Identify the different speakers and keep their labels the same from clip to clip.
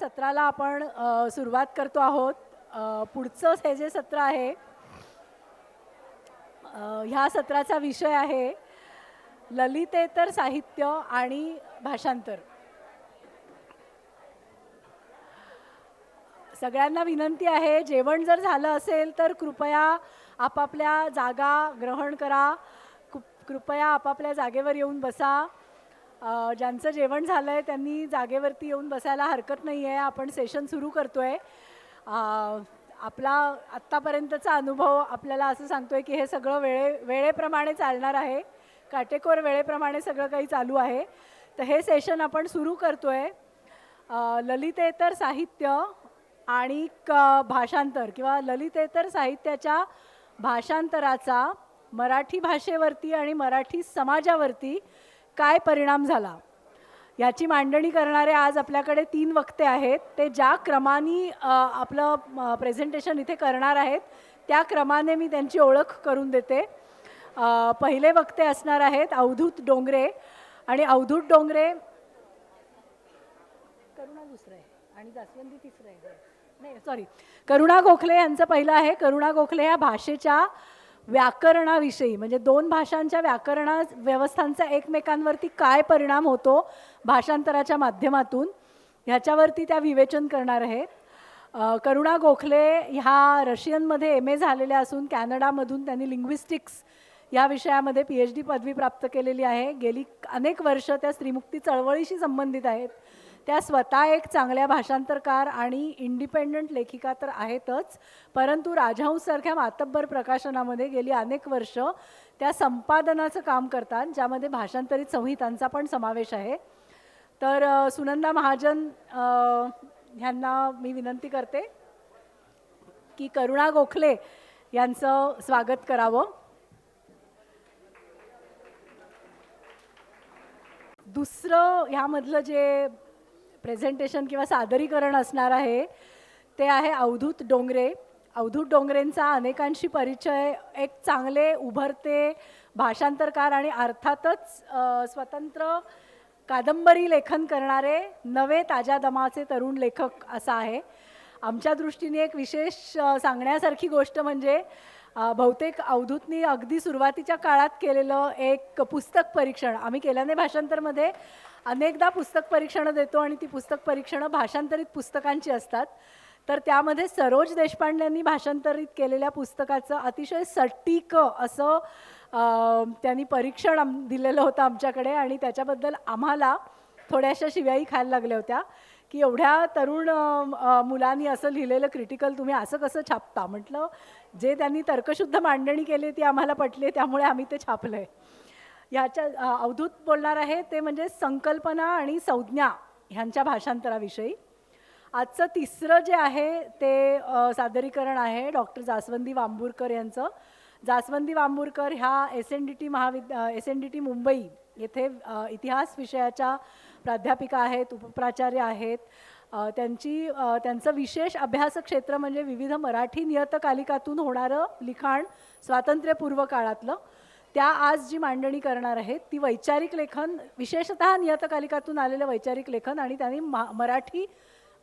Speaker 1: सत्राला आपण सुरुवात करतो आहोत. पुढचं हे जे सत्र आहे, ह्या सत्राचा विषय आहे ललितेतर साहित्य आणि भाषांतर. सगळ्यांना विनंती आहे, जेवण जर झालं असेल तर कृपया आपापल्या जागा ग्रहण करा. कृपया आपापल्या जागेवर येऊन बसा. ज्यांचं जेवण झालं आहे त्यांनी जागेवरती येऊन बसायला हरकत नाही आहे. आपण सेशन सुरू करतो आहे. आपला आत्तापर्यंतचा अनुभव आपल्याला असं सांगतो आहे की हे सगळं वेळेप्रमाणे चालणार आहे. काटेकोर वेळेप्रमाणे सगळं काही चालू आहे. तर हे सेशन आपण सुरू करतो आहे. ललितेतर साहित्य आणि भाषांतर किंवा ललितेतर साहित्याच्या भाषांतराचा मराठी भाषेवरती आणि मराठी समाजावरती काय परिणाम झाला याची मांडणी करणारे आज आपल्याकडे 3 वक्ते आहेत. ते ज्या क्रमाने आपलं प्रेझेंटेशन इथे करणार आहेत त्या क्रमाने मी त्यांची ओळख करून देते. पहिले वक्ते असणार आहेत अवधूत डोंगरे. आणि अवधूत डोंगरे करुणा दुसरं आहे आणि जास्वंदी तिसरं आहे. नाही सॉरी, करुणा गोखले यांचं पहिलं आहे. करुणा गोखले ह्या भाषेच्या व्याकरणाविषयी म्हणजे 2 भाषांच्या व्याकरणा व्यवस्थांचा एकमेकांवरती काय परिणाम होतो भाषांतराच्या माध्यमातून ह्याच्यावरती त्या विवेचन करणार आहेत. करुणा गोखले ह्या रशियनमध्ये MA झालेल्या असून कॅनडामधून त्यांनी लिंग्विस्टिक्स या विषयामध्ये PhD पदवी प्राप्त केलेली आहे. गेली अनेक वर्ष त्या स्त्रीमुक्ती चळवळीशी संबंधित आहेत. त्या स्वतः एक चांगल्या भाषांतरकार आणि इंडिपेंडंट लेखिका तर आहेतच, परंतु राजहंससारख्या मातब्बर प्रकाशनामध्ये गेली अनेक वर्ष त्या संपादनाचं काम करतात, ज्यामध्ये भाषांतरित संहितांचा पण समावेश आहे. तर सुनंदा महाजन ह्यांना मी विनंती करते की करुणा गोखले यांचं स्वागत करावं. दुसरं ह्यामधलं जे प्रेझेंटेशन किंवा सादरीकरण असणार आहे ते आहे अवधूत डोंगरे. अवधूत डोंगरेंचा अनेकांशी परिचय, एक चांगले उभरते भाषांतरकार आणि अर्थातच स्वतंत्र कादंबरी लेखन करणारे नवे ताज्या दमाचे तरुण लेखक असा आहे. आमच्या दृष्टीने एक विशेष सांगण्यासारखी गोष्ट म्हणजे बहुतेक अवधूतनी अगदी सुरुवातीच्या काळात केलेलं एक पुस्तक परीक्षण. आम्ही केल्याने भाषांतरमध्ये अनेकदा पुस्तक परीक्षणं देतो आणि ती पुस्तक परीक्षणं भाषांतरित पुस्तकांची असतात. तर त्यामध्ये सरोज देशपांडेंनी भाषांतरित केलेल्या पुस्तकाचं अतिशय सटीक असं त्यांनी परीक्षण दिलेलं होतं आमच्याकडे आणि त्याच्याबद्दल आम्हाला थोड्याशा शिव्याही खायला लागल्या होत्या की एवढ्या तरुण मुलांनी असं लिहिलेलं क्रिटिकल तुम्ही असं कसं छापता. म्हटलं जे त्यांनी तर्कशुद्ध मांडणी केली ती आम्हाला पटली, त्यामुळे आम्ही ते छापलं आहे. ह्याच्या अवधूत बोलणार आहे ते म्हणजे संकल्पना आणि संज्ञा ह्यांच्या भाषांतराविषयी. आजचं तिसरं जे आहे ते सादरीकरण आहे डॉक्टर जास्वंदी वांबुरकर यांचं. जास्वंदी वांबुरकर ह्या SNDT मुंबई येथे इतिहास विषयाच्या प्राध्यापिका आहेत, उपप्राचार्य आहेत. त्यांचं विशेष अभ्यास क्षेत्र म्हणजे विविध मराठी नियतकालिकातून होणारं लिखाण स्वातंत्र्यपूर्व काळातलं. त्या आज जी मांडणी करणार आहेत ती वैचारिक लेखन, विशेषतः नियतकालिकातून आलेलं वैचारिक लेखन आणि त्यांनी मराठी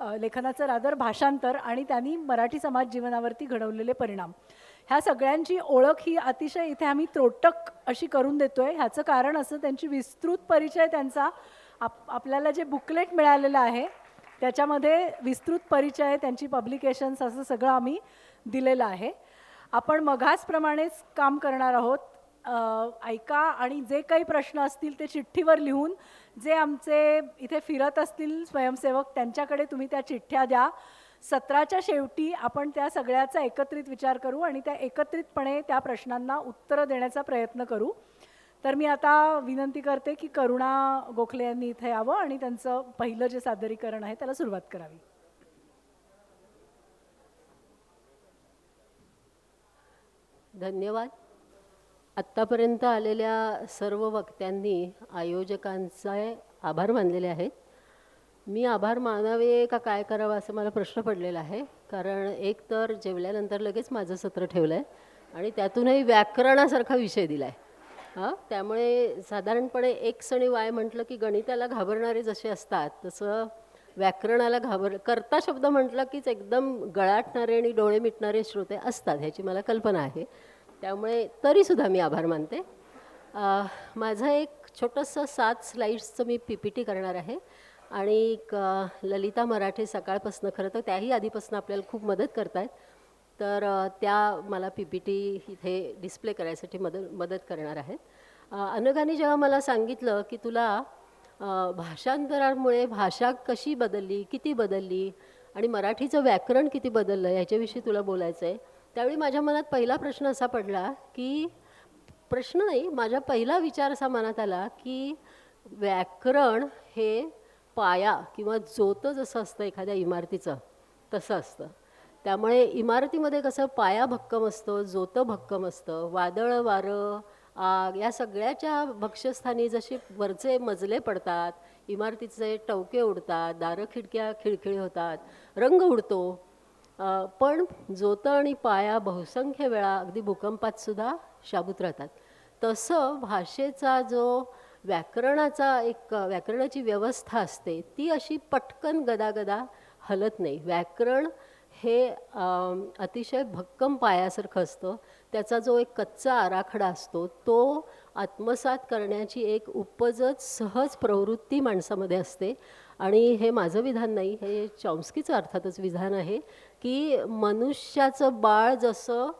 Speaker 1: लेखनाचं रादर भाषांतर आणि त्यांनी मराठी समाज जीवनावरती घडवलेले परिणाम, ह्या सगळ्यांची ओळख ही अतिशय इथे आम्ही त्रोटक अशी करून देतो आहे. ह्याचं कारण असं त्यांची विस्तृत परिचय त्यांचा आपल्याला जे बुकलेट मिळालेलं आहे त्याच्यामध्ये विस्तृत परिचय, त्यांची पब्लिकेशन्स असं सगळं आम्ही दिलेलं आहे. आपण मघासप्रमाणेच काम करणार आहोत. ऐका आणि जे काही प्रश्न असतील ते चिठ्ठीवर लिहून जे आमचे इथे फिरत असतील स्वयंसेवक त्यांच्याकडे तुम्ही त्या चिठ्ठ्या द्या. सत्राच्या शेवटी आपण त्या सगळ्याचा एकत्रित विचार करू आणि त्या एकत्रितपणे त्या प्रश्नांना उत्तरं देण्याचा प्रयत्न करू. तर मी आता विनंती करते की करुणा गोखले यांनी इथे यावं आणि त्यांचं पहिलं जे सादरीकरण आहे त्याला सुरुवात करावी.
Speaker 2: धन्यवाद. आत्तापर्यंत आलेल्या सर्व वक्त्यांनी आयोजकांचे आभार मानलेले आहेत. मी आभार मानावे का काय करावं असं मला प्रश्न पडलेला आहे. कारण एक तर जेवल्यानंतर लगेच माझं सत्र ठेवलं आहे आणि त्यातूनही व्याकरणासारखा विषय दिला आहे. त्यामुळे साधारणपणे X आणि Y म्हटलं की गणिताला घाबरणारे जसे असतात तसं व्याकरणाला कर्ता शब्द म्हटलं कीच एकदम गळाटणारे आणि डोळे मिटणारे श्रोते असतात, ह्याची मला कल्पना आहे. त्यामुळे तरीसुद्धा मी आभार मानते. माझं एक छोटंसं 7 स्लाईड्सचं मी PPT करणार आहे आणि ललिता मराठे सकाळपासून, खरं तर त्याही आधीपासून आपल्याला खूप मदत करत आहेत. तर त्या मला PPT इथे डिस्प्ले करायसाठी मदत करणार आहेत. अनघाने जेव्हा मला सांगितलं की तुला भाषांतरामुळे भाषा कशी बदलली, किती बदलली आणि मराठीचं व्याकरण किती बदललं याच्याविषयी तुला बोलायचं आहे, त्यावेळी माझ्या मनात पहिला प्रश्न असा पडला की प्रश्न नाही, माझा पहिला विचार असा मनात आला की व्याकरण हे पाया किंवा जोतं जसं असतं एखाद्या इमारतीचं तसं असतं. त्यामुळे इमारतीमध्ये कसं पाया भक्कम असतं, जोतं भक्कम असतं, वादळ वारं आग या सगळ्याच्या भक्ष्यस्थानी जसे वरचे मजले पडतात, इमारतीचे टवके उडतात, दारं खिडक्या खिळखिळी होतात, रंग उडतो, पण जोतं आणि पाया बहुसंख्य वेळा अगदी भूकंपात सुद्धा शाबूत राहतात. तसं भाषेचा जो व्याकरणाची व्यवस्था असते ती अशी पटकन गदागदा हलत नाही. व्याकरण हे अतिशय भक्कम पायासारखं असतं. त्याचा जो एक कच्चा आराखडा असतो तो आत्मसात करण्याची एक उपजत सहज प्रवृत्ती माणसामध्ये असते. आणि हे माझं विधान नाही, हे चॉम्स्कीचं अर्थातच विधान आहे की मनुष्याचं बाळ जसं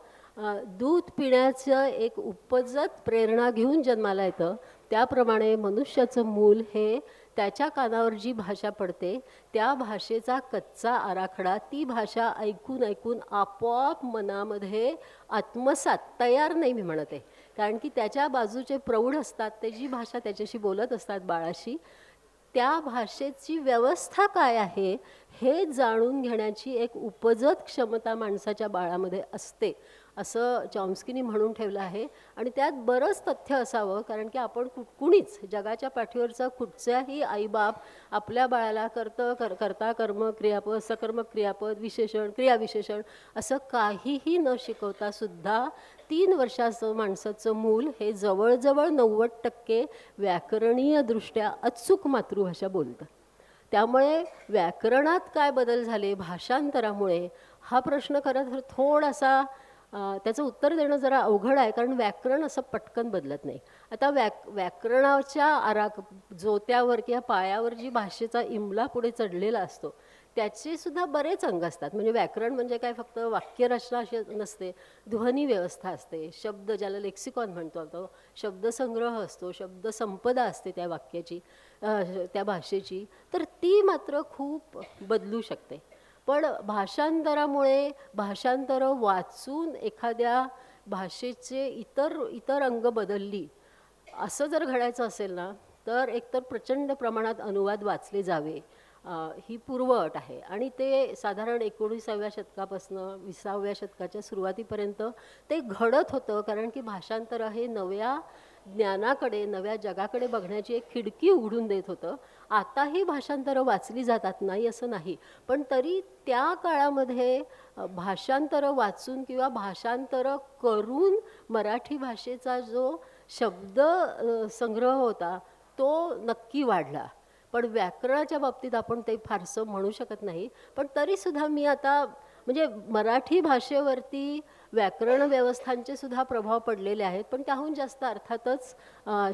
Speaker 2: दूध पिण्याचं एक उपजत प्रेरणा घेऊन जन्माला येतं, त्याप्रमाणे मनुष्याचं मूल हे त्याच्या कानावर जी भाषा पडते त्या भाषेचा कच्चा आराखडा, ती भाषा ऐकून ऐकून आपोआप मनामध्ये आत्मसात, तयार नाही मी म्हणत आहे, कारण की त्याच्या बाजूचे प्रौढ असतात, ते जी भाषा त्याच्याशी बोलत असतात बाळाशी, त्या भाषेची व्यवस्था काय आहे हे जाणून घेण्याची एक उपजत क्षमता माणसाच्या बाळामध्ये असते असं चॉम्स्कीनी म्हणून ठेवलं आहे. आणि त्यात बरंच तथ्य असावं, कारण की आपण कुणीच जगाच्या पाठीवरचा कुठचाही आईबाप आपल्या बाळाला कर्ता कर्म क्रियापद सकर्मक क्रियापद विशेषण क्रियाविशेषण असं काहीही न शिकवता सुद्धा 3 वर्षाचं माणसाचं मूल हे जवळजवळ 90% व्याकरणीय दृष्ट्या अचूक मातृभाषा बोलतं. त्यामुळे व्याकरणात काय बदल झाले भाषांतरामुळे, हा प्रश्न खरं तर थोडासा त्याचं उत्तर देणं जरा अवघड आहे, कारण व्याकरण असं पटकन बदलत नाही. आता व्याकरणाच्या जोत्यावर किंवा पायावर जी भाषेचा इमला पुढे चढलेला असतो त्याचे सुद्धा बरेच अंग असतात. म्हणजे व्याकरण म्हणजे काय फक्त वाक्यरचना अशी नसते, ध्वनी व्यवस्था असते, शब्द ज्याला लेक्सिकॉन म्हणतो तो शब्दसंग्रह असतो, शब्दसंपदा असते त्या वाक्याची, त्या भाषेची, तर ती मात्र खूप बदलू शकते. पण भाषांतरामुळे भाषांतरं वाचून एखाद्या भाषेचे इतर अंग बदलली असं जर घडायचं असेल ना, तर एकतर प्रचंड प्रमाणात अनुवाद वाचले जावे ही पूर्वअट आहे. आणि ते साधारण 19व्या शतकापासून 20व्या शतकाच्या सुरुवातीपर्यंत ते घडत होतं, कारण की भाषांतर हे नव्या ज्ञानाकडे, नव्या जगाकडे बघण्याची एक खिडकी उघडून देत होतं. आताही भाषांतरं वाचली जातात, नाही असं नाही, पण तरी त्या काळामध्ये भाषांतरं वाचून किंवा भाषांतरं करून मराठी भाषेचा जो शब्द संग्रह होता तो नक्की वाढला. पण व्याकरणाच्या बाबतीत आपण ते फारसं म्हणू शकत नाही. पण तरीसुद्धा मी आता म्हणजे मराठी भाषेवरती व्याकरण व्यवस्थांचे सुद्धा प्रभाव पडलेले आहेत, पण त्याहून जास्त अर्थातच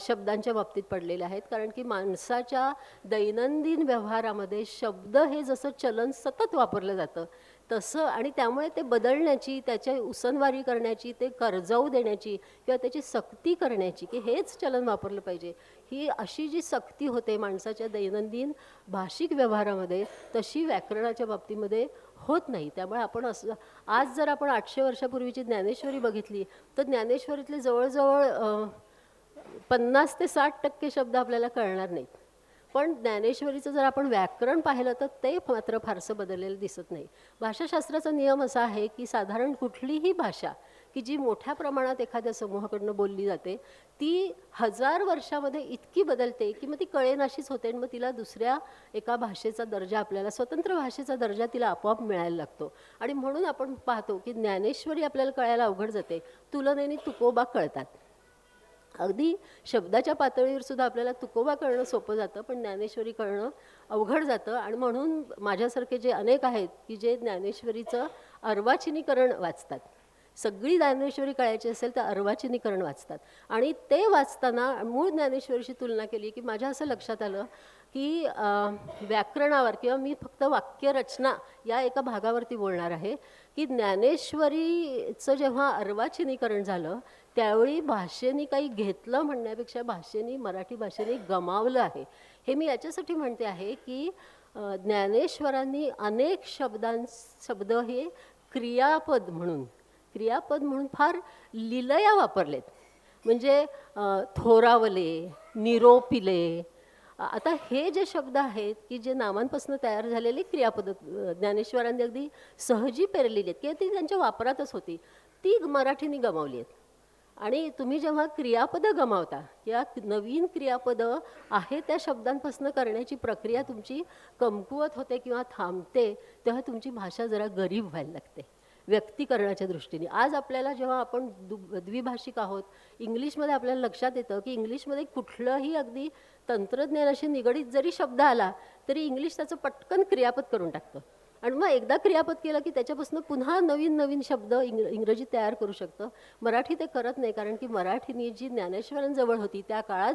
Speaker 2: शब्दांच्या बाबतीत पडलेले आहेत. कारण की माणसाच्या दैनंदिन व्यवहारामध्ये शब्द हे जसं चलन सतत वापरलं जातं तसं, आणि त्यामुळे ते बदलण्याची, त्याची उसनवारी करण्याची, ते कर्जाऊ देण्याची किंवा त्याची सक्ती करण्याची की हेच चलन वापरलं पाहिजे, ही अशी जी सक्ती होते माणसाच्या दैनंदिन भाषिक व्यवहारामध्ये, तशी व्याकरणाच्या बाबतीमध्ये होत नाही. त्यामुळे आपण असं आज जर आपण 800 वर्षापूर्वीची ज्ञानेश्वरी बघितली तर ज्ञानेश्वरीतले जवळजवळ 50 ते 60% शब्द आपल्याला कळणार नाहीत. पण ज्ञानेश्वरीचं जर आपण व्याकरण पाहिलं तर ते मात्र फारसं बदललेलं दिसत नाही. भाषाशास्त्राचा नियम असा आहे की साधारण कुठलीही भाषा की जी मोठ्या प्रमाणात एखाद्या समूहाकडनं बोलली जाते ती 1000 वर्षामध्ये इतकी बदलते की मग ती कळेनाशीच होते, आणि मग तिला दुसऱ्या एका भाषेचा दर्जा, आपल्याला स्वतंत्र भाषेचा दर्जा तिला आपोआप मिळायला लागतो. आणि म्हणून आपण पाहतो की ज्ञानेश्वरी आपल्याला कळायला अवघड जाते, तुलनेने तुकोबा कळतात. अगदी शब्दाच्या पातळीवर सुद्धा आपल्याला तुकोबा कळणं सोपं जातं, पण ज्ञानेश्वरी कळणं अवघड जातं. आणि म्हणून माझ्यासारखे जे अनेक आहेत की जे ज्ञानेश्वरीचं अर्वाचिनीकरण वाचतात, सगळी ज्ञानेश्वरी कळायची असेल तर अर्वाचिनीकरण वाचतात. आणि ते वाचताना मूळ ज्ञानेश्वरीशी तुलना केली की माझ्या असं लक्षात आलं की व्याकरणावर किंवा मी फक्त वाक्यरचना या एका भागावरती बोलणार आहे की ज्ञानेश्वरीचं जेव्हा अर्वाचिनीकरण झालं त्यावेळी भाषेने काही घेतलं म्हणण्यापेक्षा भाषेने, मराठी भाषेने गमावलं आहे. हे मी याच्यासाठी म्हणते आहे की ज्ञानेश्वरांनी अनेक शब्द हे क्रियापद म्हणून फार लिलया वापरलेत. म्हणजे थोरावले, निरोपिले, आता हे जे शब्द आहेत की जे नामांपासून तयार झालेले क्रियापद ज्ञानेश्वरांनी अगदी सहजी पेरलेली आहेत किंवा ती त्यांच्या वापरातच होती, ती मराठीने गमावली आहेत. आणि तुम्ही जेव्हा क्रियापदं गमावता किंवा नवीन क्रियापदं आहे त्या शब्दांपासून करण्याची प्रक्रिया तुमची कमकुवत होते किंवा थांबते, तेव्हा तुमची भाषा जरा गरीब व्हायला लागते व्यक्तीकरणाच्या दृष्टीने. आज आपल्याला जेव्हा आपण द्विभाषिक आहोत, इंग्लिशमध्ये आपल्याला लक्षात येतं की इंग्लिशमध्ये कुठलंही अगदी तंत्रज्ञानाशी निगडीत जरी शब्द आला तरी इंग्लिश त्याचं पटकन क्रियापद करून टाकतं. आणि मग एकदा क्रियापद केलं की त्याच्यापासून पुन्हा नवीन नवीन शब्द इंग्रजी तयार करू शकतं. मराठी ते करत नाही, कारण की मराठीने जी ज्ञानेश्वरांजवळ होती त्या काळात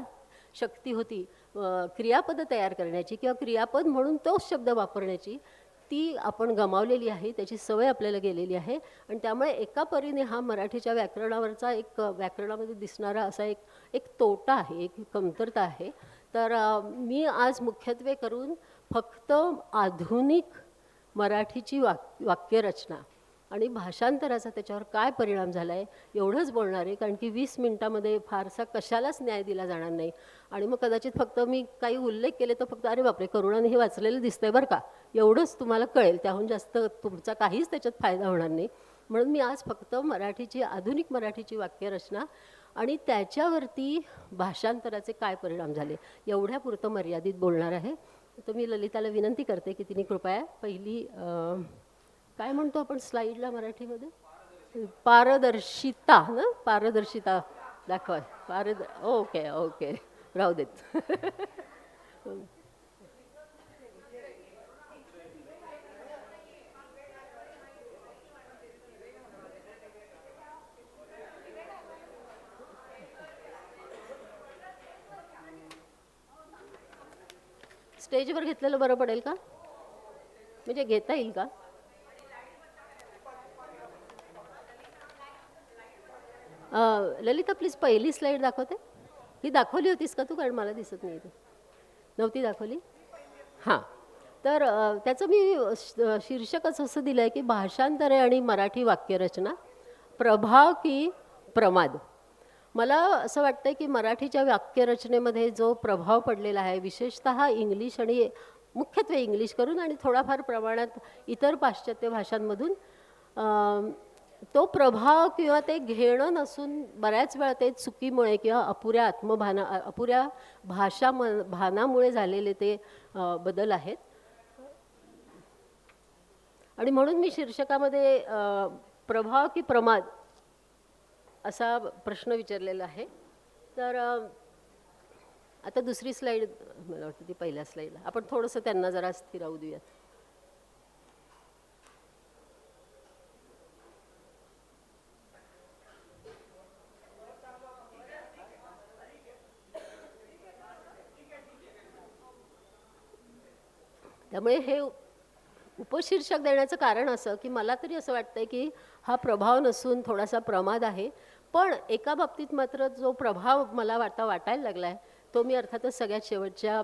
Speaker 2: शक्ती होती क्रियापद तयार करण्याची किंवा क्रियापद म्हणून तोच शब्द वापरण्याची, ती आपण गमावलेली आहे, त्याची सवय आपल्याला गेलेली आहे. आणि त्यामुळे एका परीने हा मराठीच्या व्याकरणावरचा व्याकरणामध्ये दिसणारा असा एक तोटा आहे, एक कमतरता आहे. तर मी आज मुख्यत्वे करून फक्त आधुनिक मराठीची वाक्यरचना आणि भाषांतराचा त्याच्यावर काय परिणाम झाला आहे एवढंच बोलणार आहे. कारण की 20 मिनिटामध्ये फारसा कशालाच न्याय दिला जाणार नाही. आणि मग कदाचित फक्त मी काही उल्लेख केले तर फक्त अरे बापरे करुणाने हे वाचलेलं दिसतंय बरं का, एवढंच तुम्हाला कळेल, त्याहून जास्त तुमचा काहीच त्याच्यात फायदा होणार नाही. म्हणून मी आज फक्त आधुनिक मराठीची वाक्यरचना आणि त्याच्यावरती भाषांतराचे काय परिणाम झाले एवढ्यापुरतं मर्यादित बोलणार आहे. तर मी ललिताला विनंती करते की तिने कृपया पहिली काय म्हणतो आपण स्लाईडला मराठीमध्ये, पारदर्शिता ना, पारदर्शिता दाखवा. ओके ओके, राहू देत. स्टेजवर घेतलेलं बरं पडेल का, म्हणजे घेता येईल का? ललिता प्लीज पहिली स्लाईड दाखवते. ही दाखवली होतीस का तू, कारण मला दिसत नाही, नव्हती दाखवली. हां, तर त्याचं मी शीर्षकच असं दिलं आहे की भाषांतरे आणि मराठी वाक्यरचना, प्रभाव की प्रमाद. मला असं वाटतं की मराठीच्या वाक्यरचनेमध्ये जो प्रभाव पडलेला आहे विशेषतः इंग्लिश आणि मुख्यत्वे इंग्लिश करून आणि थोडाफार प्रमाणात इतर पाश्चात्य भाषांमधून, तो प्रभाव किंवा ते घेणं नसून बऱ्याच वेळा ते चुकीमुळे किंवा अपुऱ्या भानामुळे झालेले ते बदल आहेत. आणि म्हणून मी शीर्षकामध्ये प्रभाव की प्रमाद असा प्रश्न विचारलेला आहे. तर आता दुसरी स्लाईड, मला वाटतं ती पहिल्या स्लाईडला आपण थोडंसं त्यांना जरा स्थिरावू देऊयात. त्यामुळे हे उपशीर्षक देण्याचं कारण असं की मला तरी असं वाटतंय की हा प्रभाव नसून थोडासा प्रमाद आहे. पण एका बाबतीत मात्र जो प्रभाव मला वाटायला लागला आहे तो मी अर्थातच सगळ्यात शेवटच्या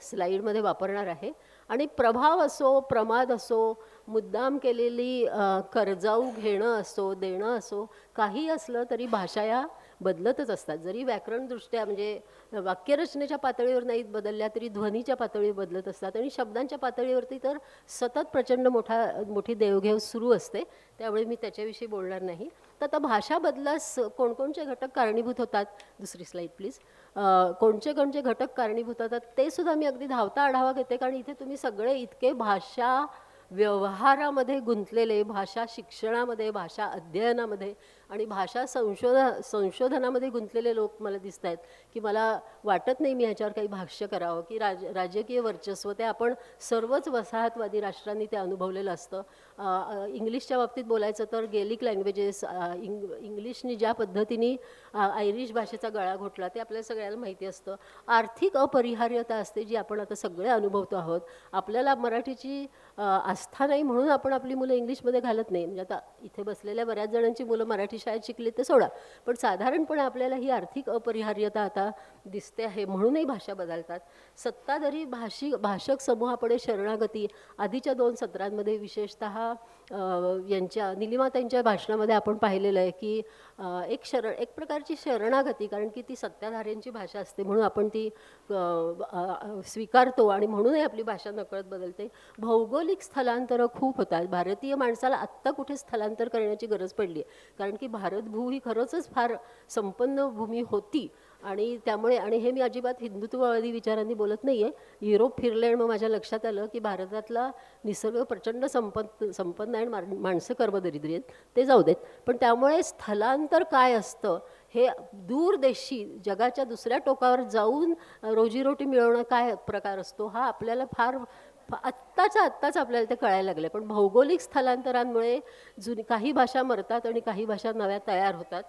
Speaker 2: स्लाईडमध्ये वापरणार आहे. आणि प्रभाव असो, प्रमाद असो, मुद्दाम केलेली कर्जाऊ घेणं असो, देणं असो, काही असलं तरी भाषा या बदलतच असतात. जरी व्याकरणदृष्ट्या म्हणजे वाक्यरचनेच्या पातळीवर नाहीत बदलल्या तरी ध्वनीच्या पातळीवर बदलत असतात. आणि शब्दांच्या पातळीवरती तर सतत प्रचंड मोठी देवघेव सुरू असते. त्यामुळे मी त्याच्याविषयी बोलणार नाही. तर आता भाषा बदलास कोणकोणचे घटक कारणीभूत होतात, दुसरी स्लाईड प्लीज, कोणते घटक कारणीभूत होतात ते सुद्धा मी अगदी धावता आढावा घेते. कारण इथे तुम्ही सगळे इतके भाषा व्यवहारामध्ये गुंतलेले, भाषा शिक्षणामध्ये, भाषा अध्ययनामध्ये आणि भाषा संशोधनामध्ये गुंतलेले लोक मला दिसत आहेत, की मला वाटत नाही मी ह्याच्यावर काही भाष्य करावं, की राजकीय वर्चस्व ते आपण सर्वच वसाहतवादी राष्ट्रांनी ते अनुभवलेलं असतं. इंग्लिशच्या बाबतीत बोलायचं तर गेलिक लँग्वेजेस, इंग्लिशनी ज्या पद्धतीने आयरिश भाषेचा गळा घोटला ते आपल्याला सगळ्यांना माहिती असतं. आर्थिक अपरिहार्यता असते जी आपण आता सगळे अनुभवतो आहोत. आपल्याला मराठीची आस्था नाही म्हणून आपण आपली मुलं इंग्लिशमध्ये घालत नाही. म्हणजे आता इथे बसलेल्या बऱ्याच जणांची मुलं मराठी शाळेत शिकली ते सोडा, पण साधारणपणे आपल्याला ही आर्थिक अपरिहार्यता आता दिसते आहे म्हणूनही भाषा बदलतात. सत्ताधारी भाषक समूहापुढे शरणागती आधीच्या 2 सत्रांमध्ये विशेषतः यांच्या निलिमाताईंच्या भाषणामध्ये आपण पाहिलेलं आहे की एक प्रकारची शरणागती, कारण की ती सत्ताधाऱ्यांची भाषा असते म्हणून आपण ती स्वीकारतो आणि म्हणूनही आपली भाषा नकळत बदलते. भौगोलिक स्थलांतरं खूप होतात. भारतीय माणसाला आत्ता कुठे स्थलांतर करण्याची गरज पडली आहे, कारण की भारतभू ही खरंच फार संपन्न भूमी होती आणि त्यामुळे, आणि हे मी अजिबात हिंदुत्ववादी विचारांनी बोलत नाही आहे, युरोप फिरले आणि मग माझ्या लक्षात आलं की भारतातला निसर्ग प्रचंड संपन्न आहे आणि माणसं कर्मदरिद्री आहेत, ते जाऊ देत. पण त्यामुळे स्थलांतर काय असतं हे दूरदेशी जगाच्या दुसऱ्या टोकावर जाऊन रोजीरोटी मिळवणं काय प्रकार असतो हा आपल्याला फार आत्ताच आपल्याला ते कळायला लागले. पण भौगोलिक स्थलांतरांमुळे काही भाषा मरतात आणि काही भाषा नव्या तयार होतात.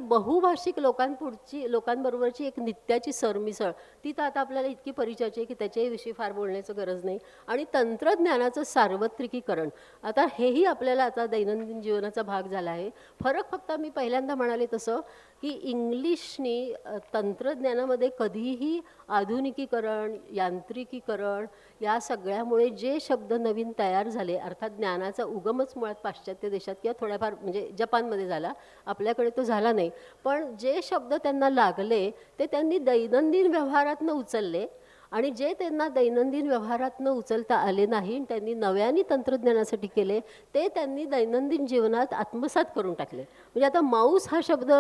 Speaker 2: बहुभाषिक लोकांबरोबरची एक नित्याची सरमिसळ ती तर आता आपल्याला इतकी परिचयाची आहे की त्याच्याविषयी फार बोलण्याचं गरज नाही. आणि तंत्रज्ञानाचं सार्वत्रिकीकरण आता हेही आपल्याला आता दैनंदिन जीवनाचा भाग झाला आहे. फरक फक्त मी पहिल्यांदा म्हणाले तसं की इंग्लिशनी तंत्रज्ञानामध्ये कधीही आधुनिकीकरण, यांत्रिकीकरण या सगळ्यामुळे जे शब्द नवीन तयार झाले, अर्थात ज्ञानाचा उगमच मुळात पाश्चात्य देशात किंवा थोड्याफार म्हणजे जपानमध्ये झाला, आपल्याकडे तो झाला नाही, पण जे शब्द त्यांना लागले ते त्यांनी दैनंदिन व्यवहारातनं उचलले आणि जे त्यांना दैनंदिन व्यवहारातनं उचलता आले नाही त्यांनी नव्याने तंत्रज्ञानासाठी केले ते त्यांनी दैनंदिन जीवनात आत्मसात करून टाकले. म्हणजे आता माऊस हा शब्द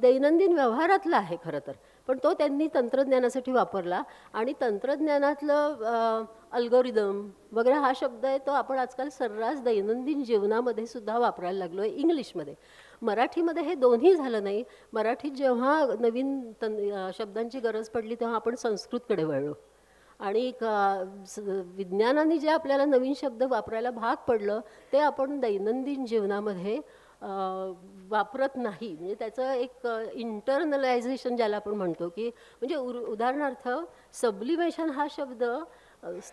Speaker 2: दैनंदिन व्यवहारातला आहे खरं तर, पण तो त्यांनी तंत्रज्ञानासाठी वापरला आणि तंत्रज्ञानातलं अल्गोरिदम वगैरे हा शब्द आहे तो आपण आजकाल सर्रास दैनंदिन जीवनामध्ये सुद्धा वापरायला लागलो आहे इंग्लिशमध्ये. मराठीमध्ये हे दोन्ही झालं नाही. मराठीत जेव्हा नवीन शब्दांची गरज पडली तेव्हा आपण संस्कृतकडे वळलो आणि विज्ञानाने जे आपल्याला नवीन शब्द वापरायला भाग पडलं ते आपण दैनंदिन जीवनामध्ये वापरत नाही. म्हणजे त्याचं एक इंटरनलायझेशन ज्याला आपण म्हणतो की म्हणजे उदाहरणार्थ सब्लिमेशन हा शब्द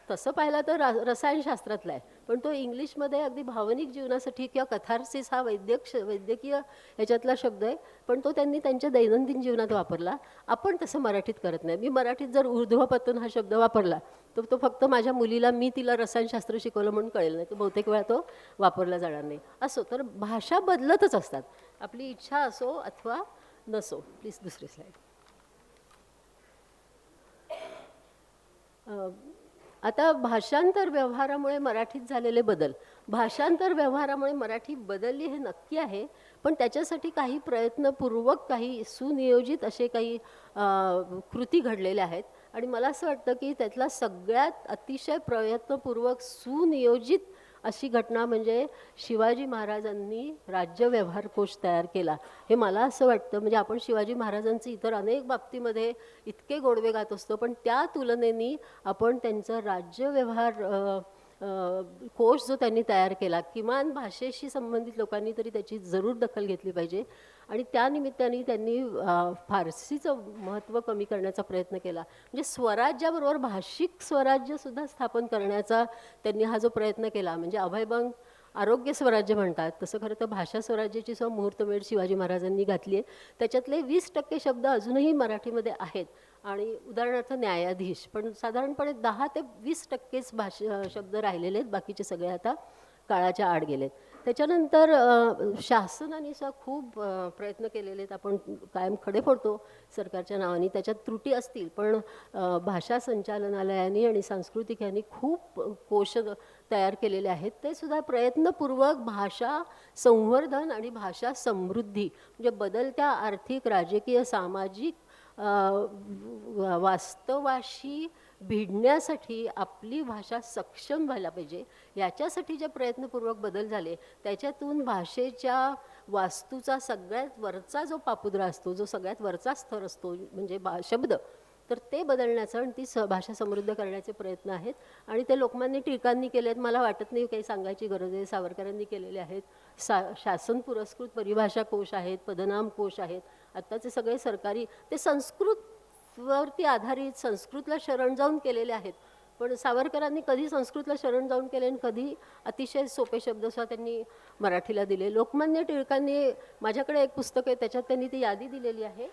Speaker 2: तसं पाहिलं तर रसायनशास्त्रातला आहे, पण तो इंग्लिशमध्ये अगदी भावनिक जीवनासाठी किंवा कथार्सिस हा वैद्यकीय ह्याच्यातला शब्द आहे, पण तो त्यांनी त्यांच्या दैनंदिन जीवनात वापरला. आपण तसं मराठीत करत नाही. मी मराठीत जर ऊर्ध्वपतन हा शब्द वापरला तर तो फक्त माझ्या मुलीला मी तिला रसायनशास्त्र शिकवलं म्हणून कळेल, नाही तर बहुतेक वेळा तो वापरला जाणार नाही. असो तर भाषा बदलतच असतात, आपली इच्छा असो अथवा नसो. प्लीज दुसरी स्लाईड. आता भाषांतर व्यवहारामुळे मराठीत झालेले बदल, भाषांतर व्यवहारामुळे मराठी बदलली हे नक्की आहे, पण त्याच्यासाठी काही प्रयत्नपूर्वक काही सुनियोजित असे काही कृती घडलेल्या आहेत आणि मला असं वाटतं की त्यातला सगळ्यात अतिशय प्रयत्नपूर्वक सुनियोजित अशी घटना म्हणजे शिवाजी महाराजांनी राज्य व्यवहार कोश तयार केला. हे मला असं वाटतं, म्हणजे आपण शिवाजी महाराजांचे इतर अनेक बाबतीमध्ये इतके गोडवे गात असतो, पण त्या तुलनेने आपण त्यांचं राज्य व्यवहार कोश जो त्यांनी तयार केला, किमान भाषेशी संबंधित लोकांनी तरी त्याची जरूर दखल घेतली पाहिजे आणि त्यानिमित्ताने त्यांनी फारसीचं महत्त्व कमी करण्याचा प्रयत्न केला. म्हणजे स्वराज्याबरोबर भाषिक स्वराज्यसुद्धा स्थापन करण्याचा त्यांनी हा जो प्रयत्न केला, म्हणजे अभयभंग आरोग्य स्वराज्य म्हणतात तसं खरं तर भाषा स्वराज्याची मुहूर्तमेढ शिवाजी महाराजांनी घातली आहे. त्याच्यातले 20% शब्द अजूनही मराठीमध्ये आहेत आणि उदाहरणार्थ न्यायाधीश, पण साधारणपणे 10 ते 20%च शब्द राहिलेले आहेत, बाकीचे सगळे आता काळाच्या आड गेलेत. त्याच्यानंतर शासनाने खूप प्रयत्न केलेले आहेत, आपण कायम खडे फोडतो सरकारच्या नावाने, त्याच्यात त्रुटी असतील, पण भाषा संचालनालयाने आणि सांस्कृतिक यांनी खूप कोश तयार केलेले आहेत. ते सुद्धा प्रयत्नपूर्वक भाषा संवर्धन आणि भाषा समृद्धी म्हणजे बदलत्या आर्थिक राजकीय सामाजिक वास्तवाशी भिडण्यासाठी आपली भाषा सक्षम व्हायला पाहिजे, याच्यासाठी जे प्रयत्नपूर्वक बदल झाले त्याच्यातून भाषेच्या वास्तूचा सगळ्यात वरचा जो पापुद्रा असतो, जो सगळ्यात वरचा स्तर असतो म्हणजे शब्द, तर ते बदलण्याचं आणि ती भाषा समृद्ध करण्याचे प्रयत्न आहेत. आणि ते लोकमान्य टिळकांनी केले आहेत, मला वाटत नाही काही सांगायची गरज आहे. सावरकरांनी केलेले आहेत. शासन पुरस्कृत परिभाषा कोश आहेत, पदनाम कोश आहेत. आत्ताचे सगळे सरकारी ते संस्कृतवरती आधारित, संस्कृतला शरण जाऊन केलेले आहेत. पण सावरकरांनी कधी संस्कृतला शरण जाऊन केले आणि कधी अतिशय सोपे शब्द सुद्धा त्यांनी मराठीला दिले. लोकमान्य टिळकांनी, माझ्याकडे एक पुस्तक आहे त्याच्यात त्यांनी ती यादी दिलेली आहे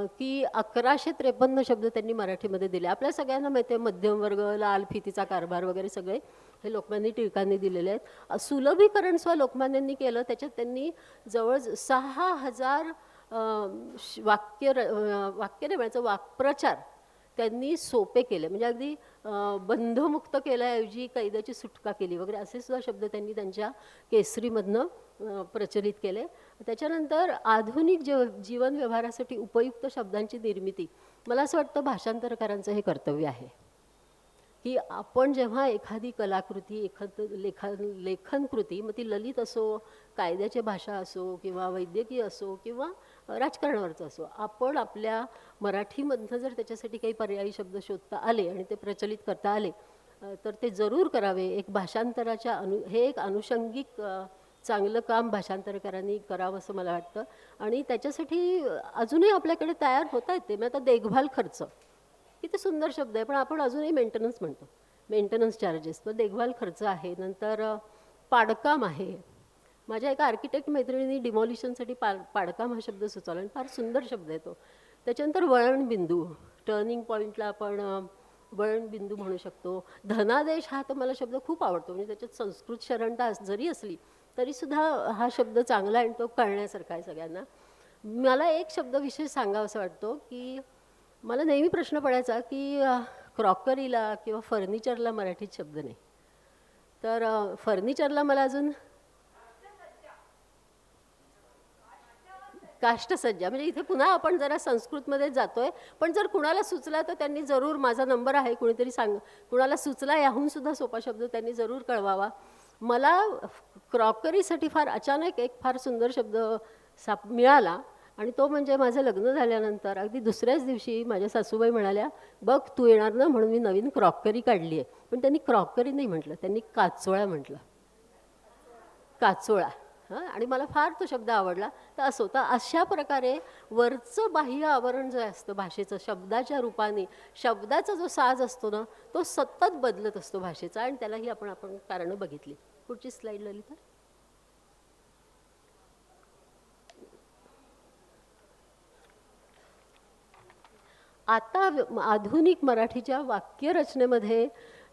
Speaker 2: की 1153 शब्द त्यांनी मराठीमध्ये दिले. आपल्या सगळ्यांना माहिती आहे मध्यमवर्ग, लाल फितीचा कारभार वगैरे सगळे हे लोकमान्य टिळकांनी दिलेले आहेत. सुलभीकरण स्व लोकमान्यांनी केलं, त्याच्यात त्यांनी जवळ 6000 वाक्य नाही म्हणायचं, वाक्प्रचार त्यांनी सोपे केले. म्हणजे अगदी बंधमुक्त केल्याऐवजी कैद्याची सुटका केली वगैरे असे सुद्धा शब्द त्यांनी त्यांच्या केसरीमधनं प्रचलित केले. त्याच्यानंतर आधुनिक जीवन व्यवहारासाठी उपयुक्त शब्दांची निर्मिती, मला असं वाटतं भाषांतरकारांचं हे कर्तव्य आहे की आपण जेव्हा एखादी कलाकृती, लेखनकृती, मग ती ललित असो, कायद्याची भाषा असो किंवा वैद्यकीय असो किंवा राजकारणावरचं असो, आपण आपल्या मराठीमधनं जर त्याच्यासाठी काही पर्यायी शब्द शोधता आले आणि ते प्रचलित करता आले तर ते जरूर करावे. एक भाषांतराच्या हे एक अनुषंगिक चांगलं काम भाषांतरकारांनी करावं असं मला वाटतं. आणि त्याच्यासाठी अजूनही आपल्याकडे तयार होता येते. मग आता देखभाल खर्च, किती सुंदर शब्द आहे, पण आपण अजूनही मेंटेनन्स म्हणतो, मेंटेनन्स चार्जेस. तर देखभाल खर्च आहे. नंतर पाडकाम आहे. माझ्या एका आर्किटेक्ट मैत्रिणींनी डिमॉलिशनसाठी पाडकाम हा शब्द सुचवला आणि फार सुंदर शब्द आहे तो. त्याच्यानंतर वळणबिंदू, टर्निंग पॉईंटला आपण वळणबिंदू म्हणू शकतो. धनादेश हा तर मला शब्द खूप आवडतो. म्हणजे त्याच्यात संस्कृत शरणता जरी असली तरीसुद्धा हा शब्द चांगला आणि तो कळण्यासारखा आहे सगळ्यांना. मला एक शब्द विशेष सांगावा असं वाटतो की मला नेहमी प्रश्न पडायचा की क्रॉकरीला किंवा फर्निचरला मराठीत शब्द नाही. तर फर्निचरला मला अजून काष्टसज्जा, म्हणजे इथे पुन्हा आपण जरा संस्कृतमध्ये जातोय. पण जर कुणाला सुचला तर त्यांनी जरूर, माझा नंबर आहे, कुणीतरी कुणाला सुचला याहून सुद्धा सोपा शब्द त्यांनी जरूर कळवावा. मला क्रॉकरीसाठी फार अचानक एक फार सुंदर शब्द मिळाला आणि तो म्हणजे माझं लग्न झाल्यानंतर अगदी दुसऱ्याच दिवशी माझ्या सासूबाई म्हणाल्या, बघ तू येणार ना म्हणून मी नवीन क्रॉकरी काढली आहे. पण त्यांनी क्रॉकरी नाही म्हटलं, त्यांनी काचोळा म्हटलं, काचोळा. हां, आणि मला फार तो शब्द आवडला. तर असो, तर अशा प्रकारे वरचं बाह्य आवरण जे असतं भाषेचं, शब्दाच्या रूपाने, शब्दाचा जो साज असतो ना तो सतत बदलत असतो भाषेचा. आणि त्यालाही आपण कारणं बघितली. पुढची स्लाईड ललिता. आता आधुनिक मराठीच्या वाक्यरचनेमध्ये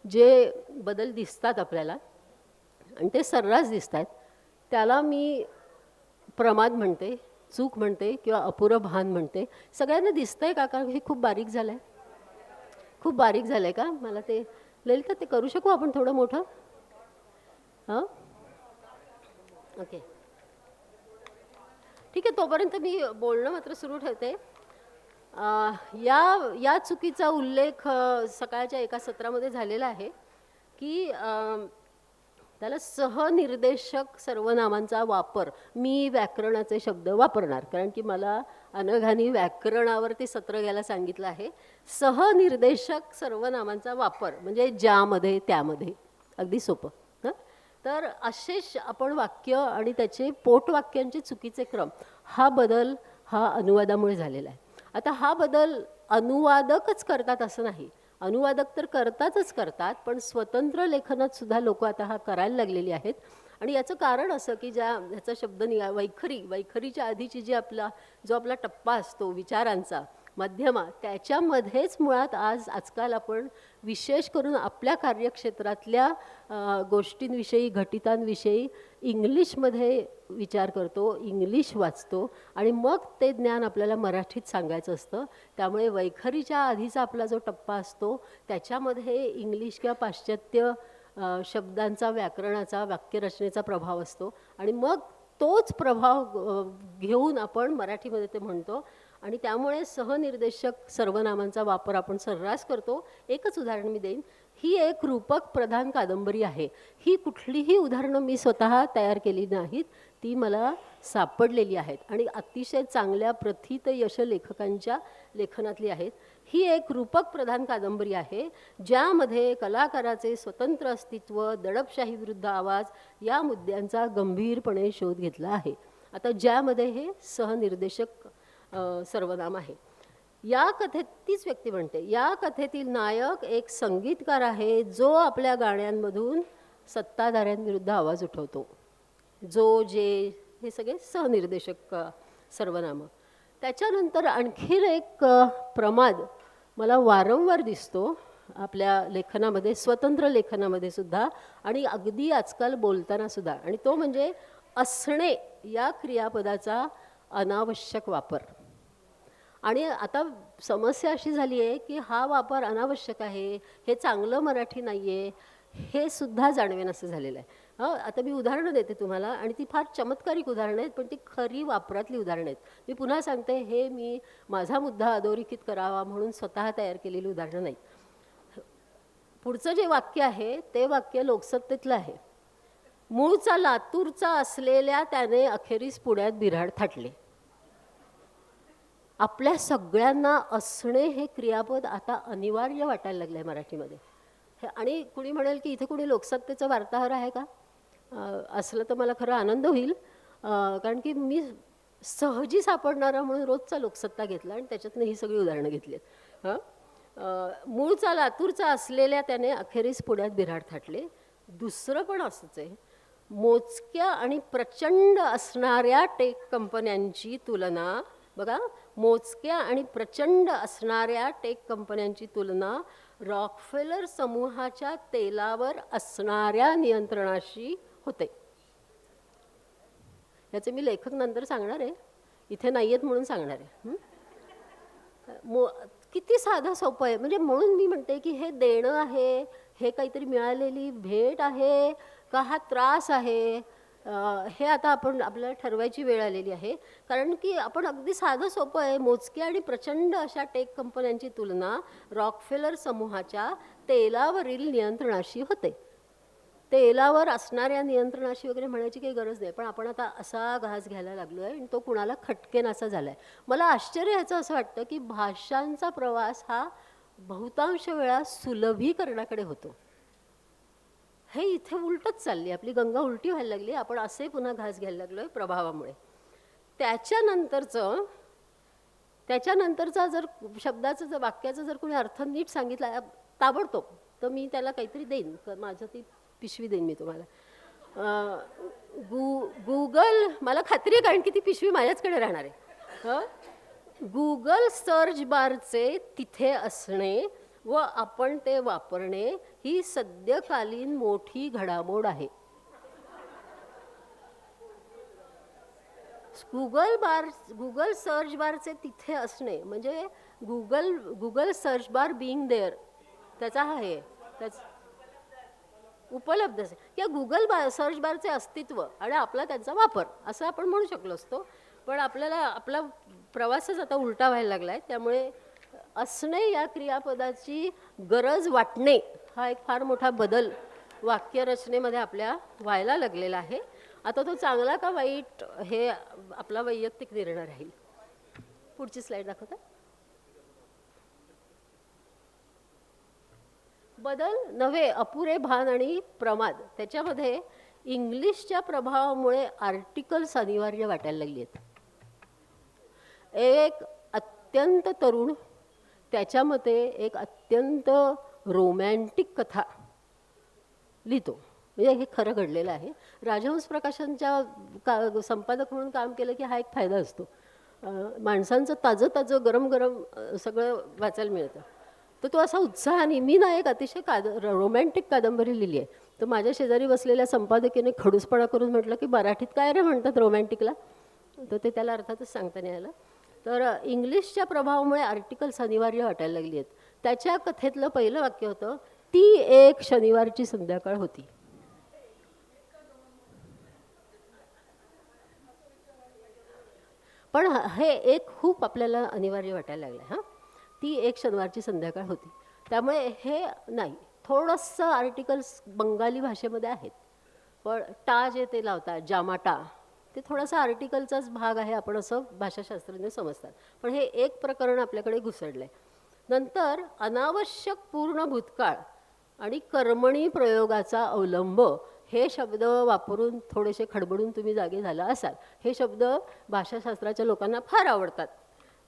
Speaker 2: जे बदल दिसतात आपल्याला आणि ते सर्रास दिसत आहेत त्याला मी प्रमाद म्हणते, चूक म्हणते किंवा अपुरं भान म्हणते. सगळ्यांना दिसतंय का? कारण हे खूप बारीक झालं आहे. खूप बारीक झालं आहे का? मला ते ललिता ते करू शकू आपण थोडं मोठं? हां, ओके, ठीक आहे. तोपर्यंत मी बोलणं मात्र सुरू ठेवते. या चुकीचा उल्लेख सकाळच्या एका सत्रामध्ये झालेला आहे की त्याला सहनिर्देशक सर्वनामांचा वापर, मी व्याकरणाचे शब्द वापरणार कारण की मला अनघानी व्याकरणावरती सत्र घ्यायला सांगितलं आहे. सहनिर्देशक सर्वनामांचा वापर म्हणजे ज्यामध्ये त्यामध्ये, अगदी सोपं. हं, तर असे आपण वाक्य आणि त्याचे पोटवाक्यांचे चुकीचे क्रम, हा बदल हा अनुवादामुळे झालेला आहे. आता हा बदल अनुवादकच करतात असं नाही, अनुवादक तर करतात, पण स्वतंत्र लेखनात सुद्धा लोक आता हा करायला लागलेली आहेत. आणि याचं कारण असं की ह्याचा शब्द वैखरीच्या आधीची जो आपला टप्पा असतो विचारांचा, मध्यमा, त्याच्यामध्येच मुळात आजकाल आपण विशेष करून आपल्या कार्यक्षेत्रातल्या गोष्टींविषयी, घटितांविषयी इंग्लिशमध्ये विचार करतो, इंग्लिश वाचतो आणि मग ते ज्ञान आपल्याला मराठीत सांगायचं असतं. त्यामुळे वैखरीच्या आधीचा आपला जो टप्पा असतो त्याच्यामध्ये इंग्लिश किंवा पाश्चात्य शब्दांचा, व्याकरणाचा, वाक्यरचनेचा प्रभाव असतो आणि मग तोच प्रभाव घेऊन आपण मराठीमध्ये ते म्हणतो. आणि त्यामुळे सहनिर्देशक सर्वनामांचा वापर आपण सर्रास करतो. एकच उदाहरण मी देईन. ही एक रूपक प्रधान कादंबरी आहे. ही कुठलीही उदाहरणं मी स्वतः तयार केली नाहीत, ती मला सापडलेली आहेत आणि अतिशय चांगल्या प्रथित यश लेखकांच्या लेखनातली आहेत. ही एक रूपक प्रधान कादंबरी आहे ज्यामध्ये कलाकाराचे स्वतंत्र अस्तित्व, दडपशाही विरुद्ध आवाज या मुद्द्यांचा गंभीरपणे शोध घेतला आहे. आता ज्यामध्ये हे सहनिर्देशक सर्वनाम आहे. या कथेत तीच व्यक्ती म्हणते, या कथेतील नायक एक संगीतकार आहे जो आपल्या गाण्यांमधून सत्ताधाऱ्यांविरुद्ध आवाज उठवतो. जो, जे हे सगळे सहनिर्देशक सर्वनामं. त्याच्यानंतर आणखीन एक प्रमाद मला वारंवार दिसतो आपल्या लेखनामध्ये, स्वतंत्र लेखनामध्ये सुद्धा आणि अगदी आजकाल बोलताना सुद्धा, आणि तो म्हणजे असणे या क्रियापदाचा अनावश्यक वापर. आणि आता समस्या अशी झाली आहे की हा वापर अनावश्यक आहे, हे चांगलं मराठी नाही आहे, हे सुद्धा जाणवेन असं झालेलं आहे. आता मी उदाहरणं देते तुम्हाला आणि ती फार चमत्कारिक उदाहरणं आहेत, पण ती खरी वापरातली उदाहरणं आहेत. मी पुन्हा सांगते, हे मी माझा मुद्दा अधोरेखित करावा म्हणून स्वतः तयार केलेली उदाहरणं नाहीत. पुढचं जे वाक्य आहे ते वाक्य लोकसत्तेतलं आहे. मूळचा लातूरचा असलेल्या त्याने अखेरीस पुण्यात बिऱ्हाड थाटले. आपल्या सगळ्यांना असणे हे क्रियापद आता अनिवार्य वाटायला लागलं आहे मराठीमध्ये. आणि कुणी म्हणेल की इथे कुणी लोकसत्तेचा वार्ताहर आहे का? असलं तर मला खरं आनंद होईल, कारण की मी सहजी सापडणारा म्हणून रोजचा लोकसत्ता घेतला आणि त्याच्यातनं ही सगळी उदाहरणं घेतली आहेत. मूळचा लातूरचा असलेल्या त्याने अखेरीस पुण्यात बिऱ्हाड थाटले. दुसरं पण असंच आहे. मोजक्या आणि प्रचंड असणाऱ्या टेक कंपन्यांची तुलना, बघा, मोजक्या आणि प्रचंड असणाऱ्या टेक कंपन्यांची तुलना रॉकफेलर समूहाच्या तेलावर असणाऱ्या नियंत्रणाशी होते. याचे मी लेखक नंतर सांगणार आहे, इथे नाही आहेत म्हणून सांगणार आहे. किती साधं सोपं आहे. म्हणजे म्हणून मी म्हणते की हे देणं आहे, हे काहीतरी मिळालेली भेट आहे का हा त्रास आहे, हे आता आपण आपल्याला ठरवायची वेळ आलेली आहे. कारण की आपण अगदी साधं सोपं आहे, मोजक्या आणि प्रचंड अशा टेक कंपन्यांची तुलना रॉकफेलर समूहाच्या तेलावरील नियंत्रणाशी होते. तेलावर असणाऱ्या नियंत्रणाशी वगैरे म्हणायची काही गरज नाही, पण आपण आता असा घास घ्यायला लागलो आहे आणि तो कुणाला खटकेनासा झाला आहे. मला आश्चर्य ह्याचं असं वाटतं की भाषांचा प्रवास हा बहुतांश वेळा सुलभीकरणाकडे होतो. हे इथे उलटच चालली, आपली गंगा उलटी व्हायला लागली. आपण असे पुन्हा घास घ्यायला लागलो आहे प्रभावामुळे. त्याच्यानंतरचा जर शब्दाचा, जर वाक्याचा जर कोणी अर्थ नीट सांगितला ताबडतोब, तर मी त्याला काहीतरी देईन. माझं ती पिशवी देईन मी तुम्हाला. गुगल, मला खात्री आहे कारण की ती पिशवी माझ्याचकडे राहणार आहे. गुगल सर्च बारचे तिथे असणे व आपण ते वापरणे ही सद्यकालीन मोठी घडामोड आहे. गुगल सर्च बारचे तिथे असणे म्हणजे Google search bar being there, त्याचा हा आहे, त्याच उपलब्ध असेल किंवा गुगल सर्च बारचे अस्तित्व आणि आपला त्यांचा वापर असं आपण म्हणू शकलो असतो. पण आपल्याला आपला प्रवासच आता उलटा व्हायला लागला आहे. त्यामुळे असणे या क्रियापदाची गरज वाटणे हा एक फार मोठा बदल वाक्यरचनेमध्ये आपल्या व्हायला लागलेला आहे. आता तो चांगला का वाईट हे आपला वैयक्तिक निर्णय राहील. पुढची स्लाईड दाखवता. बदल नव्हे, अपुरे भान आणि प्रमाद. त्याच्यामध्ये इंग्लिशच्या प्रभावामुळे आर्टिकल्स अनिवार्य वाटायला लागली आहेत. एक अत्यंत तरुण, त्याच्या मते एक अत्यंत रोमॅन्टिक कथा लिहितो. म्हणजे हे खरं घडलेलं आहे. राजहंस प्रकाशनच्या संपादक म्हणून काम केलं की हा एक फायदा असतो. माणसांचं ताजं ताजं गरम गरम सगळं वाचायला मिळतं. तर तो असा उत्साहाने, मी ना एक अतिशय रोमॅन्टिक कादंबरी लिहिली आहे. तर माझ्या शेजारी बसलेल्या संपादकीने खडूसपणा करून म्हटलं की मराठीत काय रे म्हणतात रोमॅन्टिकला, तर ते त्याला अर्थातच सांगता नाही आलं. तर इंग्लिशच्या प्रभावामुळे आर्टिकल्स अनिवार्य वाटायला लागली आहेत. त्याच्या कथेतलं पहिलं वाक्य होतं, ती एक शनिवारची संध्याकाळ होती. पण हे एक खूप आपल्याला अनिवार्य वाटायला लागलं हां. ती एक शनिवारची संध्याकाळ होती. त्यामुळे हे नाही, थोडंसं आर्टिकल्स बंगाली भाषेमध्ये आहेत, पण टा जे ते लावतात जामाटा, ते थोडासा आर्टिकलचाच भाग आहे, आपण असं भाषाशास्त्रज्ञ समजतात. पण हे एक प्रकरण आपल्याकडे घुसडलं आहे. नंतर अनावश्यक पूर्ण भूतकाळ आणि कर्मणी प्रयोगाचा अवलंब हे शब्द वापरून थोडेसे खडबडून तुम्ही जागे झाला असाल. हे शब्द भाषाशास्त्राच्या लोकांना फार आवडतात,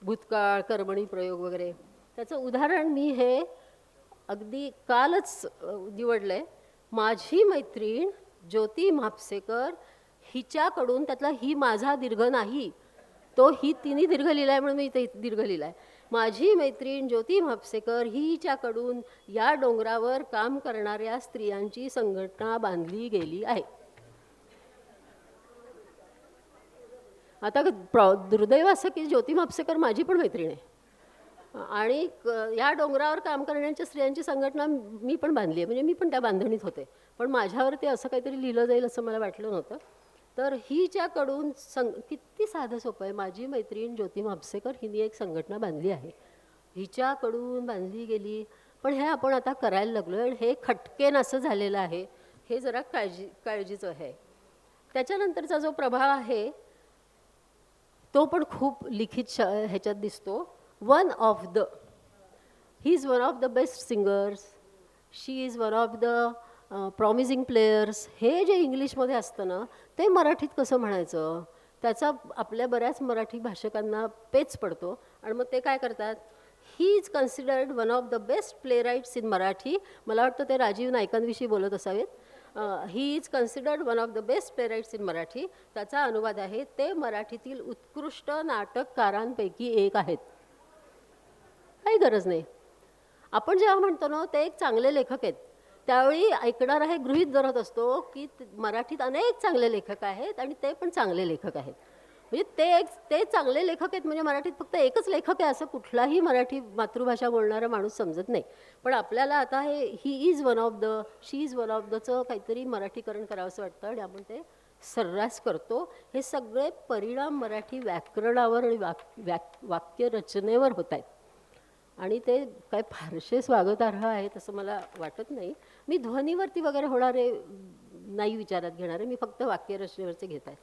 Speaker 2: भूतकाळ, कर्मणी प्रयोग वगैरे. त्याचं उदाहरण मी हे अगदी कालच निवडलं आहे. माझी मैत्रीण ज्योती म्हापसेकर हिच्याकडून, त्यातला ही माझा दीर्घ नाही, तो ही तिने दीर्घ लिहिला आहे म्हणून मी इथे दीर्घ लिहिला आहे. माझी मैत्रीण ज्योती म्हापसेकर हिच्याकडून या डोंगरावर काम करणाऱ्या स्त्रियांची संघटना बांधली गेली आहे. आता दुर्दैव असं की ज्योती म्हापसेकर माझी पण मैत्रीण आहे आणि या डोंगरावर काम करण्याच्या स्त्रियांची संघटना मी पण बांधली आहे, म्हणजे मी पण त्या बांधणीत होते. पण माझ्यावरती असं काहीतरी लिहिलं जाईल असं मला वाटलं नव्हतं. तर हिच्याकडून किती साधं सोपं आहे. माझी मैत्रीण ज्योती म्हापसेकर हिने एक संघटना बांधली आहे, हिच्याकडून बांधली गेली. पण हे आपण आता करायला लागलो आणि हे खटकेन असं झालेलं आहे. हे जरा काळजीचं आहे. त्याच्यानंतरचा जो प्रभाव आहे तो पण खूप लिखित ह्याच्यात दिसतो. One of the, he is one of the best singers, she is one of the promising players. हे जे इंग्लिशमध्ये असतं ना, ते मराठीत कसं म्हणायचं, त्याचा आपल्या बऱ्याच मराठी भाषकांना पेच पडतो. आणि मग ते काय करतात, he is considered one of the best playwrights in Marathi. मला वाटतं ते राजीव नाईकांविषयी बोलत असावेत. He is considered one of the best playwrights in Marathi. त्याचा अनुवाद आहे, ते मराठीतील उत्कृष्ट नाटककारांपैकी एक आहेत. काही गरज नाही. आपण जेव्हा म्हणतो ना ते एक चांगले लेखक आहेत, त्यावेळी ऐकणारा हे गृहीत धरत असतो की मराठीत अनेक चांगले लेखक आहेत आणि ते पण चांगले लेखक आहेत. म्हणजे ते चांगले लेखक आहेत म्हणजे मराठीत फक्त एकच लेखक आहे असं कुठलाही मराठी मातृभाषा बोलणारा माणूस समजत नाही. पण आपल्याला आता हे he is one of the, she is one of दचं काहीतरी मराठीकरण करावं असं वाटतं आणि आपण ते सर्रास करतो. हे सगळे परिणाम मराठी व्याकरणावर आणि वाक्यरचनेवर होत आहेत आणि ते काय फारसे स्वागतार्ह आहेत असं मला वाटत नाही. मी ध्वनीवरती वगैरे होणारे नाही विचारात घेणारे, मी फक्त वाक्यरचनेवरचे घेत आहे.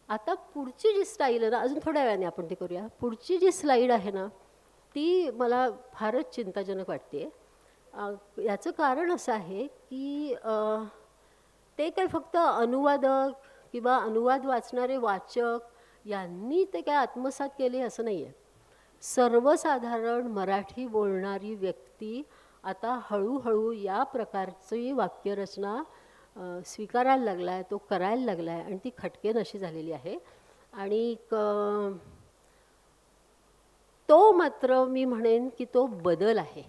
Speaker 2: आता पुढची जी स्टाईल आहे ना, अजून थोड्या वेळाने आपण ते करूया. पुढची जी स्लाईड आहे ना ती मला फारच चिंताजनक वाटते. याचं कारण असं आहे की ते काय फक्त अनुवादक किंवा अनुवाद वाचणारे वाचक यांनी ते काय आत्मसात केले असं नाही आहे. सर्वसाधारण मराठी बोलणारी व्यक्ती आता हळूहळू या प्रकारची वाक्यरचना स्वीकारायला लागला आहे, तो करायला लागला आहे आणि ती खटकेन अशी झालेली आहे. आणि तो मात्र मी म्हणेन की तो बदल आहे,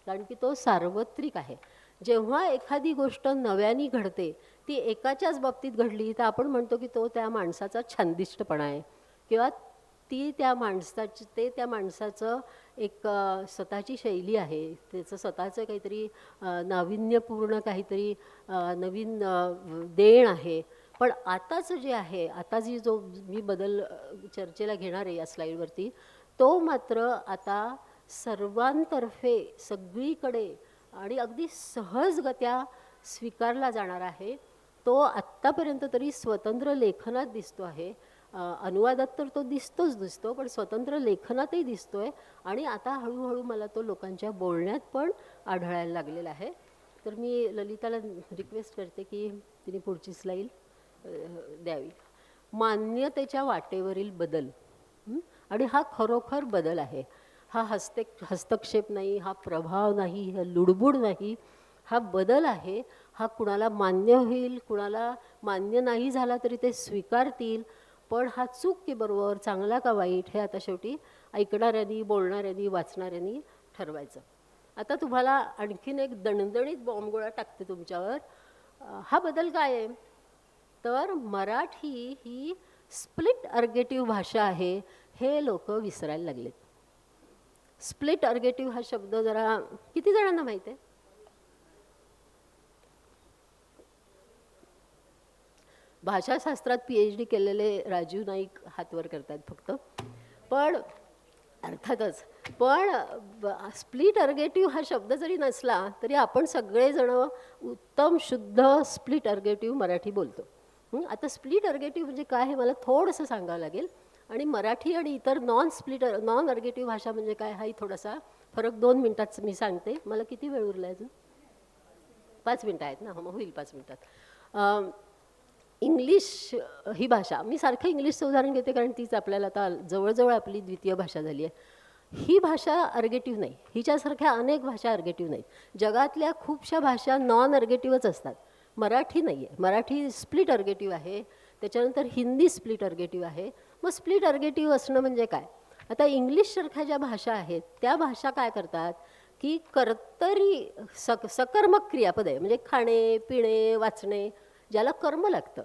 Speaker 2: कारण की तो सार्वत्रिक आहे. जेव्हा एखादी गोष्ट नव्याने घडते, ती एकाच्याच बाबतीत घडली तर आपण म्हणतो की तो त्या माणसाचा छंदिष्टपणा आहे किंवा ती त्या माणसाचं एक स्वतःची शैली आहे, त्याचं स्वतःचं काहीतरी नाविन्यपूर्ण काहीतरी नवीन देण आहे. पण आताचं जे आहे, आता जो मी बदल चर्चेला घेणार आहे या स्लाईडवरती, तो मात्र आता सर्वांतर्फे सगळीकडे आणि अगदी सहजगत्या स्वीकारला जाणार आहे. तो आत्तापर्यंत तरी स्वतंत्र लेखनात दिसतो आहे, अनुवादात तर तो दिसतो, पण स्वतंत्र लेखनातही दिसतोय आणि आता हळूहळू मला तो लोकांच्या बोलण्यात पण आढळायला लागलेला आहे. तर मी ललिताला रिक्वेस्ट करते की तिने पुढची स्लाईड द्यावी. मान्यतेच्या वाटेवरील बदल, आणि हा खरोखर बदल आहे. हा हस्तक्षेप नाही, हा प्रभाव नाही, हा लुडबुड नाही, हा बदल आहे. हा कुणाला मान्य होईल, कुणाला मान्य नाही झाला तरी ते स्वीकारतील. पण हा चूक की बरोबर, चांगला का वाईट, हे आता शेवटी ऐकणाऱ्यांनी, बोलणाऱ्यांनी, वाचणाऱ्यांनी ठरवायचं. आता तुम्हाला आणखीन एक दणदणीत बॉम्बगोळा टाकते तुमच्यावर. हा बदल काय आहे तर मराठी ही स्प्लिट अर्गेटिव्ह भाषा आहे, हे लोक विसरायला लागलेत. स्प्लिट अर्गेटिव्ह हा शब्द जरा किती जणांना माहीत आहे? भाषाशास्त्रात PhD केलेले राजीव नाईक हातवर करतात फक्त. पण अर्थातच पण स्प्लिट अर्गेटिव्ह हा शब्द जरी नसला तरी आपण सगळेजण उत्तम शुद्ध स्प्लिट अर्गेटिव्ह मराठी बोलतो. आता स्प्लिट अर्गेटिव्ह म्हणजे काय हे मला थोडंसं सांगावं लागेल, आणि मराठी आणि इतर नॉन अर्गेटिव्ह भाषा म्हणजे काय हाही थोडासा फरक 2 मिनिटात मी सांगते. मला किती वेळ उरला आहे अजून? 5 मिनटं आहेत ना, मग होईल 5 मिनटात. इंग्लिश ही भाषा, मी सारखं इंग्लिशचं उदाहरण घेते कारण तीच आपल्याला आता जवळजवळ आपली द्वितीय भाषा झाली आहे. ही भाषा अर्गेटिव्ह नाही, हिच्यासारख्या अनेक भाषा अर्गेटिव्ह नाहीत. जगातल्या खूपशा भाषा नॉन अर्गेटिव्हच असतात. मराठी नाही आहे, मराठी स्प्लिट अर्गेटिव्ह आहे. त्याच्यानंतर हिंदी स्प्लिट अर्गेटिव्ह आहे. मग स्प्लिट अर्गेटिव्ह असणं म्हणजे काय? आता इंग्लिशसारख्या ज्या भाषा आहेत त्या भाषा काय करतात की कर्तरी सकर्मक क्रियापद आहे, म्हणजे खाणे पिणे वाचणे ज्याला कर्म लागतं,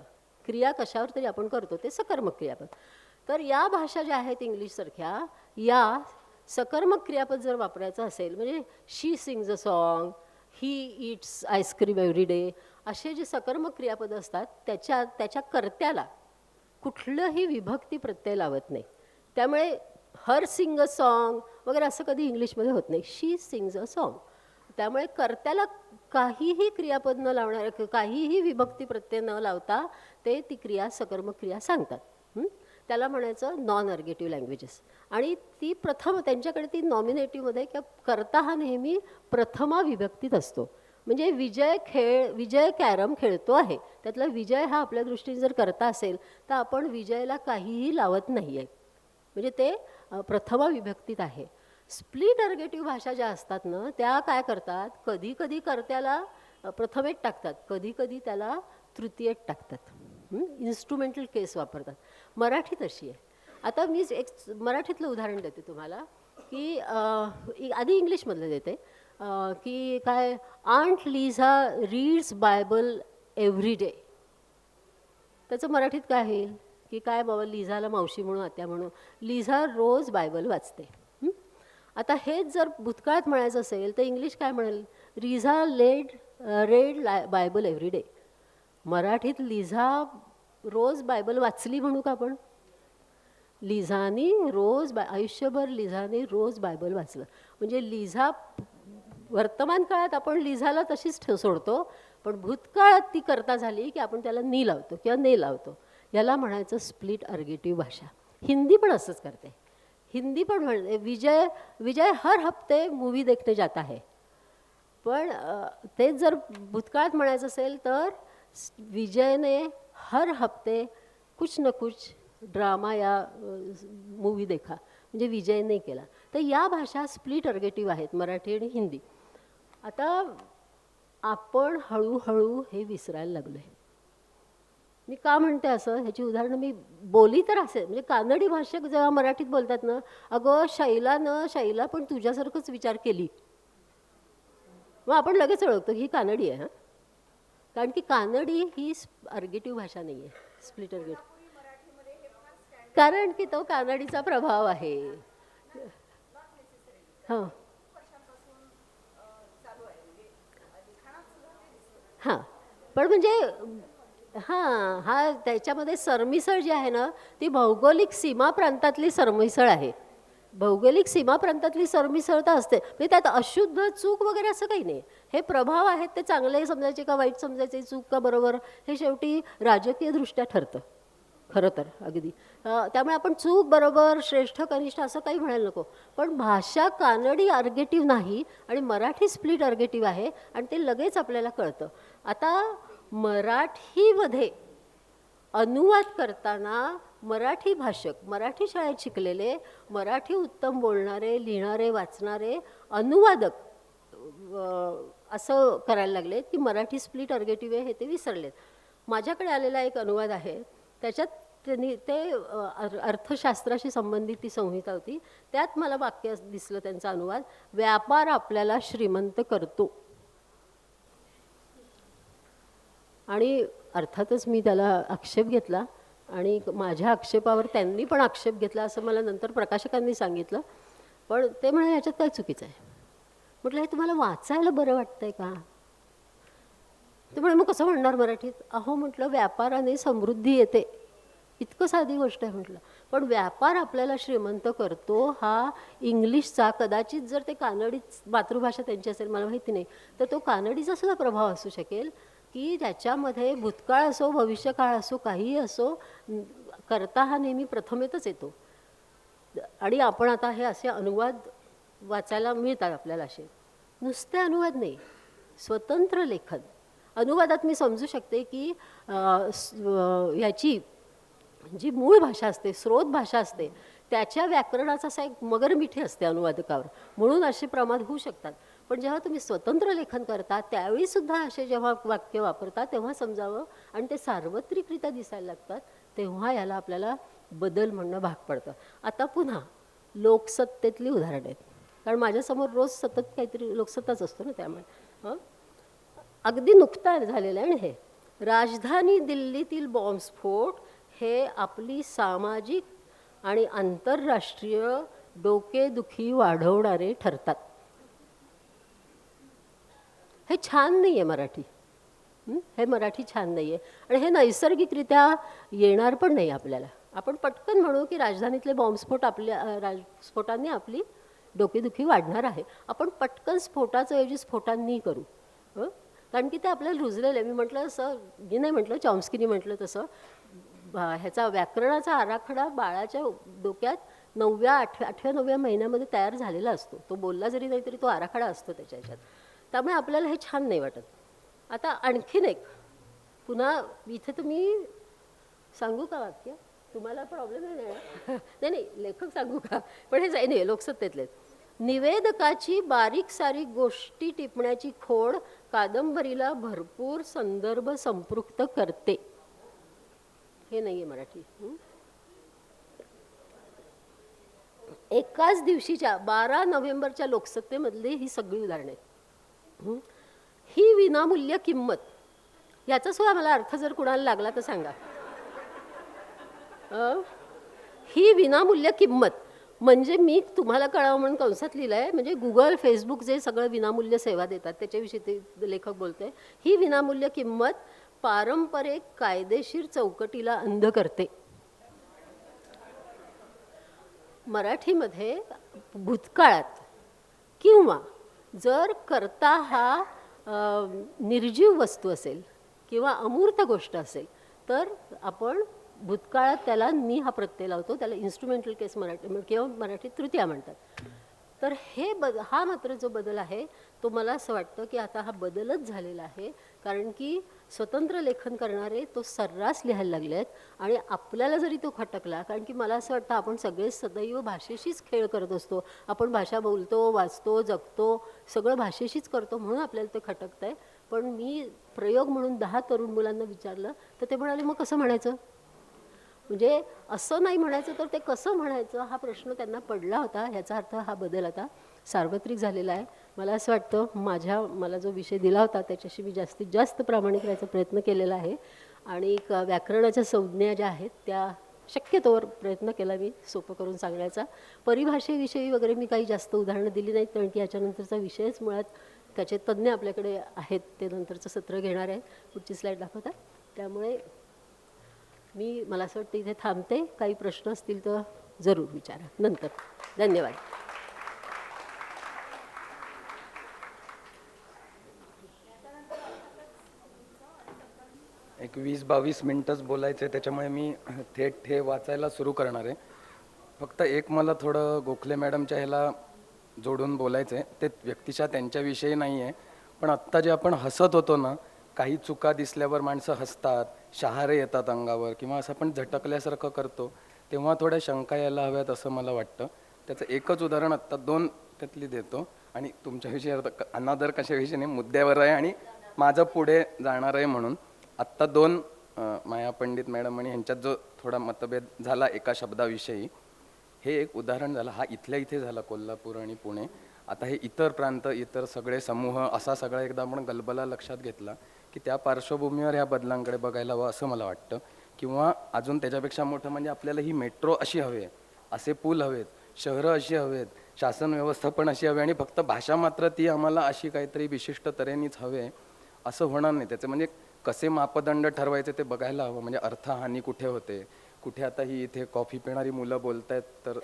Speaker 2: क्रिया कशावर तरी आपण करतो ते सकर्मक क्रियापद. तर या भाषा ज्या आहेत इंग्लिशसारख्या, या सकर्मक क्रियापद जर वापरायचं असेल, म्हणजे she sings a song, he eats ice cream every day, असे जे सकर्मक क्रियापद असतात त्याच्या कर्त्याला कुठलंही विभक्ती प्रत्यय लावत नाही. त्यामुळे हर सिंग अ सॉन्ग वगैरे असं कधी इंग्लिशमध्ये होत नाही. शी सिंग्स अ सॉन्ग. त्यामुळे कर्त्याला काहीही क्रियापद न लावणार, काहीही विभक्ती प्रत्यय न लावता ते ती क्रिया सकर्मक क्रिया सांगतात. त्याला म्हणायचं नॉन अर्गेटिव्ह लँग्वेजेस. आणि ती प्रथम त्यांच्याकडे ती नॉमिनेटिव्हमध्ये किंवा कर्ता हा नेहमी प्रथमा विभक्तीत असतो. म्हणजे विजय कॅरम खेळतो आहे, त्यातला विजय हा आपल्या दृष्टीने जर करता असेल तर आपण विजयला काहीही लावत नाही आहे, म्हणजे ते प्रथमा विभक्तीत आहे. स्प्लिट अर्गेटिव्ह भाषा ज्या असतात ना त्या काय करतात, कधी कधी कर्त्याला प्रथमेत टाकतात, कधी कधी त्याला तृतीयेत टाकतात. इन्स्ट्रुमेंटल केस वापरतात. मराठी तशी आहे. आता मी एक मराठीतलं उदाहरण देते तुम्हाला की आधी इंग्लिशमधलं देते की काय, aunt Liza reads Bible every day. त्याचं मराठीत काय होईल की काय बाबा, लिझाला मावशी म्हणून आत्या म्हणून, लिझा रोज बायबल वाचते. आता हेच जर भूतकाळात म्हणायचं असेल तर इंग्लिश काय म्हणेल, Liza red Bible every day. मराठीत लिझा रोज बायबल वाचली म्हणू का आपण? लिझानी रोज आयुष्यभर लिझाने रोज बायबल वाचलं. म्हणजे लिझा वर्तमान काळात आपण लिझाला तशीच सोडतो, पण भूतकाळात ती करता झाली की आपण त्याला नी लावतो किंवा ने लावतो. याला म्हणायचं स्प्लिट अर्गेटिव्ह भाषा. हिंदी पण असंच करते. हिंदी पण म्हणते विजय हर हफ्ते मूवी देखने जाता है, पण तेच जर भूतकाळात म्हणायचं असेल तर विजय ने हर हफ्ते कुछ न कुछ ड्रामा या मूवी देखा, म्हणजे विजयने केला. तर या भाषा स्प्लिट अर्गेटिव्ह आहेत, मराठी आणि हिंदी. आता आपण हळूहळू हे विसरायला लागलो आहे. मी का म्हणते असं, ह्याची उदाहरणं मी बोली तर असेल, म्हणजे कानडी भाषक जेव्हा मराठीत बोलतात ना, अगं शैला पण तुझ्यासारखंच विचार केली, मग आपण लगेच ओळखतो ही कानडी आहे. कारण की कानडी ही अर्गेटिव्ह भाषा नाही आहे, स्प्लिट अर्गेटिव्ह. कारण की तो कानडीचा प्रभाव आहे. हां हां, पण म्हणजे हा त्याच्यामध्ये सरमिसळ जी आहे ना ती भौगोलिक सीमा प्रांतातली सरमिसळ आहे. भौगोलिक सीमा प्रांतातली सरमिसळ तर असते, म्हणजे त्यात अशुद्ध चूक वगैरे असं काही नाही. हे प्रभाव आहेत, ते चांगले समजायचे का वाईट समजायचे, चूक का बरोबर, हे शेवटी राजकीय दृष्ट्या ठरतं खरं तर अगदी. त्यामुळे आपण चूक बरोबर श्रेष्ठ कनिष्ठ असं काही म्हणायला नको. पण भाषा कानडी अर्गेटिव्ह नाही आणि मराठी स्प्लिट अर्गेटिव्ह आहे, आणि ते लगेच आपल्याला कळतं. आता मराठीमध्ये अनुवाद करताना मराठी भाषक, मराठी शाळेत शिकलेले, मराठी उत्तम बोलणारे, लिहिणारे, वाचणारे अनुवादक असं करायला लागलेत की मराठी स्प्लिट अर्गेटिव्ह आहे हे ते विसरलेत. माझ्याकडे आलेला एक अनुवाद आहे, त्याच्यात त्यांनी ते अर्थशास्त्राशी संबंधित ती संहिता होती, त्यात मला वाक्य दिसलं त्यांचा अनुवाद, व्यापार आपल्याला श्रीमंत करतो. आणि अर्थातच मी त्याला आक्षेप घेतला आणि माझ्या आक्षेपावर त्यांनी पण आक्षेप घेतला असं मला नंतर प्रकाशकांनी सांगितलं. पण ते म्हणाले ह्याच्यात काय चुकीचं आहे. म्हटलं हे तुम्हाला वाचायला बरं वाटतंय का? ते म्हणे मग कसं म्हणणार मराठीत? अहो म्हटलं, व्यापाराने समृद्धी येते, इतकं साधी गोष्ट आहे म्हटलं. पण व्यापार आपल्याला श्रीमंत करतो हा इंग्लिशचा, कदाचित जर ते कानडीच मातृभाषा त्यांची असेल मला माहिती नाही, तर तो कानडीचा सुद्धा प्रभाव असू शकेल, की ज्याच्यामध्ये भूतकाळ असो भविष्यकाळ असो काहीही असो, करता हा नेहमी प्रथमेतच येतो. आणि आपण आता हे असे अनुवाद वाचायला मिळतात आपल्याला, असे नुसते अनुवाद नाही, स्वतंत्र लेखन. अनुवादात मी समजू शकते की ह्याची जी मूळ भाषा असते, स्रोत भाषा असते, त्याच्या व्याकरणाचा असा एक मगरमिठी असते अनुवादकावर, म्हणून असे प्रमाद होऊ शकतात. पण जेव्हा तुम्ही स्वतंत्र लेखन करता त्यावेळीसुद्धा असे जेव्हा वाक्य वापरता तेव्हा समजावं आणि ते सार्वत्रिकरित्या दिसायला लागतात, तेव्हा याला आपल्याला बदल म्हणणं भाग पडतं. आता पुन्हा लोकसत्तेतली उदाहरणं आहेत, कारण माझ्यासमोर रोज सतत काहीतरी लोकसत्ताच असतो ना, त्यामुळे अगदी नुकताच झालेलं आहे. हे राजधानी दिल्लीतील बॉम्बस्फोट हे आपली सामाजिक आणि आंतरराष्ट्रीय डोकेदुखी वाढवणारे ठरतात. हे छान नाही आहे मराठी, हे मराठी छान नाही आहे आणि हे नैसर्गिकरित्या येणार पण नाही आपल्याला. आपण पटकन म्हणू की राजधानीतले बॉम्बस्फोट आपल्या स्फोटांनी आपली डोकेदुखी वाढणार आहे. आपण पटकन स्फोटाचं ऐवजी स्फोटांनी करू, कारण की ते आपल्याला रुजलेलं आहे. मी म्हटलं तसं, मी नाही म्हटलं, चॉम्स्कीनी म्हटलं तसं, ह्याचा व्याकरणाचा आराखडा बाळाच्या डोक्यात 8व्या महिन्यामध्ये तयार झालेला असतो. तो बोलला जरी नाही तरी तो आराखडा असतो त्याच्या ह्याच्यात. त्यामुळे आपल्याला हे छान नाही वाटत. आता आणखीन एक, पुन्हा इथे तुम्ही सांगू का वाक्य? तुम्हाला प्रॉब्लेम आहे ना? नाही नाही, लेखक सांगू का? पण हे नाही, लोकसत्तेतले. निवेदकाची बारीक सारीक गोष्टी टिपण्याची खोड कादंबरीला भरपूर संदर्भ संपृक्त करते. हे नाही आहे मराठी. एकाच दिवशीच्या 12 नोव्हेंबरच्या लोकसत्तेमधली ही सगळी उदाहरणे आहेत. ही विनामूल्य किंमत, याचा सुद्धा मला अर्थ जर कुणाला लागला तर सांगा. ही विनामूल्य किंमत म्हणजे मी तुम्हाला कळावं म्हणून कंसात लिहिलं आहे, म्हणजे गुगल, फेसबुक जे सगळं विनामूल्य सेवा देतात त्याच्याविषयी ते लेखक बोलते. ही विनामूल्य किंमत पारंपरिक कायदेशीर चौकटीला अंध करते. मराठीमध्ये भूतकाळात किंवा जर करता हा निर्जीव वस्तू असेल किंवा अमूर्त गोष्ट असेल तर आपण भूतकाळात त्याला नी हा प्रत्यय लावतो, त्याला इन्स्ट्रुमेंटल केस मराठी किंवा मराठीत तृतीया म्हणतात. तर हे हा मात्र जो बदल आहे तो मला असं वाटतं की आता हा बदलच झालेला आहे, कारण की स्वतंत्र लेखन करणारे तो सर्रास लिहायला लागले आहेत. आणि आपल्याला जरी तो खटकला, कारण की मला असं वाटतं आपण सगळे सदैव भाषेशीच खेळ करत असतो, आपण भाषा बोलतो, वाचतो, जगतो, सगळं भाषेशीच करतो, म्हणून आपल्याला ते खटकतं आहे. पण मी प्रयोग म्हणून 10 तरुण मुलांना विचारलं तर ते म्हणाले मग कसं म्हणायचं, म्हणजे असं नाही म्हणायचं तर ते कसं म्हणायचं हा प्रश्न त्यांना पडला होता. ह्याचा अर्थ हा बदल आता सार्वत्रिक झालेला आहे. मला असं वाटतं मला जो विषय दिला होता त्याच्याशी मी जास्तीत जास्त प्रामाणिक राहायचा प्रयत्न केलेला आहे आणि व्याकरणाच्या संज्ञा ज्या आहेत त्या शक्यतोवर प्रयत्न केला मी सोपं करून सांगण्याचा. परिभाषेविषयी वगैरे मी काही जास्त उदाहरणं दिली नाहीत, कारण की याच्यानंतरचा विषयच मुळात त्याचे तज्ज्ञ आपल्याकडे आहेत, ते नंतरचं सत्र घेणार आहे. पुढची स्लाईड दाखवता. त्यामुळे मला असं वाटतं इथे थांबते. काही प्रश्न असतील तर जरूर विचारा नंतर. धन्यवाद.
Speaker 3: एक 20-22 मिनिटच बोलायचं आहे, त्याच्यामुळे मी थेट हे वाचायला सुरू करणार आहे. फक्त एक मला थोडं गोखले मॅडमच्या ह्याला जोडून बोलायचं आहे. ते व्यक्तिशः त्यांच्याविषयी नाही आहे, पण आत्ता जे आपण हसत होतो ना, काही चुका दिसल्यावर माणसं हसतात, शहारे येतात अंगावर किंवा असं आपण झटकल्यासारखं करतो, तेव्हा थोड्या शंका यायला हव्यात असं मला वाटतं. त्याचं एकच उदाहरण आत्ता 2 त्यातली देतो आणि तुमच्याविषयी अनादर कशाविषयी नाही, मुद्द्यावर आहे आणि माझं पुढे जाणार आहे म्हणून. आत्ता 2 माया पंडित मॅडम आणि ह्यांच्यात जो थोडा मतभेद झाला एका शब्दाविषयी, हे एक उदाहरण झालं. हा इथल्या इथे झाला, कोल्हापूर आणि पुणे. आता हे इतर प्रांत, इतर सगळे समूह, असा सगळा एकदा आपण गलबला लक्षात घेतला की त्या पार्श्वभूमीवर ह्या बदलांकडे बघायला हवं असं मला वाटतं. किंवा अजून त्याच्यापेक्षा मोठं म्हणजे आपल्याला ही मेट्रो अशी हवी आहे, असे पूल हवेत, शहरं अशी हवेत, शासन व्यवस्थापन अशी हवी आणि फक्त भाषा मात्र ती आम्हाला अशी काहीतरी विशिष्ट तऱ्हेनेच हवे असं होणार नाही. त्याचे म्हणजे कसे मापदंड ठरवायचे ते बघायला हवं. म्हणजे अर्थहानी कुठे होते, कुठे आता ही इथे कॉफी पिणारी मुलं बोलतायत तर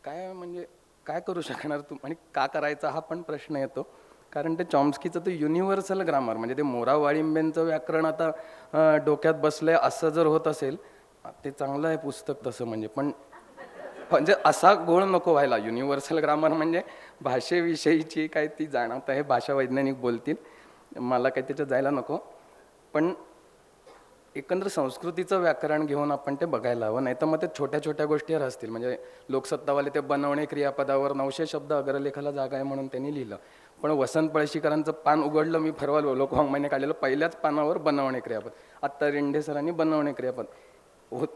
Speaker 3: काय म्हणजे काय करू शकणार तू आणि का करायचा हा पण प्रश्न येतो. कारण ते चॉम्स्कीचं ते युनिव्हर्सल ग्रामर म्हणजे ते मोरा वाळिंबेंचं व्याकरण आता डोक्यात बसलंय असं जर होत असेल ते चांगलं आहे पुस्तक तसं म्हणजे म्हणजे असा गोळ नको व्हायला. युनिव्हर्सल ग्रामर म्हणजे भाषेविषयीची काय ती जाणवत आहे, भाषा वैज्ञानिक बोलतील, मला काही त्याच्यात जायला नको. पण एकंदर संस्कृतीचं व्याकरण घेऊन आपण ते बघायला हवं. नाही तर मग ते छोट्या छोट्या गोष्टीवर असतील. म्हणजे लोकसत्तावाले ते बनवणे क्रियापदावर 900 शब्द अग्रलेखाला जागा आहे म्हणून त्यांनी लिहिलं. पण वसंत पळशीकरांचं पान उघडलं मी परवा लोकवाङ्मयाने काढलेलं, पहिल्याच पानावर बनवणे क्रियापद. आत्ता रेंढे सरांनी बनवणे क्रियापद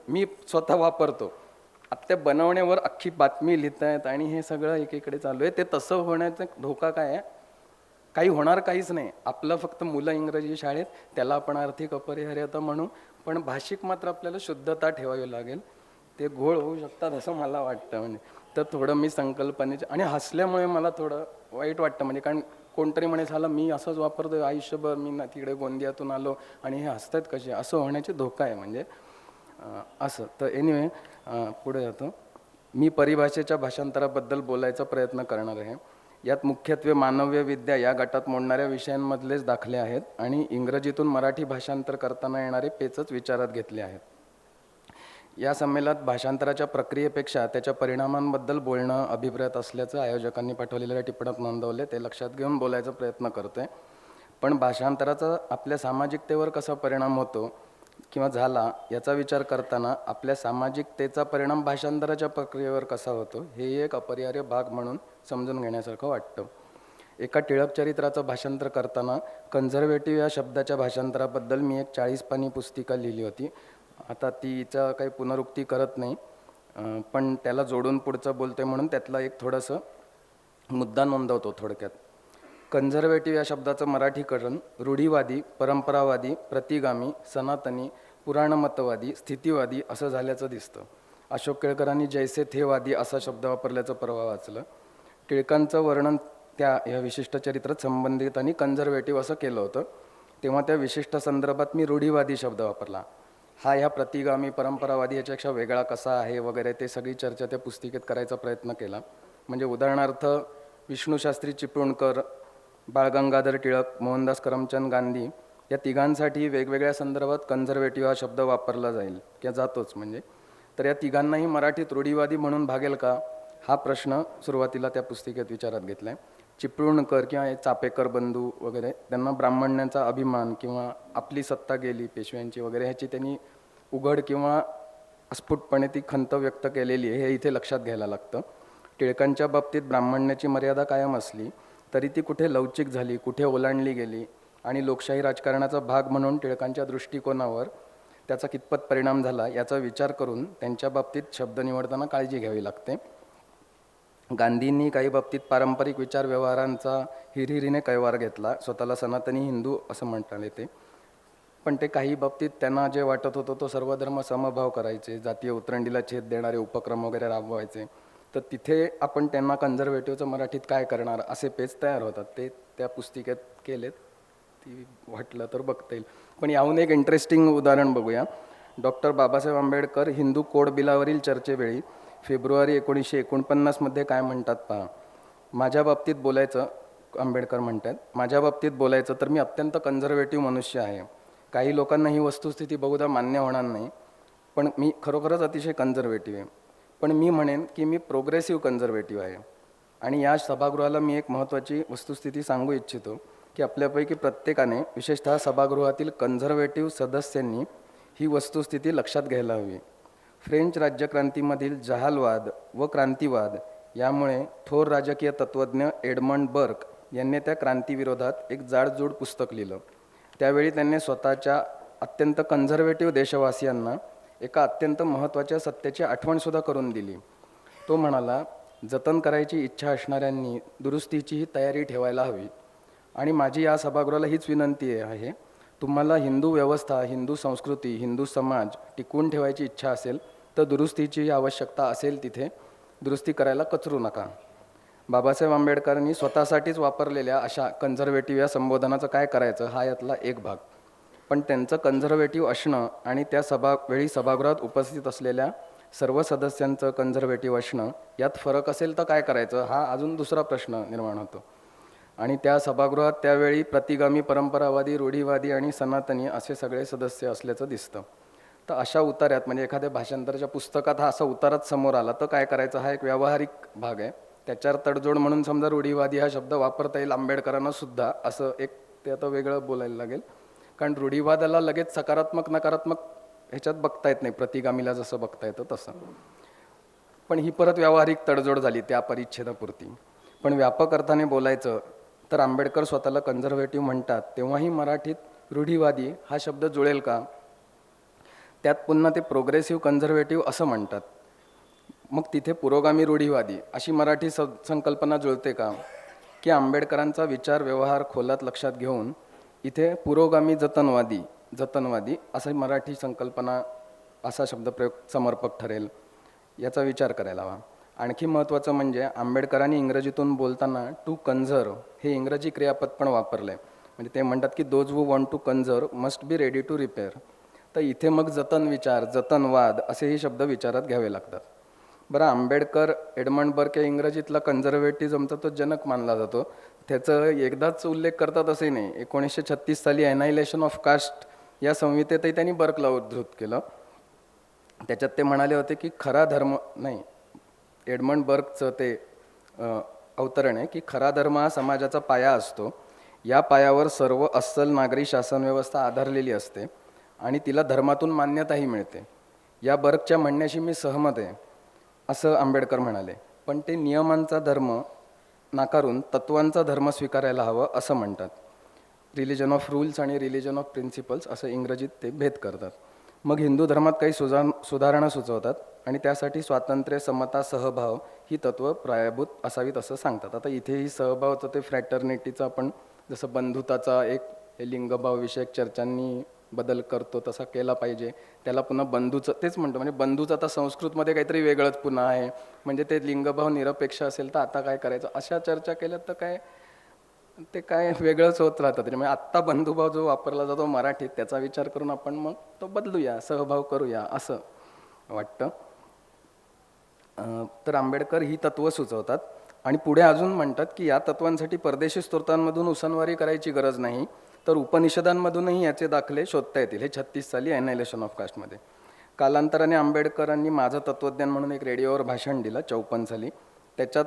Speaker 3: मी स्वतः वापरतो. आता त्या बनवण्यावर अख्खी बातमी लिहितायत आणि हे सगळं एकीकडे चालू आहे. ते तसं होण्याचा धोका काय आहे? काही होणार काहीच नाही. आपलं फक्त मुलं इंग्रजी शाळेत त्याला आपण आर्थिक अपरिहार्यता म्हणू, पण भाषिक मात्र आपल्याला शुद्धता ठेवावी लागेल. ते घोळ होऊ शकतात असं मला वाटतं. म्हणजे तर थोडं मी संकल्पनेचे आणि हसल्यामुळे मला थोडं वाईट वाटतं. म्हणजे कारण कोणतरी म्हणे झालं मी असंच वापरतोय आयुष्यभर, मी ना तिकडे गोंदियातून आलो आणि हे हसतात कसे, असं होण्याचे धोका आहे. म्हणजे असं तर एनिवे पुढे जातो. मी परिभाषेच्या भाषांतराबद्दल बोलायचा प्रयत्न करणार आहे. यात मुख्यत्वे मानव्य विद्या या गटात मोडणाऱ्या विषयांमधलेच दाखले आहेत आणि इंग्रजीतून मराठी भाषांतर करताना येणारे पेचच विचारात घेतले आहेत. या संमेलनात भाषांतराच्या प्रक्रियेपेक्षा त्याच्या परिणामांबद्दल बोलणं अभिप्रेत असल्याचं आयोजकांनी पाठवलेल्या टिपणात नोंदवले. ते लक्षात घेऊन बोलायचा प्रयत्न करतोय. पण भाषांतराचा आपल्या सामाजिकतेवर कसा परिणाम होतो किंवा झाला याचा विचार करताना आपल्या सामाजिकतेचा परिणाम भाषांतराच्या प्रक्रियेवर कसा होतो हे एक अपरिहार्य भाग म्हणून समजून घेण्यासारखं वाटतं. एका टिळक चरित्राचं भाषांतर करताना कन्झर्वेटिव्ह या शब्दाच्या भाषांतराबद्दल मी एक 40 पानी पुस्तिका लिहिली होती. आता तिचा काही पुनरुक्ती करत नाही, पण त्याला जोडून पुढचं बोलते म्हणून त्यातला एक थोडंसं मुद्दा नोंदवतो थोडक्यात. कन्झर्वेटिव्ह या शब्दाचं मराठीकरण रूढीवादी, परंपरावादी, प्रतिगामी, सनातनी, पुराणमतवादी, स्थितीवादी असं झाल्याचं दिसतं. अशोक केळकरांनी जैसे थेवादी असा शब्द वापरल्याचं परवा वाचलं. टिळकांचं वर्णन या विशिष्ट चरित्रात संबंधित आणि कन्झर्वेटिव्ह असं केलं होतं. तेव्हा त्या विशिष्ट संदर्भात मी रूढीवादी शब्द वापरला. हा ह्या प्रतिगामी परंपरावादी याच्यापेक्षा वेगळा कसा आहे वगैरे ते सगळी चर्चा त्या पुस्तिकेत करायचा प्रयत्न केला. म्हणजे उदाहरणार्थ विष्णूशास्त्री चिपळूणकर, बाळ गंगाधर टिळक, मोहनदास करमचंद गांधी या तिघांसाठी वेगवेगळ्या संदर्भात कन्झर्वेटिव्ह हा शब्द वापरला जाईल किंवा जातोच. म्हणजे तर या तिघांनाही मराठीत रूढीवादी म्हणून भागेल का हा प्रश्न सुरुवातीला त्या पुस्तिकेत विचारात घेतला आहे. चिपळूणकर किंवा चापेकर बंधू वगैरे त्यांना ब्राह्मणांचा अभिमान किंवा आपली सत्ता गेली पेशव्यांची वगैरे ह्याची त्यांनी उघड किंवा स्फुटपणे ती खंत व्यक्त केलेली आहे हे इथे लक्षात घ्यायला लागतं. टिळकांच्या बाबतीत ब्राह्मण्याची मर्यादा कायम असली तरी ती कुठे लवचिक झाली, कुठे ओलांडली गेली आणि लोकशाही राजकारणाचा भाग म्हणून टिळकांच्या दृष्टिकोनावर त्याचा कितपत परिणाम झाला याचा विचार करून त्यांच्या बाबतीत शब्द निवडताना काळजी घ्यावी लागते. गांधींनी काही बाबतीत पारंपरिक विचार व्यवहारांचा हिरिरीने कैवार घेतला. स्वतःला सनातनी हिंदू असं म्हणता येते, पण ते काही बाबतीत त्यांना जे वाटत होतं तो सर्व धर्म समभाव करायचे, जातीय उतरंडीला छेद देणारे उपक्रम वगैरे राबवायचे. तर तिथे आपण त्यांना कन्झर्वेटिव्हचं मराठीत काय करणार असे पेज तयार होतात. ते त्या पुस्तिकेत केलेत, ती वाटलं तर बघता येईल. पण याहून एक इंटरेस्टिंग उदाहरण बघूया. डॉक्टर बाबासाहेब आंबेडकर हिंदू कोड बिलावरील चर्चेवेळी फेब्रुवारी 1949 काय म्हणतात पहा. माझ्या बाबतीत बोलायचं, आंबेडकर म्हणतात, माझ्या बाबतीत बोलायचं तर मी अत्यंत कन्झर्वेटिव्ह मनुष्य आहे. काही लोकांना ही वस्तुस्थिती बहुधा मान्य होणार नाही, पण मी खरोखरच अतिशय कन्झर्वेटिव्ह आहे. पण मी म्हणेन की मी प्रोग्रेसिव्ह कन्झर्वेटिव्ह आहे. आणि या सभागृहाला मी एक महत्त्वाची वस्तुस्थिती सांगू इच्छितो की आपल्यापैकी प्रत्येकाने, विशेषतः सभागृहातील कन्झर्वेटिव्ह सदस्यांनी ही वस्तुस्थिती लक्षात घ्यायला हवी. फ्रेंच राज्यक्रांतीमधील जहालवाद व क्रांतिवाद यामुळे थोर राजकीय तत्त्वज्ञ एडमंड बर्क यांनी त्या क्रांतीविरोधात एक जाडजूड पुस्तक लिहिलं. त्यावेळी त्यांनी स्वतःच्या अत्यंत कन्झर्वेटिव्ह देशवासियांना एका अत्यंत महत्त्वाच्या सत्याची आठवणसुद्धा करून दिली. तो म्हणाला, जतन करायची इच्छा असणाऱ्यांनी दुरुस्तीचीही तयारी ठेवायला हवी. आणि माझी या सभागृहाला हीच विनंती आहे, तुम्हाला हिंदू व्यवस्था, हिंदू संस्कृती, हिंदू समाज टिकवून ठेवायची इच्छा असेल तर दुरुस्तीची आवश्यकता असेल तिथे दुरुस्ती करायला कचरू नका. बाबासाहेब आंबेडकरांनी स्वतःसाठीच वापरलेल्या अशा कन्झर्वेटिव्ह या संबोधनाचं काय करायचं हा यातला एक भाग. पण त्यांचं कन्झर्वेटिव्ह असणं आणि त्या वेळी सभागृहात उपस्थित असलेल्या सर्व सदस्यांचं कन्झर्वेटिव्ह असणं यात फरक असेल तर काय करायचं हा अजून दुसरा प्रश्न निर्माण होतो. आणि त्या सभागृहात त्यावेळी प्रतिगामी, परंपरावादी, रूढीवादी आणि सनातनी असे सगळे सदस्य असल्याचं दिसतं. तर अशा उतार्यात म्हणजे एखाद्या भाषांतराच्या पुस्तकात हा असा उताराच समोर आला तर काय करायचं हा एक व्यावहारिक भाग आहे. त्याच्यावर तडजोड म्हणून समजा रूढीवादी हा शब्द वापरता येईल आंबेडकरांना सुद्धा, असं एक ते आता वेगळं बोलायला लागेल. कारण रूढीवादाला लगेच सकारात्मक नकारात्मक ह्याच्यात बघता येत नाही, प्रतिगामीला जसं बघता येतं तसं. पण ही परत व्यावहारिक तडजोड झाली त्या परिच्छेदापुरती. पण व्यापक अर्थाने बोलायचं तर आंबेडकर स्वतःला कन्झर्वेटिव्ह म्हणतात तेव्हाही मराठीत रूढीवादी हा शब्द जुळेल का? त्यात पुन्हा ते प्रोग्रेसिव्ह कन्झर्वेटिव्ह असं म्हणतात. मग तिथे पुरोगामी रूढीवादी अशी मराठी संकल्पना जुळते का? की आंबेडकरांचा विचार व्यवहार खोलात लक्षात घेऊन इथे पुरोगामी जतनवादी असं मराठी संकल्पना, असा शब्दप्रयोग समर्पक ठरेल याचा विचार करायला हवा. आणखी महत्त्वाचं म्हणजे आंबेडकरांनी इंग्रजीतून बोलताना टू कन्झर्व हे इंग्रजी क्रियापद पण वापरलं आहे. म्हणजे ते म्हणतात की those who want to conserve must be ready to repair. तर इथे मग जतन विचार, जतनवाद असेही शब्द विचारात घ्यावे लागतात. बरं, आंबेडकर एडमंड बर्क या इंग्रजीतला कन्झर्वेटिझमचा तो जनक मानला जातो. त्याचं एकदाच उल्लेख करतात असे नाही. 1936 साली ॲनायलेशन ऑफ कास्ट या संहितेतही त्यांनी बर्कला उद्धृत केलं. त्याच्यात ते म्हणाले होते की खरा धर्म नाही, एडमंड बर्कचं ते अवतरण आहे की खरा धर्म हा समाजाचा पाया असतो. या पायावर सर्व अस्सल नागरी शासन व्यवस्था आधारलेली असते आणि तिला धर्मातून मान्यताही मिळते. या बर्कच्या म्हणण्याशी मी सहमत आहे असं आंबेडकर म्हणाले. पण ते नियमांचा धर्म नाकारून तत्वांचा धर्म स्वीकारायला हवं असं म्हणतात. रिलिजन ऑफ रूल्स आणि रिलिजन ऑफ प्रिन्सिपल्स असं इंग्रजीत ते भेद करतात. मग हिंदू धर्मात काही सुधारणा सुचवतात आणि त्यासाठी स्वातंत्र्य, समता, सहभाव ही तत्त्व पायाभूत असावीत असं सांगतात. आता इथेही सहभावाचं ते फ्रॅटर्निटीचं आपण जसं बंधुताचा एक लिंगभाव विषयक चर्चांनी बदल करतो तसा केला पाहिजे. त्याला पुन्हा बंधूचं तेच म्हणतो, म्हणजे बंधूचं आता संस्कृतमध्ये काहीतरी वेगळंच पुन्हा आहे. म्हणजे ते लिंगभाव निरपेक्ष असेल तर आता काय करायचं, अशा चर्चा केल्या तर काय ते काय वेगळंच होत राहतं. त्याच्यामुळे आत्ता बंधुभाव जो वापरला जातो मराठीत त्याचा विचार करून आपण मग तो बदलूया, सहभाव करूया असं वाटतं. तर आंबेडकर ही तत्त्व सुचवतात आणि पुढे अजून म्हणतात की या तत्वांसाठी परदेशी स्रोतांमधून उसनवारी करायची गरज नाही, तर उपनिषदांमधूनही याचे दाखले शोधता येतील. हे 36 साली ॲनायलेशन ऑफ कास्टमध्ये. कालांतराने आंबेडकरांनी माझं तत्त्वज्ञान म्हणून एक रेडिओवर भाषण दिलं 54 साली. त्याच्यात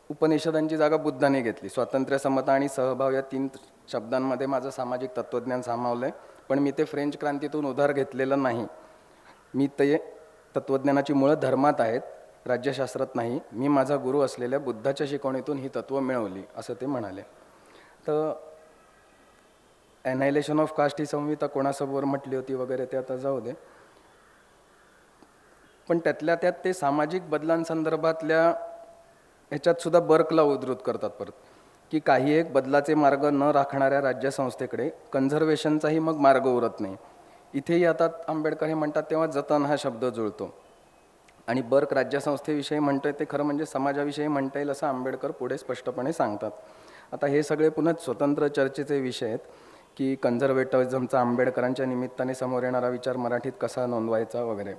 Speaker 3: उपनिषदांची जागा बुद्धाने घेतली. स्वातंत्र्य, समता आणि सहभाव या 3 शब्दांमध्ये माझं सामाजिक तत्त्वज्ञान सामावलं आहे. पण मी ते फ्रेंच क्रांतीतून उधार घेतलेलं नाही. मी ते तत्त्वज्ञानाची मुळं धर्मात आहेत, राज्यशास्त्रात नाही. मी माझा गुरु असलेल्या बुद्धाच्या शिकवणीतून ही तत्त्व मिळवली असं ते म्हणाले. तर ॲनायलेशन ऑफ कास्ट ही संहिता कोणासमोर म्हटली होती वगैरे ते आता जाऊ दे. पण त्यातल्या त्यात ते सामाजिक बदलांसंदर्भातल्या ह्याच्यात सुद्धा बर्कला उद्धृत करतात परत की काही एक बदलाचे मार्ग न राखणाऱ्या राज्यसंस्थेकडे कन्झर्वेशनचाही मग मार्ग उरत नाही. इथेही आता आंबेडकर हे म्हणतात तेव्हा जतन हा शब्द जुळतो. आणि बर्क राज्यसंस्थेविषयी म्हणतोय ते खरं म्हणजे समाजाविषयी म्हणता येईल असं आंबेडकर पुढे स्पष्टपणे सांगतात. आता हे सगळे पुन्हा स्वतंत्र चर्चेचे विषय आहेत की कन्झर्वेटिव्हिझमचा आंबेडकरांच्या निमित्ताने समोर येणारा विचार मराठीत कसा नोंदवायचा वगैरे.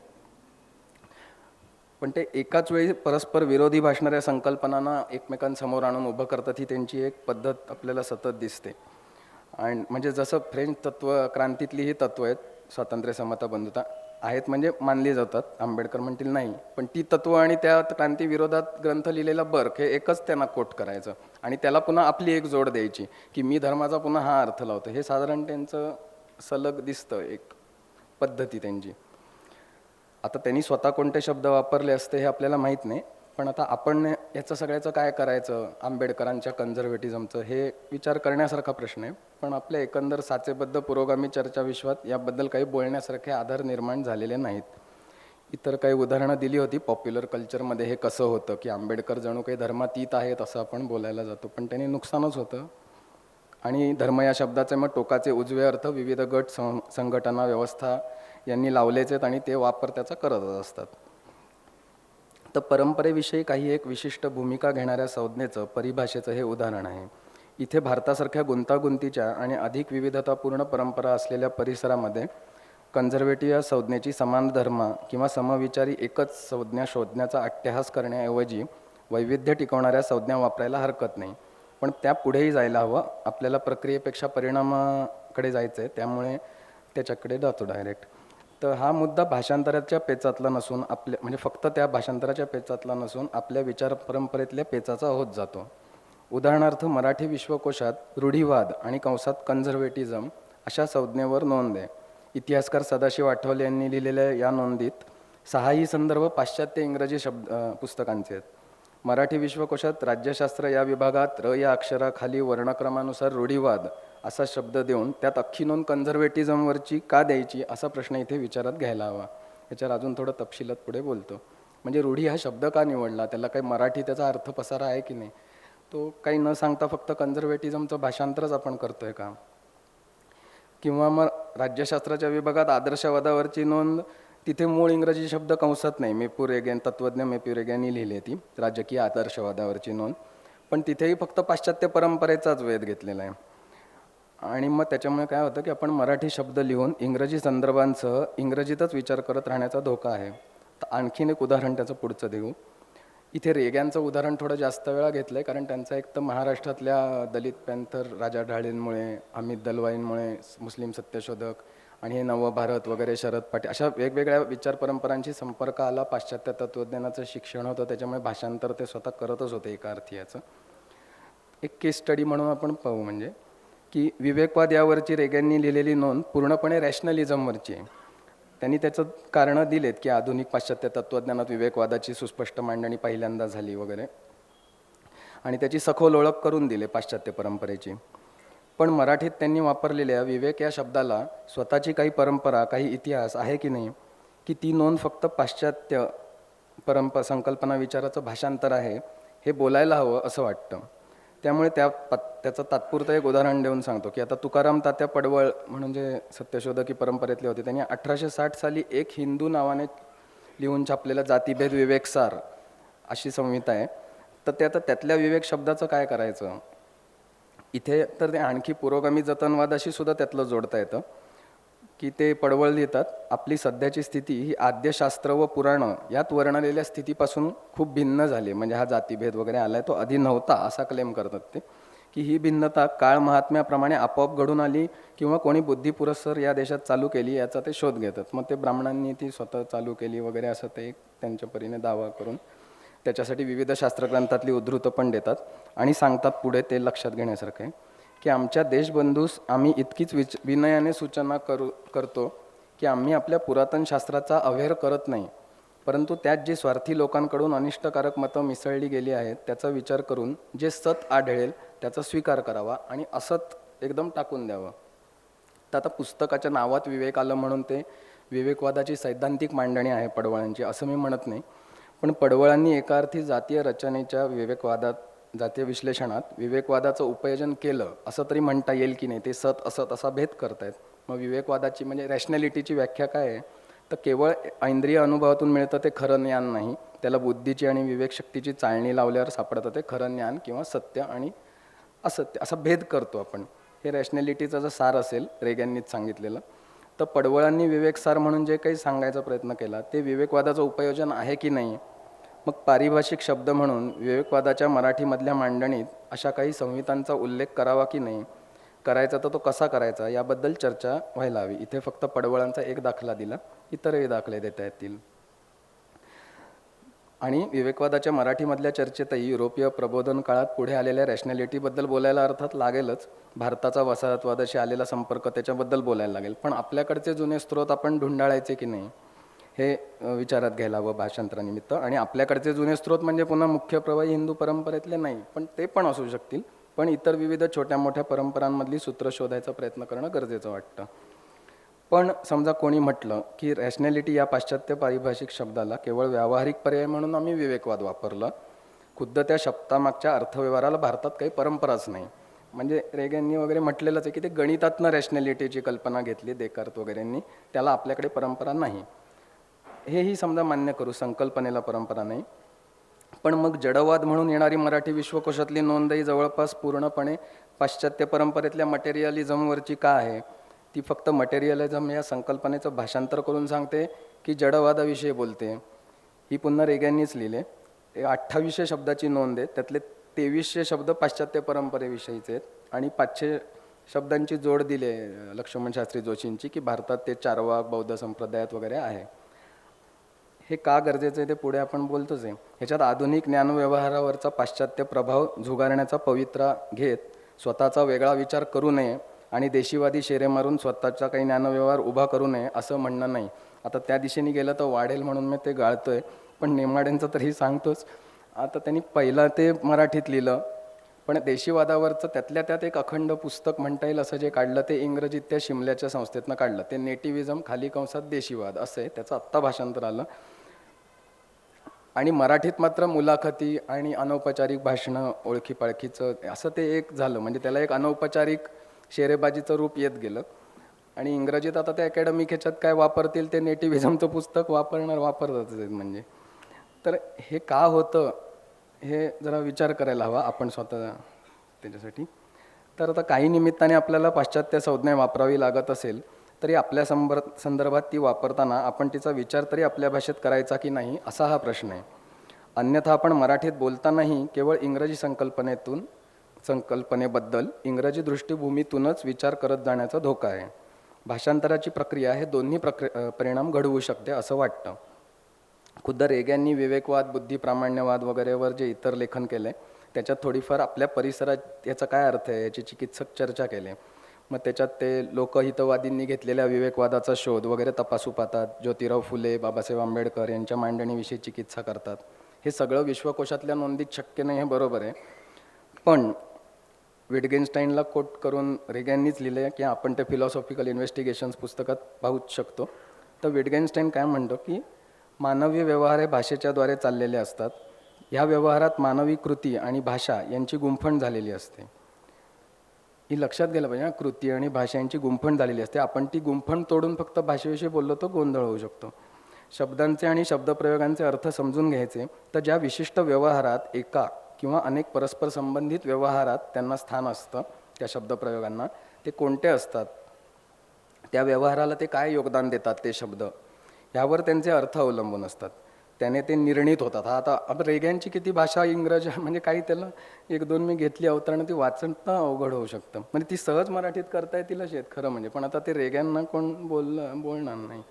Speaker 3: पण ते एकाच वेळी परस्पर विरोधी भासणाऱ्या संकल्पनांना एकमेकांसमोर आणून उभं करतात ही त्यांची एक पद्धत आपल्याला सतत दिसते. आणि म्हणजे जसं फ्रेंच तत्त्व क्रांतीतली ही तत्त्व आहेत, स्वातंत्र्य, समता, बंधुता आहेत म्हणजे मानली जातात. आंबेडकर म्हणतील नाही, पण ती तत्त्व आणि त्या क्रांती विरोधात ग्रंथ लिहिलेला बर्क हे एकच त्यांना कोट करायचं आणि त्याला पुन्हा आपली एक जोड द्यायची की मी धर्माचा पुन्हा हा अर्थ लावतो. हे साधारण त्यांचं सलग दिसतं, एक पद्धती त्यांची. आता त्यांनी स्वतः कोणते शब्द वापरले असते हे आपल्याला माहीत नाही. पण आता आपण याचं सगळ्याचं काय करायचं, आंबेडकरांच्या कन्झर्वेटिझमचं, हे विचार करण्यासारखा प्रश्न आहे. पण आपल्या एकंदर साचेबद्ध पुरोगामी चर्चा विश्वात याबद्दल काही बोलण्यासारखे आधार निर्माण झालेले नाहीत. इतर काही उदाहरणं दिली होती पॉप्युलर कल्चरमध्ये हे कसं होतं की आंबेडकर जणू काही धर्मातीत आहेत असं आपण बोलायला जातो, पण त्यांनी नुकसानच होतं. आणि धर्म या शब्दाचे मग टोकाचे उजवे अर्थ विविध गट संघटना व्यवस्था यांनी लावलेच आहेत आणि ते वापर त्याचा करतच असतात. तर परंपरेविषयी काही एक विशिष्ट भूमिका घेणाऱ्या संज्ञेचं परिभाषेचं हे उदाहरण आहे. इथे भारतासारख्या गुंतागुंतीच्या आणि अधिक विविधतापूर्ण परंपरा असलेल्या परिसरामध्ये कन्झर्वेटिव्ह या संज्ञेची समान धर्म किंवा समविचारी एकच संज्ञा शोधण्याचा अट्टहास करण्याऐवजी वैविध्य टिकवणाऱ्या संज्ञा वापरायला हरकत नाही. पण त्या पुढेही जायला हवं. आपल्याला प्रक्रियेपेक्षा परिणामाकडे जायचं आहे, त्यामुळे त्याच्याकडे जातो डायरेक्ट. तर हा मुद्दा भाषांतराच्या पेचातला नसून म्हणजे फक्त त्या भाषांतराच्या पेचातला नसून आपल्या विचार परंपरेतल्या पेचाचा होत जातो. उदाहरणार्थ मराठी विश्वकोशात रूढिवाद आणि कंसात कन्झर्वेटिझम अशा संज्ञेवर नोंद आहे. इतिहासकार सदाशिव आठवले यांनी लिहिलेल्या या नोंदीत 6ही संदर्भ पाश्चात्य इंग्रजी पुस्तकांचे आहेत. मराठी विश्वकोशात राज्यशास्त्र या विभागात या अक्षराखाली वर्णक्रमानुसार रूढिवाद असा शब्द देऊन त्यात अख्खी नोंद कन्झर्वेटिझमवरची का द्यायची असा प्रश्न इथे विचारात घ्यायला हवा. याच्यावर अजून थोडं तपशिलात पुढे बोलतो. म्हणजे रूढी हा शब्द का निवडला, त्याला काही मराठी त्याचा अर्थ पसारा आहे की नाही, तो काही न सांगता फक्त कन्झर्वेटिझमचं भाषांतरच आपण करतोय का? किंवा मग राज्यशास्त्राच्या विभागात आदर्शवादावरची नोंद, तिथे मूळ इंग्रजी शब्द कंसात नाही, मेप्युरेगेन तत्त्वज्ञ मेप्युरेगेननी लिहिली ती राजकीय आदर्शवादावरची नोंद, पण तिथेही फक्त पाश्चात्य परंपरेचाच वेध घेतलेला आहे. आणि मग त्याच्यामुळे काय होतं की आपण मराठी शब्द लिहून इंग्रजी संदर्भांसह इंग्रजीतच विचार करत राहण्याचा धोका आहे. तर आणखीन एक उदाहरण त्याचं पुढचं देऊ. इथे रेग्यांचं उदाहरण थोडं जास्त वेळा घेतलं आहे, कारण त्यांचा एक तर महाराष्ट्रातल्या दलित पॅन्थर राजा ढाळींमुळे, अमित दलवाईंमुळे, मुस्लिम सत्यशोधक आणि हे नवभारत वगैरे शरद पाटील अशा वेगवेगळ्या विचार परंपरांशी संपर्क आला. पाश्चात्य तत्त्वज्ञानाचं शिक्षण होतं, त्याच्यामुळे भाषांतर ते स्वतः करतच होते एका अर्थी. याचं एक केस स्टडी म्हणून आपण पाहू, म्हणजे की विवेकवाद यावरची रेग्यांनी लिहिलेली नोंद पूर्णपणे रॅशनलिझमवरची आहे. त्यांनी त्याचं कारणं दिलेत की आधुनिक पाश्चात्य तत्त्वज्ञानात विवेकवादाची सुस्पष्ट मांडणी पहिल्यांदा झाली वगैरे, आणि त्याची सखोल ओळख करून दिली पाश्चात्य परंपरेची. पण मराठीत त्यांनी वापरलेल्या विवेक या शब्दाला स्वतःची काही परंपरा, काही इतिहास आहे की नाही, की ती नोंद फक्त पाश्चात्य संकल्पना विचाराचं भाषांतर आहे हे बोलायला हवं असं वाटतं. त्यामुळे त्याचं तात्पुरतं एक उदाहरण देऊन सांगतो की आता तुकाराम तात्या पडवळ म्हणून जे सत्यशोधकी परंपरेतले होते, त्यांनी 1860 साली एक हिंदू नावाने लिहून छापलेला जातीभेद विवेकसार अशी संहिता आहे. तर ते आता त्यातल्या विवेक शब्दाचं काय करायचं, इथे तर ते आणखी पुरोगामी जतनवादाशी सुद्धा त्यातलं जोडता येतं. की ते पडवळ लिहितात, आपली सध्याची स्थिती ही आद्यशास्त्र व पुराणं यात वर्णलेल्या स्थितीपासून खूप भिन्न झाली. म्हणजे हा जातीभेद वगैरे आलाय तो आधी नव्हता असा क्लेम करतात ते, की ही भिन्नता काळ महात्म्याप्रमाणे आपोआप घडून आली किंवा कोणी बुद्धिपुरस्सर या देशात चालू केली याचा ते शोध घेतात. मग ते ब्राह्मणांनी ती स्वतः चालू केली वगैरे असं ते त्यांच्या परीने दावा करून त्याच्यासाठी विविध शास्त्रग्रंथातली उद्धृतं पण देतात आणि सांगतात पुढे, ते लक्षात घेण्यासारखं आहे की आमच्या देशबंधूस आम्ही इतकीच विनयाने सूचना करतो की आम्ही आपल्या पुरातन शास्त्राचा अव्हेर करत नाही, परंतु त्यात जी स्वार्थी लोकांकडून अनिष्टकारक मतं मिसळली गेली आहेत त्याचा विचार करून जे सत आढळेल त्याचा स्वीकार करावा आणि असत एकदम टाकून द्यावं. तर आता पुस्तकाच्या नावात विवेक आलं म्हणून ते विवेकवादाची सैद्धांतिक मांडणी आहे पडवळांची असं मी म्हणत नाही. पण पडवळांनी एका अर्थी जातीय रचनेच्या विवेकवादात, जातीय विश्लेषणात विवेकवादाचं उपयोजन केलं असं तरी म्हणता येईल की नाही. ते सत असत असा भेद करतायत. मग विवेकवादाची म्हणजे रॅशनॅलिटीची व्याख्या काय आहे, तर केवळ इंद्रिय अनुभवातून मिळतं ते खरं ज्ञान नाही, त्याला बुद्धीची आणि विवेकशक्तीची चाळणी लावल्यावर सापडतं ते खरं ज्ञान किंवा सत्य आणि असत्य असा भेद करतो आपण. हे रॅशनॅलिटीचा जर सार असेल रेग्यांनीच सांगितलेलं, तर पडवळांनी विवेकसार म्हणून जे काही सांगायचा प्रयत्न केला ते विवेकवादाचं उपयोजन आहे की नाही. मग पारिभाषिक शब्द म्हणून विवेकवादाच्या मराठीमधल्या मांडणीत अशा काही संहितांचा उल्लेख करावा की नाही, करायचा तर तो कसा करायचा याबद्दल चर्चा व्हायला हवी. इथे फक्त पडवळांचा एक दाखला दिला, इतरही दाखले देता येतील. आणि विवेकवादाच्या मराठीमधल्या चर्चेतही युरोपीय प्रबोधन काळात पुढे आलेल्या रॅशनॅलिटीबद्दल बोलायला अर्थात लागेलच. भारताचा वसाहतवादाशी आलेला संपर्क त्याच्याबद्दल बोलायला लागेल. पण आपल्याकडचे जुने स्रोत आपण ढुंढाळायचे की नाही हे विचारात घ्यायला हवं भाषांतरानिमित्त. आणि आपल्याकडचे जुने स्रोत म्हणजे पुन्हा मुख्य प्रवाही हिंदू परंपरेतले नाही, पण ते पण असू शकतील. पण इतर विविध छोट्या मोठ्या परंपरांमधली सूत्र शोधायचा प्रयत्न करणं गरजेचं वाटतं. पण समजा कोणी म्हटलं की रॅशनॅलिटी या पाश्चात्य पारिभाषिक शब्दाला केवळ व्यावहारिक पर्याय म्हणून आम्ही विवेकवाद वापरला, खुद्द त्या शब्दामागच्या अर्थव्यवहाराला भारतात काही परंपराच नाही. म्हणजे रेग्यांनी वगैरे म्हटलेलंच आहे की ते गणितातनं रॅशनॅलिटीची कल्पना घेतली देकार्त वगैरेंनी, त्याला आपल्याकडे परंपरा नाही. हेही समजा मान्य करू, संकल्पनेला परंपरा नाही, पण मग जडवाद म्हणून येणारी मराठी विश्वकोशातली नोंदही जवळपास पूर्णपणे पाश्चात्य परंपरेतल्या मटेरियलिझमवरची का आहे? ती फक्त मटेरियलिझम या संकल्पनेचं भाषांतर करून सांगते की जडवादाविषयी बोलते? ही पुन्हा रेग्यांनीच लिहिले. 2800 शब्दाची नोंद आहे, त्यातले 2300 शब्द पाश्चात्य परंपरेविषयीचे आहेत आणि 500 शब्दांची जोड दिली आहे लक्ष्मण शास्त्री जोशींची की भारतात ते चारवाक बौद्ध संप्रदायात वगैरे आहे. हे का गरजेचं आहे ते पुढे आपण बोलतोच आहे. ह्याच्यात आधुनिक ज्ञानव्यवहारावरचा पाश्चात्य प्रभाव झुगारण्याचा पवित्रा घेत स्वतःचा वेगळा विचार करू नये आणि देशीवादी शेरे मारून स्वतःचा काही ज्ञानव्यवहार उभा करू नये असं म्हणणं नाही. आता त्या दिशेने गेलं तर वाढेल म्हणून मी ते गाळतोय, पण नेमाड्यांचं तरी सांगतोच. आता त्यांनी पहिलं ते मराठीत लिहिलं, पण देशीवादावरचं त्यातल्या त्यात एक अखंड पुस्तक म्हणता येईल असं जे काढलं ते इंग्रजीत त्या शिमल्याच्या संस्थेतनं काढलं. ते नेटिव्हिजम खाली कंसात देशीवाद असं आहे, त्याचं आत्ता भाषांतर आलं. आणि मराठीत मात्र मुलाखती आणि अनौपचारिक भाषणं ओळखी पाळखीचं असं ते एक झालं, म्हणजे त्याला एक अनौपचारिक शेरेबाजीचं रूप येत गेलं. आणि इंग्रजीत आता ते अकॅडमिक ह्याच्यात काय वापरतील ते नेटिव्हिजमचं पुस्तक वापरतातच आहेत म्हणजे. तर हे का होतं हे जरा विचार करायला हवा आपण स्वतः त्याच्यासाठी. तर आता काही निमित्ताने आपल्याला पाश्चात्य संज्ञा वापरावी लागत असेल तरी आपल्या संदर्भात ती वापरताना आपण तिचा विचार तरी आपल्या भाषेत करायचा की नाही असा हा प्रश्न आहे. अन्यथा आपण मराठीत बोलतानाही केवळ इंग्रजी संकल्पनेबद्दल इंग्रजी दृष्टिभूमीतूनच विचार करत जाण्याचा धोका आहे. भाषांतराची प्रक्रिया हे दोन्ही परिणाम घडवू शकते असं वाटतं. खुद्द रेग्यांनी विवेकवाद, बुद्धिप्रामाण्यवाद वगैरेवर जे इतर लेखन केलं त्याच्यात थोडीफार आपल्या परिसरात याचा काय अर्थ आहे याची चिकित्सक चर्चा केली. मग त्याच्यात ते लोकहितवादींनी घेतलेल्या विवेकवादाचा शोध वगैरे तपासू पाहतात. ज्योतिराव फुले, बाबासाहेब आंबेडकर यांच्या मांडणीविषयी चिकित्सा करतात. हे सगळं विश्वकोशातल्या नोंदीत शक्य नाही हे बरोबर आहे, पण विटगेन्स्टाईनला कोट करून रेग्यांनीच लिहिलं आहे की आपण ते फिलॉसॉफिकल इन्व्हेस्टिगेशन्स पुस्तकात पाहूच शकतो. तर विटगेन्स्टाईन काय म्हणतो की मानवी व्यवहार हे भाषेच्या द्वारे चाललेले असतात. ह्या व्यवहारात मानवी कृती आणि भाषा यांची गुंफण झालेली असते. ही लक्षात गेलं पाहिजे, कृती आणि भाषा यांची गुंफण झालेली असते. आपण ती गुंफण तोडून फक्त भाषेविषयी बोललो तर गोंधळ होऊ शकतो. शब्दांचे आणि शब्दप्रयोगांचे अर्थ समजून घ्यायचे तर ज्या विशिष्ट व्यवहारात एका किंवा अनेक परस्पर संबंधित व्यवहारात त्यांना स्थान असतं, त्या शब्दप्रयोगांना ते कोणते असतात, त्या व्यवहाराला ते काय योगदान देतात ते शब्द, ह्यावर त्यांचे अर्थ अवलंबून असतात. त्याने ते निर्णित होतात. हा आता रेग्यांची किती भाषा इंग्रजी म्हणजे काही त्याला एक दोन मी घेतली अवतरणं ती वाचणं अवघड होऊ शकतं. म्हणजे ती सहज मराठीत करता येतील शेत खरं म्हणजे, पण आता ते रेग्यांना कोण बोलणार नाही.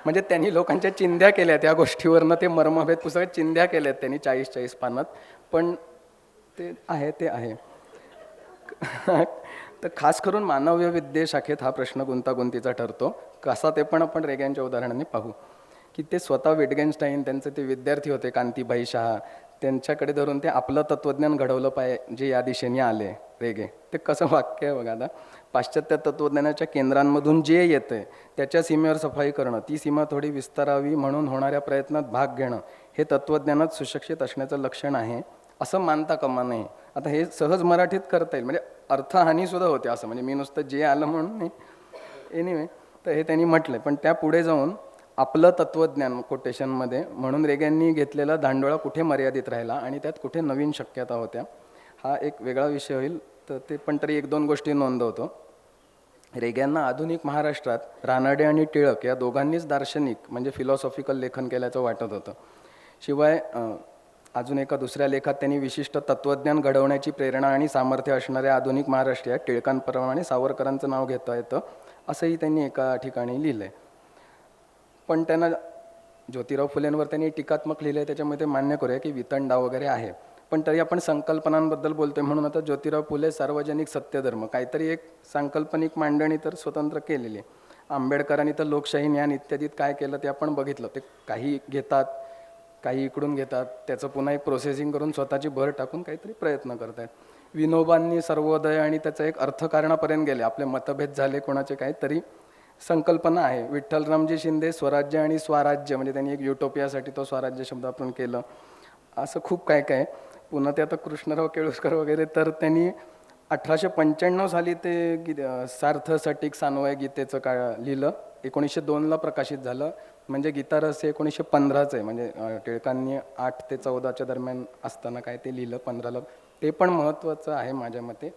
Speaker 3: म्हणजे त्यांनी लोकांच्या चिंध्या केल्या त्या गोष्टीवरनं, ते मर्मभेद पुस्तकात चिंध्या केल्यात त्यांनी 40-40 पानात, पण ते आहे. तर खास करून मानवीय विद्ये शाखेत हा प्रश्न गुंतागुंतीचा ठरतो. कसा ते पण आपण रेग्यांच्या उदाहरणाने पाहू की ते स्वतः विटगेन्स्टाईन, त्यांचे ते विद्यार्थी होते कांतीभाई शहा, त्यांच्याकडे धरून ते आपलं तत्त्वज्ञान घडवलं पाहिजे या दिशेने आले रेगे. ते कसं वाक्य आहे बघा. आता पाश्चात्य तत्त्वज्ञानाच्या केंद्रांमधून जे येतंय त्याच्या सीमेवर सफाई करणं, ती सीमा थोडी विस्तारावी म्हणून होणाऱ्या प्रयत्नात भाग घेणं हे तत्त्वज्ञानात सुशिक्षित असण्याचं लक्षण आहे असं मानता कामा नये. आता हे सहज मराठीत करता येईल, म्हणजे अर्थहानीसुद्धा होते असं, म्हणजे मी नुसतं जे आलं म्हणून नाही. एनिवे, तर हे त्यांनी म्हटलंय. पण त्या पुढे जाऊन आपलं तत्त्वज्ञान कोटेशनमध्ये म्हणून रेग्यांनी घेतलेला धांडोळा कुठे मर्यादित राहिला आणि त्यात कुठे नवीन शक्यता होत्या हा एक वेगळा विषय होईल. तर ते पण तरी 1-2 गोष्टी नोंदवतो. रेग्यांना आधुनिक महाराष्ट्रात रानडे आणि टिळक या दोघांनीच दार्शनिक म्हणजे फिलॉसॉफिकल लेखन केल्याचं वाटत होतं. शिवाय अजून एका दुसऱ्या लेखात त्यांनी विशिष्ट तत्त्वज्ञान घडवण्याची प्रेरणा आणि सामर्थ्य असणाऱ्या आधुनिक महाराष्ट्रीय टिळकांप्रमाणे सावरकरांचं नाव घेता येतं असंही त्यांनी एका ठिकाणी लिहिलं आहे. पण त्यांना ज्योतिराव फुलेंवर त्यांनी टीकात्मक लिहिलं आहे, त्याच्यामध्ये मान्य करूया की वितंडा वगैरे आहे. पण तरी आपण संकल्पनांबद्दल बोलतोय म्हणून आता ज्योतिराव फुले सार्वजनिक सत्यधर्म काहीतरी एक सांकल्पनिक मांडणी तर स्वतंत्र केलेली आहे. आंबेडकरांनी तर लोकशाही ज्ञान इत्यादीत काय केलं ते आपण बघितलं. ते काही घेतात, काही इकडून घेतात, त्याचं पुन्हा एक प्रोसेसिंग करून स्वतःची भर टाकून काहीतरी प्रयत्न करत आहेत. विनोबांनी सर्वोदय आणि त्याचा एक अर्थकारणापर्यंत गेले. आपले मतभेद झाले कोणाचे काय तरी संकल्पना आहे. विठ्ठलरामजी शिंदे स्वराज्य आणि स्वराज्य म्हणजे त्यांनी एक युटोपियासाठी तो स्वराज्य शब्द आपण केलं. असं खूप काय काय. पुन्हा ते आता कृष्णराव केळुसकर वगैरे तर त्यांनी 1895 साली ते सार्थ सटीक सान्वय गीतेचं लिहिलं 1902ला प्रकाशित झालं. म्हणजे गीतारस हे 1915चं आहे. म्हणजे टिळकांनी 8 ते 14च्या दरम्यान असताना काय ते लिहिलं 15ला. ते पण महत्त्वाचं आहे माझ्या मते.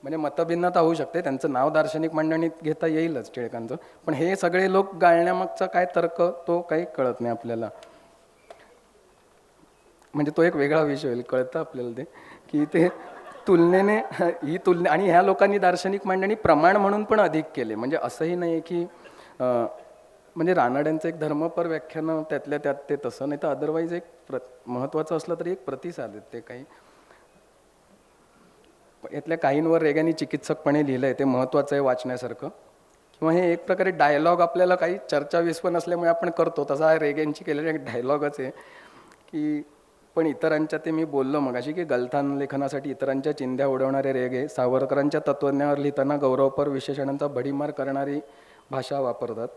Speaker 3: म्हणजे मतभिन्नता होऊ शकते, त्यांचं नाव दार्शनिक मंडळीत घेता येईलच टिळकांचं, पण हे सगळे लोक गाळण्यामागचा काय तर्क तो काही कळत नाही आपल्याला. म्हणजे तो एक वेगळा विषय होईल, कळतं आपल्याला ते की ते तुलनेने ही तुलने. आणि ह्या लोकांनी दार्शनिक मांडणी प्रमाण म्हणून पण अधिक केले. म्हणजे असंही नाही की म्हणजे रानड्यांचं एक धर्मपर व्याख्यानं त्यातल्या त्यात ते तसं नाही, तर अदरवाईज एक महत्त्वाचं असलं तरी एक प्रतिसाद आहेत ते काही. यातल्या काहींवर रेग्यांनी चिकित्सकपणे लिहिलं आहे, ते महत्त्वाचं आहे वाचण्यासारखं. किंवा हे एक प्रकारे डायलॉग आपल्याला काही चर्चा विस्व नसल्यामुळे आपण करतो, तसा हा रेग्यांची केलेला एक डायलॉगच आहे की. पण इतरांच्या ते मी बोललो मग अशी की गलथान लेखनासाठी इतरांच्या चिंध्या उडवणारे रेगे सावरकरांच्या तत्त्वज्ञानावर लिहिताना गौरवपर विशेषणांचा भडीमार करणारी भाषा वापरतात,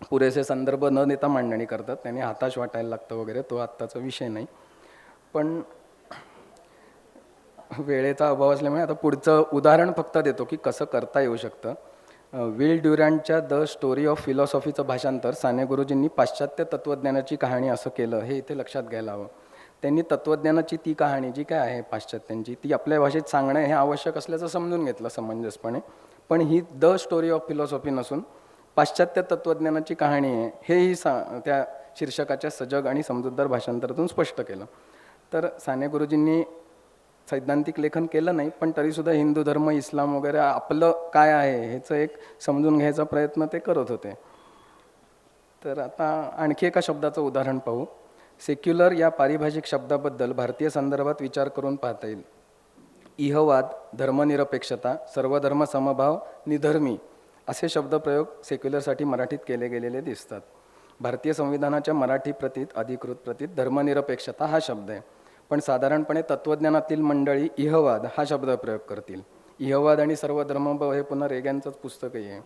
Speaker 3: पुरेसे संदर्भ न देता मांडणी करतात, त्यांनी हाताश वाटायला लागतं वगैरे. तो आत्ताचा विषय नाही. पण वेळेचा अभाव असल्यामुळे आता पुढचं उदाहरण फक्त देतो की कसं करता येऊ शकतं. विल ड्युरॅन्टच्या द स्टोरी ऑफ फिलॉसॉफीचं भाषांतर साने गुरुजींनी पाश्चात्य तत्त्वज्ञानाची कहाणी असं केलं, हे इथे लक्षात घ्यायला हवं. त्यांनी तत्त्वज्ञानाची ती कहाणी जी काय आहे पाश्चात्यांची, ती आपल्या भाषेत सांगणं हे आवश्यक असल्याचं समजून घेतलं समंजसपणे. पण ही द स्टोरी ऑफ फिलॉसॉफी नसून पाश्चात्य तत्त्वज्ञानाची कहाणी आहे, हेही त्या शीर्षकाच्या सजग आणि समजूतदार भाषांतरातून स्पष्ट केलं. तर साने गुरुजींनी सैद्धांतिक लेखन केलं नाही, पण तरीसुद्धा हिंदू धर्म, इस्लाम वगैरे आपलं काय आहे ह्याचं एक समजून घ्यायचा प्रयत्न ते करत होते. तर आता आणखी एका शब्दाचं उदाहरण पाहू. सेक्युलर या पारिभाषिक शब्दाबद्दल भारतीय संदर्भात विचार करून पाहता येईल. इहवाद, धर्मनिरपेक्षता, सर्वधर्म समभाव, निधर्मी असे शब्दप्रयोग सेक्युलरसाठी मराठीत केले गेलेले दिसतात. भारतीय संविधानाच्या मराठी प्रतीत, अधिकृत प्रतीत धर्मनिरपेक्षता हा शब्द आहे, पण साधारणपणे तत्त्वज्ञानातील मंडळी इहवाद हा शब्द प्रयोग करतील. इहवाद आणि सर्वधर्मभाव हे पुन्हा रेग्यांचंच पुस्तकही आहे.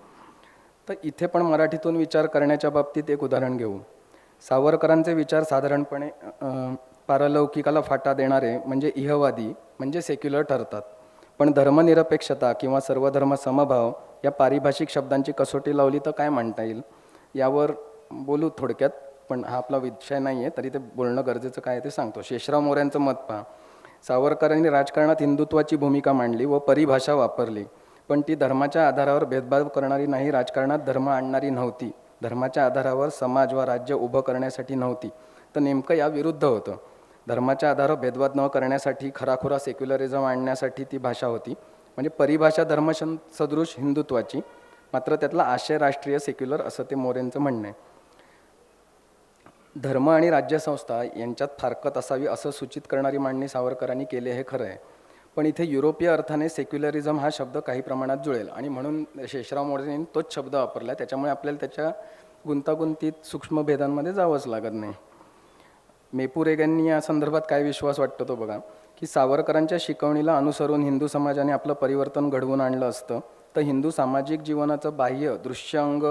Speaker 3: तर इथे पण मराठीतून विचार करण्याच्या बाबतीत एक उदाहरण घेऊ. सावरकरांचे विचार साधारणपणे पारलौकिकाला फाटा देणारे म्हणजे इहवादी म्हणजे सेक्युलर ठरतात. पण धर्मनिरपेक्षता किंवा सर्वधर्म समभाव या पारिभाषिक शब्दांची कसोटी लावली तर काय म्हणता येईल, यावर बोलू थोडक्यात. पण हा आपला विषय नाही आहे, तरी ते बोलणं गरजेचं काय ते सांगतो. शेषराव मोऱ्यांचं मत पहा. सावरकरांनी राजकारणात हिंदुत्वाची भूमिका मांडली व परिभाषा वापरली, पण ती धर्माच्या आधारावर भेदभाव करणारी नाही, राजकारणात धर्म आणणारी नव्हती, धर्माच्या आधारावर समाज व राज्य उभं करण्यासाठी नव्हती. तर नेमकं या विरुद्ध होतं. धर्माच्या आधारावर भेदभाव न करण्यासाठी खराखुरा सेक्युलरिझम आणण्यासाठी ती भाषा होती. म्हणजे परिभाषा धर्मसदृश हिंदुत्वाची, मात्र त्यातला आशय राष्ट्रीय सेक्युलर असं ते मोरेंचं म्हणणं आहे. धर्म आणि राज्यसंस्था यांच्यात फारकत असावी असं सूचित करणारी मांडणी सावरकरांनी केली हे खरं आहे. पण इथे युरोपीय अर्थाने सेक्युलरिझम हा शब्द काही प्रमाणात जुळेल आणि म्हणून शेषराव मोरेंनी तोच शब्द वापरला. त्याच्यामुळे आपल्याला त्याच्या गुंतागुंतीत सूक्ष्म भेदांमध्ये जावंच लागत नाही. मेपुरेगांनी या संदर्भात काय विश्वास वाटतो तो बघा, की सावरकरांच्या शिकवणीला अनुसरून हिंदू समाजाने आपलं परिवर्तन घडवून आणलं असतं तर हिंदू सामाजिक जीवनाचं बाह्य दृश्य अंग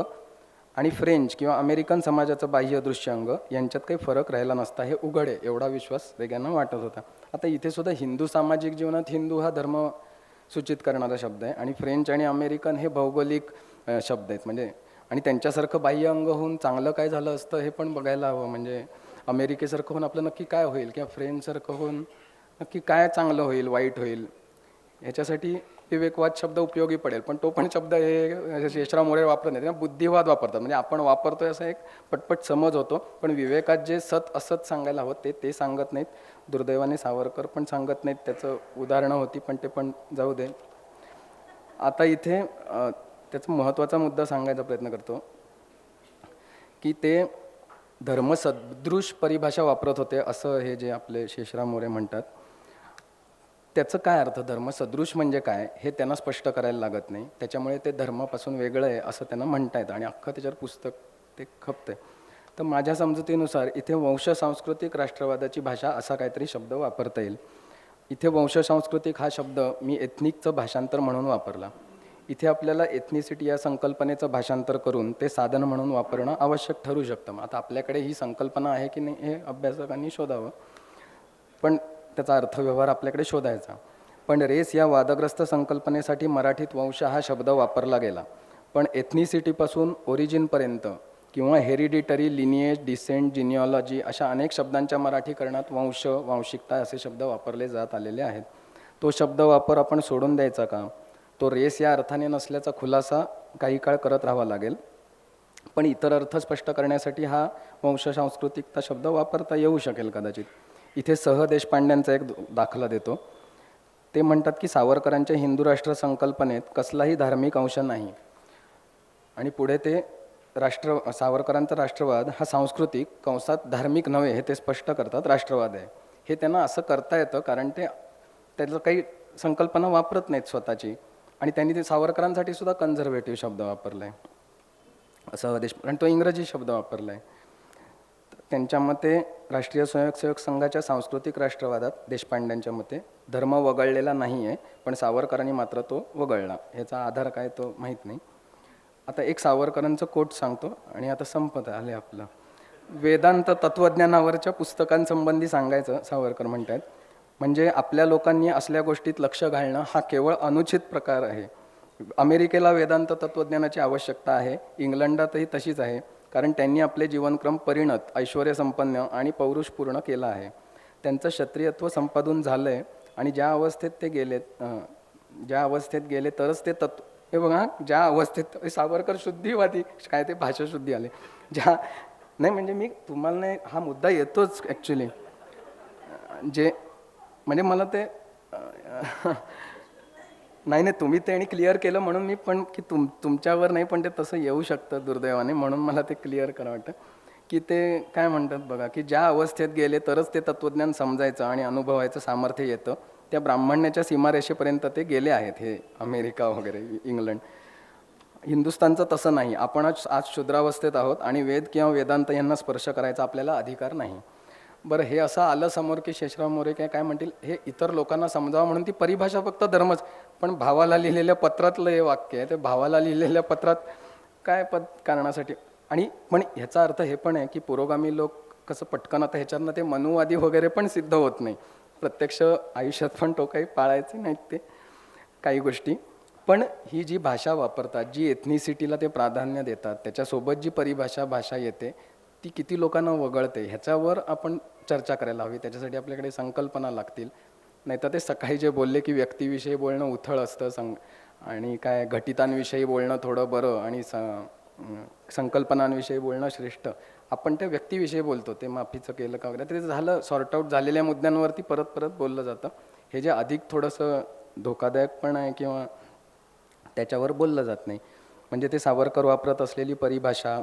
Speaker 3: आणि फ्रेंच किंवा अमेरिकन समाजाचं बाह्य दृश्य अंग यांच्यात काही फरक राहिला नसता, हे उघड आहे, एवढा विश्वास रेग्यांना वाटत होता. आता इथे सुद्धा हिंदू सामाजिक जीवनात हिंदू हा धर्म सूचित करणारा शब्द आहे आणि फ्रेंच आणि अमेरिकन हे भौगोलिक शब्द आहेत. म्हणजे आणि त्यांच्यासारखं बाह्य अंग होऊन चांगलं काय झालं असतं हे पण बघायला हवं. म्हणजे अमेरिकेसारखं होऊन आपलं नक्की काय होईल किंवा फ्रेंचसारखं होऊन नक्की काय चांगलं होईल वाईट होईल, याच्यासाठी विवेकवाद शब्द उपयोगी पडेल. पण तो पण शब्द हे शेषराव मोरे वापरत नाही, बुद्धिवाद वापरतात. म्हणजे आपण वापरतोय असं एक पटपट समज होतो, पण विवेकात जे सत असत सांगायला हवं ते सांगत नाहीत. दुर्दैवाने सावरकर पण सांगत नाहीत. त्याचं उदाहरणं होती पण ते पण जाऊ दे. आता इथे त्याचा महत्त्वाचा मुद्दा सांगायचा प्रयत्न करतो की ते धर्मसदृश परिभाषा वापरत होते असं हे जे आपले शेषराव मोरे म्हणतात. त्याचं काय अर्थ, धर्मसदृश म्हणजे काय हे त्यांना स्पष्ट करायला लागत नाही. त्याच्यामुळे ते धर्मापासून वेगळं आहे असं त्यांना म्हणता येतं आणि अख्खं त्याच्यावर पुस्तक ते खपतंय. तर माझ्या समजुतीनुसार इथे वंश सांस्कृतिक राष्ट्रवादाची भाषा असा काहीतरी शब्द वापरता येईल. इथे वंश सांस्कृतिक हा शब्द मी एथनिकचं भाषांतर म्हणून वापरला. इथे आपल्याला एथनिसिटी या संकल्पनेचं भाषांतर करून ते साधन म्हणून वापरणं आवश्यक ठरू शकतं. आता आपल्याकडे ही संकल्पना आहे की नाही हे अभ्यासकांनी शोधावं, पण त्याचा अर्थव्यवहार आपल्याकडे शोधायचा. पण रेस या वादग्रस्त संकल्पनेसाठी मराठीत वंश हा शब्द वापरला गेला. पण एथनिसिटीपासून ओरिजिनपर्यंत किंवा हेरिडिटरी, लिनिएज, डिसेंट, जिनिओलॉजी अशा अनेक शब्दांच्या मराठीकरणात वंश, वांशिकता असे शब्द वापरले जात आलेले आहेत. तो शब्द वापर आपण सोडून द्यायचा का? तो रेस या अर्थाने नसल्याचा खुलासा काही काळ करत राहावा लागेल. पण इतर अर्थ स्पष्ट करण्यासाठी हा वंश सांस्कृतिकता शब्द वापरता येऊ शकेल कदाचित. इथे देशपांड्यांचा एक दाखला देतो. ते म्हणतात की सावरकरांच्या हिंदू राष्ट्र संकल्पनेत कसलाही धार्मिक अंश नाही. आणि पुढे ते सावरकरांचा राष्ट्रवाद हा सांस्कृतिक कंसात धार्मिक नव्हे हे ते स्पष्ट करतात, राष्ट्रवाद आहे. हे त्यांना असं करता येतं कारण ते त्याचं काही संकल्पना वापरत नाहीत स्वतःची. आणि त्यांनी ते सावरकरांसाठी सुद्धा कन्झर्वेटिव्ह शब्द वापरला आहे, आणि तो इंग्रजी शब्द वापरला आहे. त्यांच्या मते राष्ट्रीय स्वयंसेवक संघाच्या सांस्कृतिक राष्ट्रवादात देशपांड्यांच्या मते धर्म वगळलेला नाही आहे, पण सावरकरांनी मात्र तो वगळला. ह्याचा आधार काय तो माहीत नाही. आता एक सावरकरांचं कोट सांगतो आणि आता संपत आले आपलं. वेदांत तत्त्वज्ञानावरच्या पुस्तकांसंबंधी सांगायचं सावरकर म्हणतात, म्हणजे आपल्या लोकांनी असल्या गोष्टीत लक्ष घालणं हा केवळ अनुचित प्रकार आहे. अमेरिकेला वेदांत तत्त्वज्ञानाची आवश्यकता आहे, इंग्लंडातही तशीच आहे, कारण त्यांनी आपले जीवनक्रम परिणत, ऐश्वर्यसंपन्न आणि पौरुषपूर्ण केला आहे. त्यांचं क्षत्रियत्व संपादून झालं आहे आणि ज्या अवस्थेत गेले तरच ते तत्व, हे बघा, ज्या अवस्थेत सावरकर शुद्धीवादी, काय ते भाषाशुद्धी आले, नाही म्हणजे मी तुम्हाला नाही, हा मुद्दा येतोच ॲक्च्युली, म्हणजे मला ते नाही तुम्ही ते आणि क्लिअर केलं म्हणून मी पण की तुमच्यावर नाही, पण ते तसं येऊ शकतं दुर्दैवाने, म्हणून मला ते क्लिअर करा वाटतं की ते काय म्हणतात बघा, की ज्या अवस्थेत गेले तरच ते तत्त्वज्ञान समजायचं आणि अनुभवायचं सामर्थ्य येतं, त्या ब्राह्मण्याच्या सीमारेषेपर्यंत ते गेले आहेत, हे अमेरिका वगैरे इंग्लंड. हिंदुस्थानचं तसं नाही. आपण आज शूद्रावस्थेत आहोत आणि वेद किंवा वेदांत यांना स्पर्श करायचा आपल्याला अधिकार नाही. बरं, हे असं आलं समोर की शेषराव मोरे काय म्हणतील, हे इतर लोकांना समजावं म्हणून ती परिभाषा फक्त धर्मच, पण भावाला लिहिलेल्या पत्रातलं हे वाक्य आहे, ते भावाला लिहिलेल्या पत्रात काय कारणासाठी. आणि पण ह्याचा अर्थ हे पण आहे की पुरोगामी लोक कसं पटकन आता ह्याच्यातनं ते मनुवादी वगैरे पण सिद्ध होत नाही, प्रत्यक्ष आयुष्यात पण तो काही पाळायचे नाहीत ते काही गोष्टी. पण ही जी भाषा वापरतात, जी एथनिसिटीला ते प्राधान्य देतात, त्याच्यासोबत जी भाषा येते ती किती लोकांना वगळते ह्याच्यावर आपण चर्चा करायला हवी. त्याच्यासाठी आपल्याकडे संकल्पना लागतील. नाहीतर ते सकाळी जे बोलले की व्यक्तीविषयी बोलणं उथळ असतं आणि काय घटितांविषयी बोलणं थोडं बरं आणि संकल्पनांविषयी बोलणं श्रेष्ठ, आपण त्या व्यक्तीविषयी बोलतो, ते माफीचं केलं का वगैरे, ते झालं सॉर्ट आऊट झालेल्या मुद्द्यांवरती परत बोललं जातं. हे जे अधिक थोडंसं धोकादायक पण आहे किंवा त्याच्यावर बोललं जात नाही. म्हणजे ते सावरकर वापरत असलेली परिभाषा,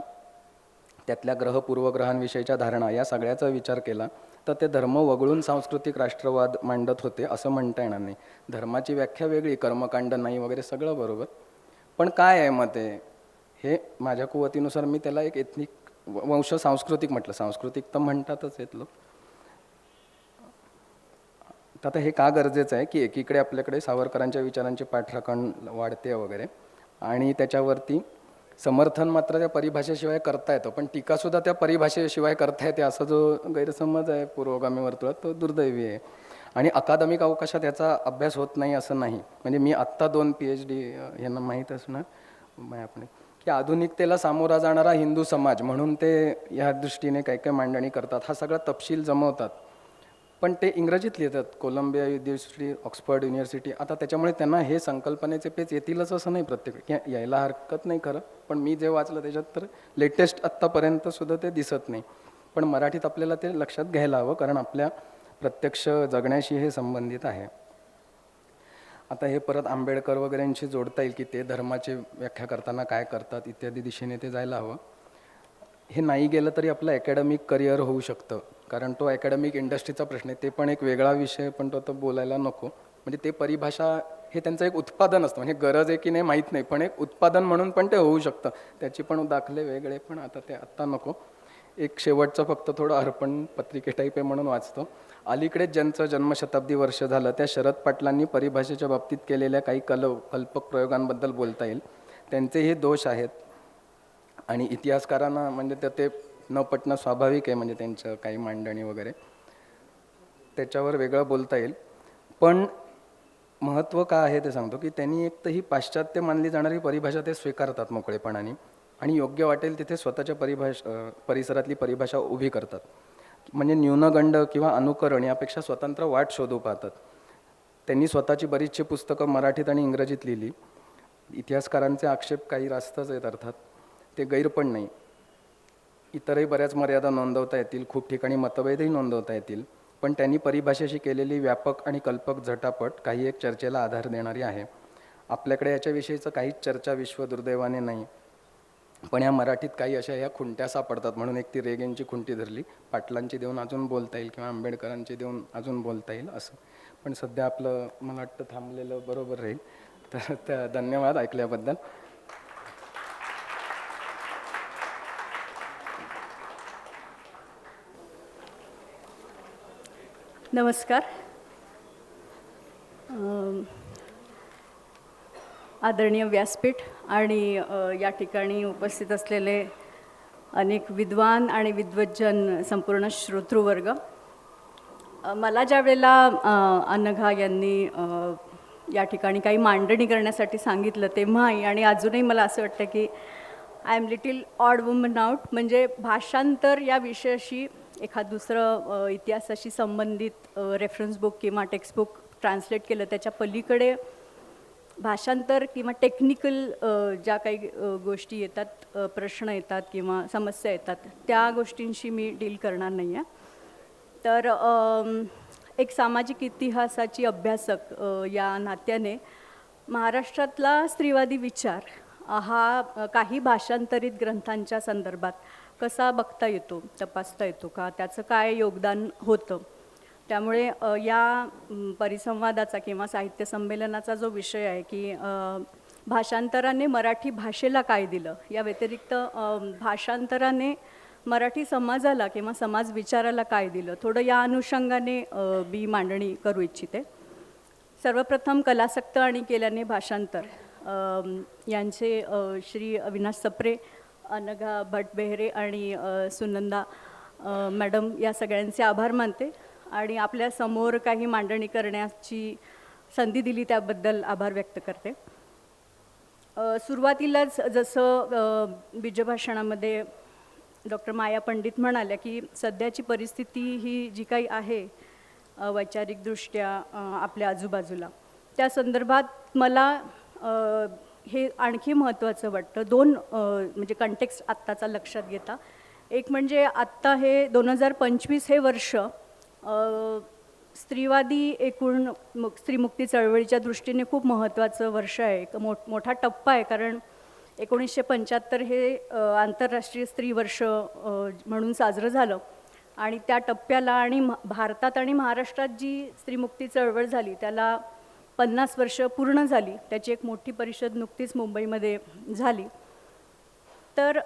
Speaker 3: त्यातल्या पूर्वग्रहांविषयीच्या धारणा, या सगळ्याचा विचार केला तर ते धर्म वगळून सांस्कृतिक राष्ट्रवाद मांडत होते असं म्हणता येणार नाही. धर्माची व्याख्या वेगळी, कर्मकांड नाही वगैरे सगळं बरोबर, पण काय आहे मग हे माझ्या कुवतीनुसार मी त्याला एक एथनिक वंश सांस्कृतिक म्हटलं. सांस्कृतिक तर म्हणतातच आहेत लोक. आता हे का गरजेचं आहे की एकीकडे आपल्याकडे सावरकरांच्या विचारांची पाठराखण वाढते वगैरे आणि त्याच्यावरती समर्थन मात्र त्या परिभाषेशिवाय करता येतं, पण टीकासुद्धा त्या परिभाषेशिवाय करता येते असा जो गैरसमज आहे पुरोगामी वर्तुळात, तो दुर्दैवी आहे. आणि अकादमिक अवकाशात याचा अभ्यास होत नाही असं नाही. म्हणजे मी आत्ता 2 PhD यांना माहीत असणार आपण की आधुनिकतेला सामोरा जाणारा हिंदू समाज म्हणून ते या दृष्टीने काही मांडणी करतात, हा सगळा तपशील जमवतात, पण ते इंग्रजीत लिहितात. Columbia university, Oxford university. आता त्याच्यामुळे त्यांना हे संकल्पनेचे पेच येतीलच असं नाही, प्रत्येक यायला हरकत नाही खरं, पण मी जे वाचलं त्याच्यात तर लेटेस्ट आत्तापर्यंत सुद्धा ते दिसत नाही. पण मराठीत आपल्याला ते लक्षात घ्यायला हवं, कारण आपल्या प्रत्यक्ष जगण्याशी हे संबंधित आहे. आता हे परत आंबेडकर वगैरेंशी जोडता येईल की ते धर्माची व्याख्या करताना काय करतात इत्यादी दिशेने ते जायला हवं. हे नाही गेलं तरी आपलं अकॅडमिक करिअर होऊ शकतं, कारण तो अकॅडमिक इंडस्ट्रीचा प्रश्न आहे. ते पण एक वेगळा विषय, पण तो आता बोलायला नको. म्हणजे ते परिभाषा हे त्यांचं एक उत्पादन असतं, म्हणजे गरज आहे की नाही माहीत नाही, पण एक उत्पादन म्हणून पण ते होऊ शकतं. त्याची पण दाखले वेगळे, पण आता ते आत्ता नको. एक शेवटचं फक्त थोडं अर्पण पत्रिके टाईप आहे म्हणून वाचतो. अलीकडेच ज्यांचं जन्मशताब्दी वर्ष झालं त्या शरद पाटलांनी परिभाषेच्या बाबतीत केलेल्या काही कल्पक प्रयोगांबद्दल बोलता येईल. त्यांचे हे दोष आहेत आणि इतिहासकारांना म्हणजे ते न पटणं स्वाभाविक आहे, म्हणजे त्यांचं काही मांडणी वगैरे त्याच्यावर वेगळं बोलता येईल. पण महत्त्व का आहे ते सांगतो की त्यांनी एक तर ही पाश्चात्य मानली जाणारी परिभाषा ते स्वीकारतात मोकळेपणाने आणि योग्य वाटेल तिथे स्वतःच्या परिसरातली परिभाषा उभी करतात. म्हणजे न्यूनगंड किंवा अनुकरण यापेक्षा स्वतंत्र वाट शोधू पाहतात. त्यांनी स्वतःची बरीचशी पुस्तकं मराठीत आणि इंग्रजीत लिहिली. इतिहासकारांचे आक्षेप काही रास्तच आहेत अर्थात, ते गैर पण नाही. इतरही बऱ्याच मर्यादा नोंदवता येतील, खूप ठिकाणी मतभेदही नोंदवता येतील, पण त्यांनी परिभाषेशी केलेली व्यापक आणि कल्पक झटापट काही एक चर्चेला आधार देणारी आहे. आपल्याकडे याच्याविषयीचं काहीच चर्चा विश्व दुर्दैवाने नाही, पण या मराठीत काही अशा ह्या खुंट्या सापडतात. म्हणून एक ती रेगेंची खुंटी धरली, पाटलांची देऊन अजून बोलता येईल किंवा आंबेडकरांची देऊन अजून बोलता येईल असं. पण सध्या आपलं मला वाटतं थांबलेलं बरोबर राहील. तर धन्यवाद ऐकल्याबद्दल.
Speaker 4: नमस्कार. आदरणीय व्यासपीठ आणि या ठिकाणी उपस्थित असलेले अनेक विद्वान आणि विद्वज्जन संपूर्ण श्रोतृवर्ग. मला ज्या वेळेला अनघा यांनी या ठिकाणी काही मांडणी करण्यासाठी सांगितलं तेव्हाही आणि अजूनही मला असं वाटतं की I am little odd woman out. म्हणजे भाषांतर या विषयाशी एखाद दुसरं इतिहासाशी संबंधित रेफरन्स बुक किंवा टेक्स्टबुक ट्रान्सलेट केलं, त्याच्या पलीकडे भाषांतर किंवा टेक्निकल ज्या काही गोष्टी येतात, प्रश्न येतात किंवा समस्या येतात, त्या गोष्टींशी मी डील करणार नाही आहे. तर एक सामाजिक इतिहासाची अभ्यासक या नात्याने महाराष्ट्रातला स्त्रीवादी विचार हा काही भाषांतरित ग्रंथांच्या संदर्भात कसा बघता येतो, तपासता येतो का, त्याचं काय योगदान होतं. त्यामुळे या परिसंवादाचा किंवा साहित्य संमेलनाचा जो विषय आहे की भाषांतराने मराठी भाषेला काय दिलं, या व्यतिरिक्त भाषांतराने मराठी समाजाला किंवा समाज विचाराला काय दिलं, थोडं या अनुषंगाने मी मांडणी करू इच्छिते. सर्वप्रथम कलासक्त आणि केल्याने भाषांतर यांचे श्री अविनाश सप्रे, अनघा भट-बेहरे आणि सुनंदा मॅडम या सगळ्यांचे आभार मानते आणि आपल्या समोर काही मांडणी करण्याची संधी दिली त्याबद्दल आभार व्यक्त करते. सुरुवातीलाच जसं बीजभाषणामध्ये डॉक्टर माया पंडित म्हणाल्या की सध्याची परिस्थिती ही जी काही आहे वैचारिकदृष्ट्या आपल्या आजूबाजूला, त्या संदर्भात मला हे आणखी महत्त्वाचं वाटतं. दोन म्हणजे कंटेक्स्ट आत्ताचा लक्षात घेता. एक म्हणजे आत्ता हे 2025 हे वर्ष स्त्रीवादी एकूण स्त्रीमुक्ती चळवळीच्या दृष्टीने खूप महत्त्वाचं वर्ष आहे, एक मोठा टप्पा आहे. कारण 1975 हे आंतरराष्ट्रीय स्त्री वर्ष म्हणून साजरं झालं आणि त्या टप्प्याला आणि भारतात आणि महाराष्ट्रात जी स्त्रीमुक्ती चळवळ झाली त्याला 50 वर्ष पूर्ण झाली. त्याची एक मोठी परिषद नुकतीच मुंबईमध्ये झाली. तर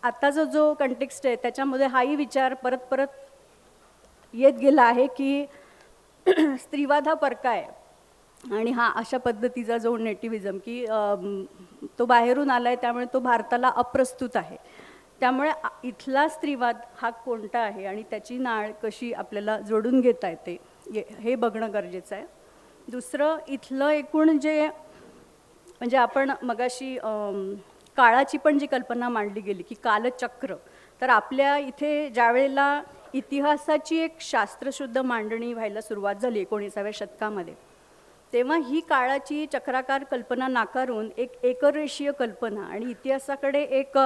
Speaker 4: आत्ताचा जो कंटेक्स्ट आहे त्याच्यामध्ये हाही विचार परत परत येत गेला आहे की स्त्रीवाद हा परका आहे आणि हा अशा पद्धतीचा जो नेटिव्हिजम की तो बाहेरून आला आहे, त्यामुळे तो भारताला अप्रस्तुत आहे. त्यामुळे इथला स्त्रीवाद हा कोणता आहे आणि त्याची नाळ कशी आपल्याला जोडून घेता येते हे बघणं गरजेचं आहे. दुसरं, इथलं एकूण जे म्हणजे आपण मगाशी काळाची पण जी कल्पना मांडली गेली की कालचक्र, तर आपल्या इथे ज्यावेळेला इतिहासाची एक शास्त्रशुद्ध मांडणी व्हायला सुरुवात झाली 19व्या शतकामध्ये, तेव्हा ही काळाची चक्राकार कल्पना नाकारून एक एकरेषीय कल्पना आणि इतिहासाकडे एक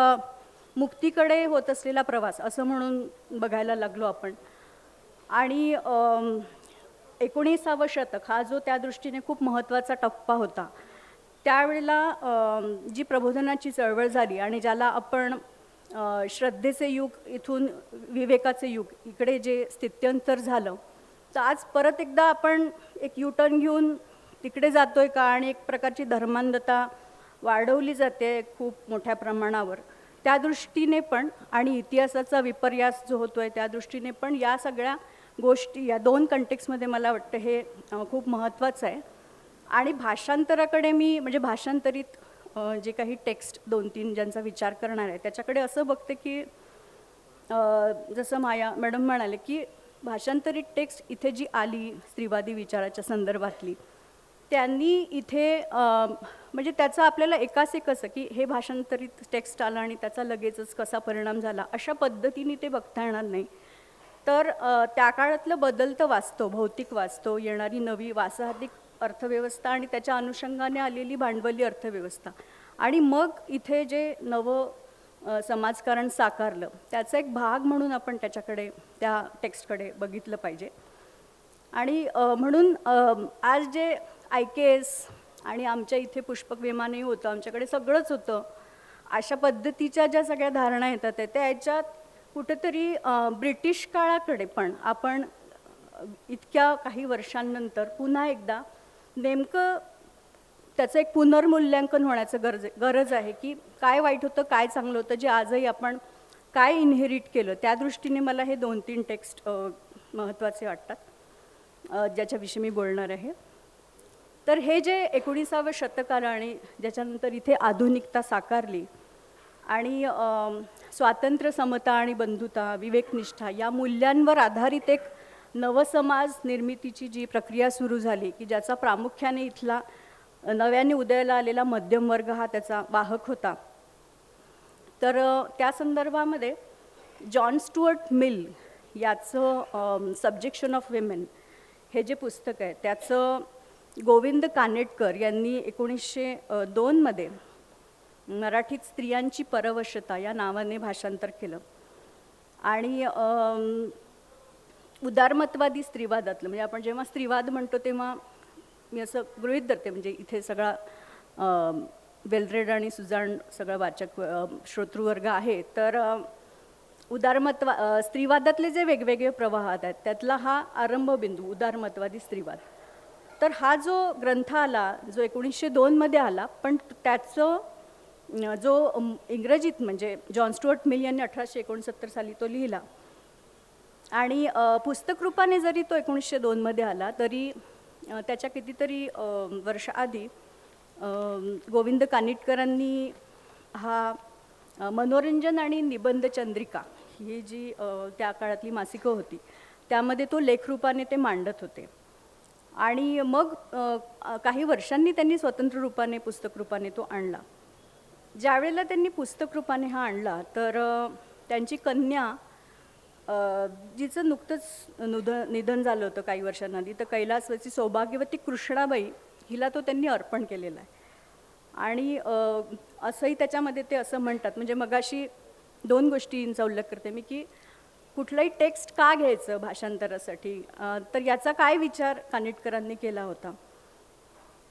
Speaker 4: मुक्तीकडे होत असलेला प्रवास असं म्हणून बघायला लागलो आपण. आणि 19वे शतक हा जो त्या दृष्टीने खूप महत्त्वाचा टप्पा होता, त्यावेळेला जी प्रबोधनाची चळवळ झाली आणि ज्याला आपण श्रद्धेचे युग इथून विवेकाचे युग इकडे जे स्थित्यंतर झालं, तर आज परत एकदा आपण एक युटर्न घेऊन तिकडे जातोय का आणि एक प्रकारची धर्मांधता वाढवली जाते खूप मोठ्या प्रमाणावर, त्या दृष्टीने पण आणि इतिहासाचा विपर्यास जो होतोय त्या दृष्टीने पण या सगळ्या गोष्टी या दोन कंटेक्स्टमध्ये मला वाटतं हे खूप महत्त्वाचं आहे. आणि भाषांतराकडे मी म्हणजे भाषांतरित जे काही टेक्स्ट 2-3 ज्यांचा विचार करणार आहे त्याच्याकडे असं बघते की जसं माया मॅडम म्हणाले की भाषांतरित टेक्स्ट इथे जी आली स्त्रीवादी विचाराच्या संदर्भातली, त्यांनी इथे म्हणजे त्याचं आपल्याला एकाच एक असं की हे भाषांतरित टेक्स्ट आलं आणि त्याचा लगेचच कसा परिणाम झाला अशा पद्धतीने ते बघता येणार नाही. तर त्या काळातलं बदलतं वास्तव, भौतिक वास्तव, येणारी नवी वासाहतिक अर्थव्यवस्था आणि त्याच्या अनुषंगाने आलेली भांडवली अर्थव्यवस्था आणि मग इथे जे नवं समाजकारण साकारलं त्याचा एक भाग म्हणून आपण त्याच्याकडे, त्या टेक्स्टकडे बघितलं पाहिजे. आणि म्हणून आज जे IKS आणि आमच्या इथे पुष्पक विमानही होतं, आमच्याकडे सगळंच होतं, अशा पद्धतीच्या ज्या सगळ्या धारणा येतात त्या याच्यात कुठेतरी ब्रिटिश काळाकडे पण आपण इतक्या काही वर्षांनंतर पुन्हा एकदा नेमकं त्याचं एक पुनर्मूल्यांकन होण्याचं गरज आहे की काय वाईट होतं, काय चांगलं होतं, जे आजही आपण काय इनहेरिट केलं. त्या दृष्टीने मला हे 2-3 टेक्स्ट महत्त्वाचे वाटतात, ज्याच्याविषयी मी बोलणार आहे. तर हे जे 19व्या शतक आलं आणि ज्याच्यानंतर इथे आधुनिकता साकारली आणि स्वातंत्र्य, समता आणि बंधुता, विवेकनिष्ठा या मूल्यांवर आधारित एक नवसमाज निर्मितीची जी प्रक्रिया सुरू झाली की ज्याचा प्रामुख्याने इथला नव्याने उदयाला आलेला मध्यमवर्ग हा त्याचा वाहक होता. तर त्या संदर्भामध्ये जॉन स्टुअर्ट मिल याचं सब्जेक्शन ऑफ विमेन हे जे पुस्तक आहे त्याचं गोविंद कानेटकर यांनी 1902 मराठीत स्त्रियांची परवशता या नावाने भाषांतर केलं. आणि उदारमतवादी स्त्रीवादातलं, म्हणजे आपण जेव्हा स्त्रीवाद म्हणतो तेव्हा मी असं गृहीत धरते, म्हणजे इथे सगळा वेलरेड आणि सुजाण सगळं वाचक श्रोतृवर्ग आहे. तर स्त्रीवादातले जे वेगवेगळे प्रवाहात आहेत त्यातला हा आरंभबिंदू उदारमतवादी स्त्रीवाद. तर हा जो ग्रंथ आला जो 1902 आला, पण त्याचं जो इंग्रजीत म्हणजे जॉन स्टुअर्ट मिल यांनी 1869 साली तो लिहिला आणि पुस्तक रूपाने जरी तो 1902 आला तरी त्याच्या कितीतरी वर्ष आधी गोविंद कानिटकरांनी हा मनोरंजन आणि निबंध चंद्रिका ही जी त्या काळातली मासिकं होती त्यामध्ये तो लेखरूपाने ते मांडत होते. आणि मग काही वर्षांनी त्यांनी स्वतंत्र रूपाने पुस्तक रूपाने तो आणला. ज्यावेळेला त्यांनी पुस्तक रूपाने हा आणला तर त्यांची कन्या जिचं नुकतंच निधन झालं होतं काही वर्षांआधी, तर कैलासवरची सौभाग्यवती कृष्णाबाई हिला तो त्यांनी अर्पण केलेला आहे. आणि असंही त्याच्यामध्ये ते असं म्हणतात, म्हणजे मगाशी 2 गोष्टींचा उल्लेख करते मी की कुठलंही टेक्स्ट का घ्यायचं भाषांतरासाठी, तर याचा काय विचार कानिटकरांनी केला होता.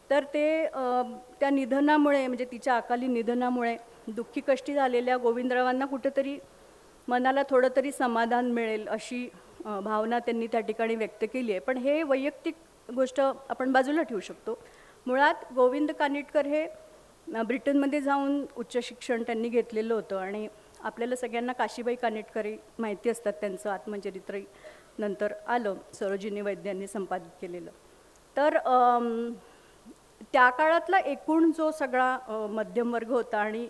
Speaker 4: तर ते त्या निधनामुळे म्हणजे तिच्या अकाली निधनामुळे दुःखी कष्टी झालेल्या गोविंदरावांना कुठेतरी मनाला थोडं तरी समाधान मिळेल अशी भावना त्यांनी त्या ठिकाणी व्यक्त केली आहे. पण हे वैयक्तिक गोष्ट आपण बाजूला ठेवू शकतो. मुळात गोविंद कानिटकर हे ब्रिटनमध्ये जाऊन उच्च शिक्षण त्यांनी घेतलेलं होतं आणि आपल्याला सगळ्यांना काशीबाई कानिटकरही माहिती असतात, त्यांचं आत्मचरित्रही नंतर आलं सरोजिनी वैद्यांनी संपादित केलेलं. तर त्या काळातला एकूण जो सगळा मध्यमवर्ग होता आणि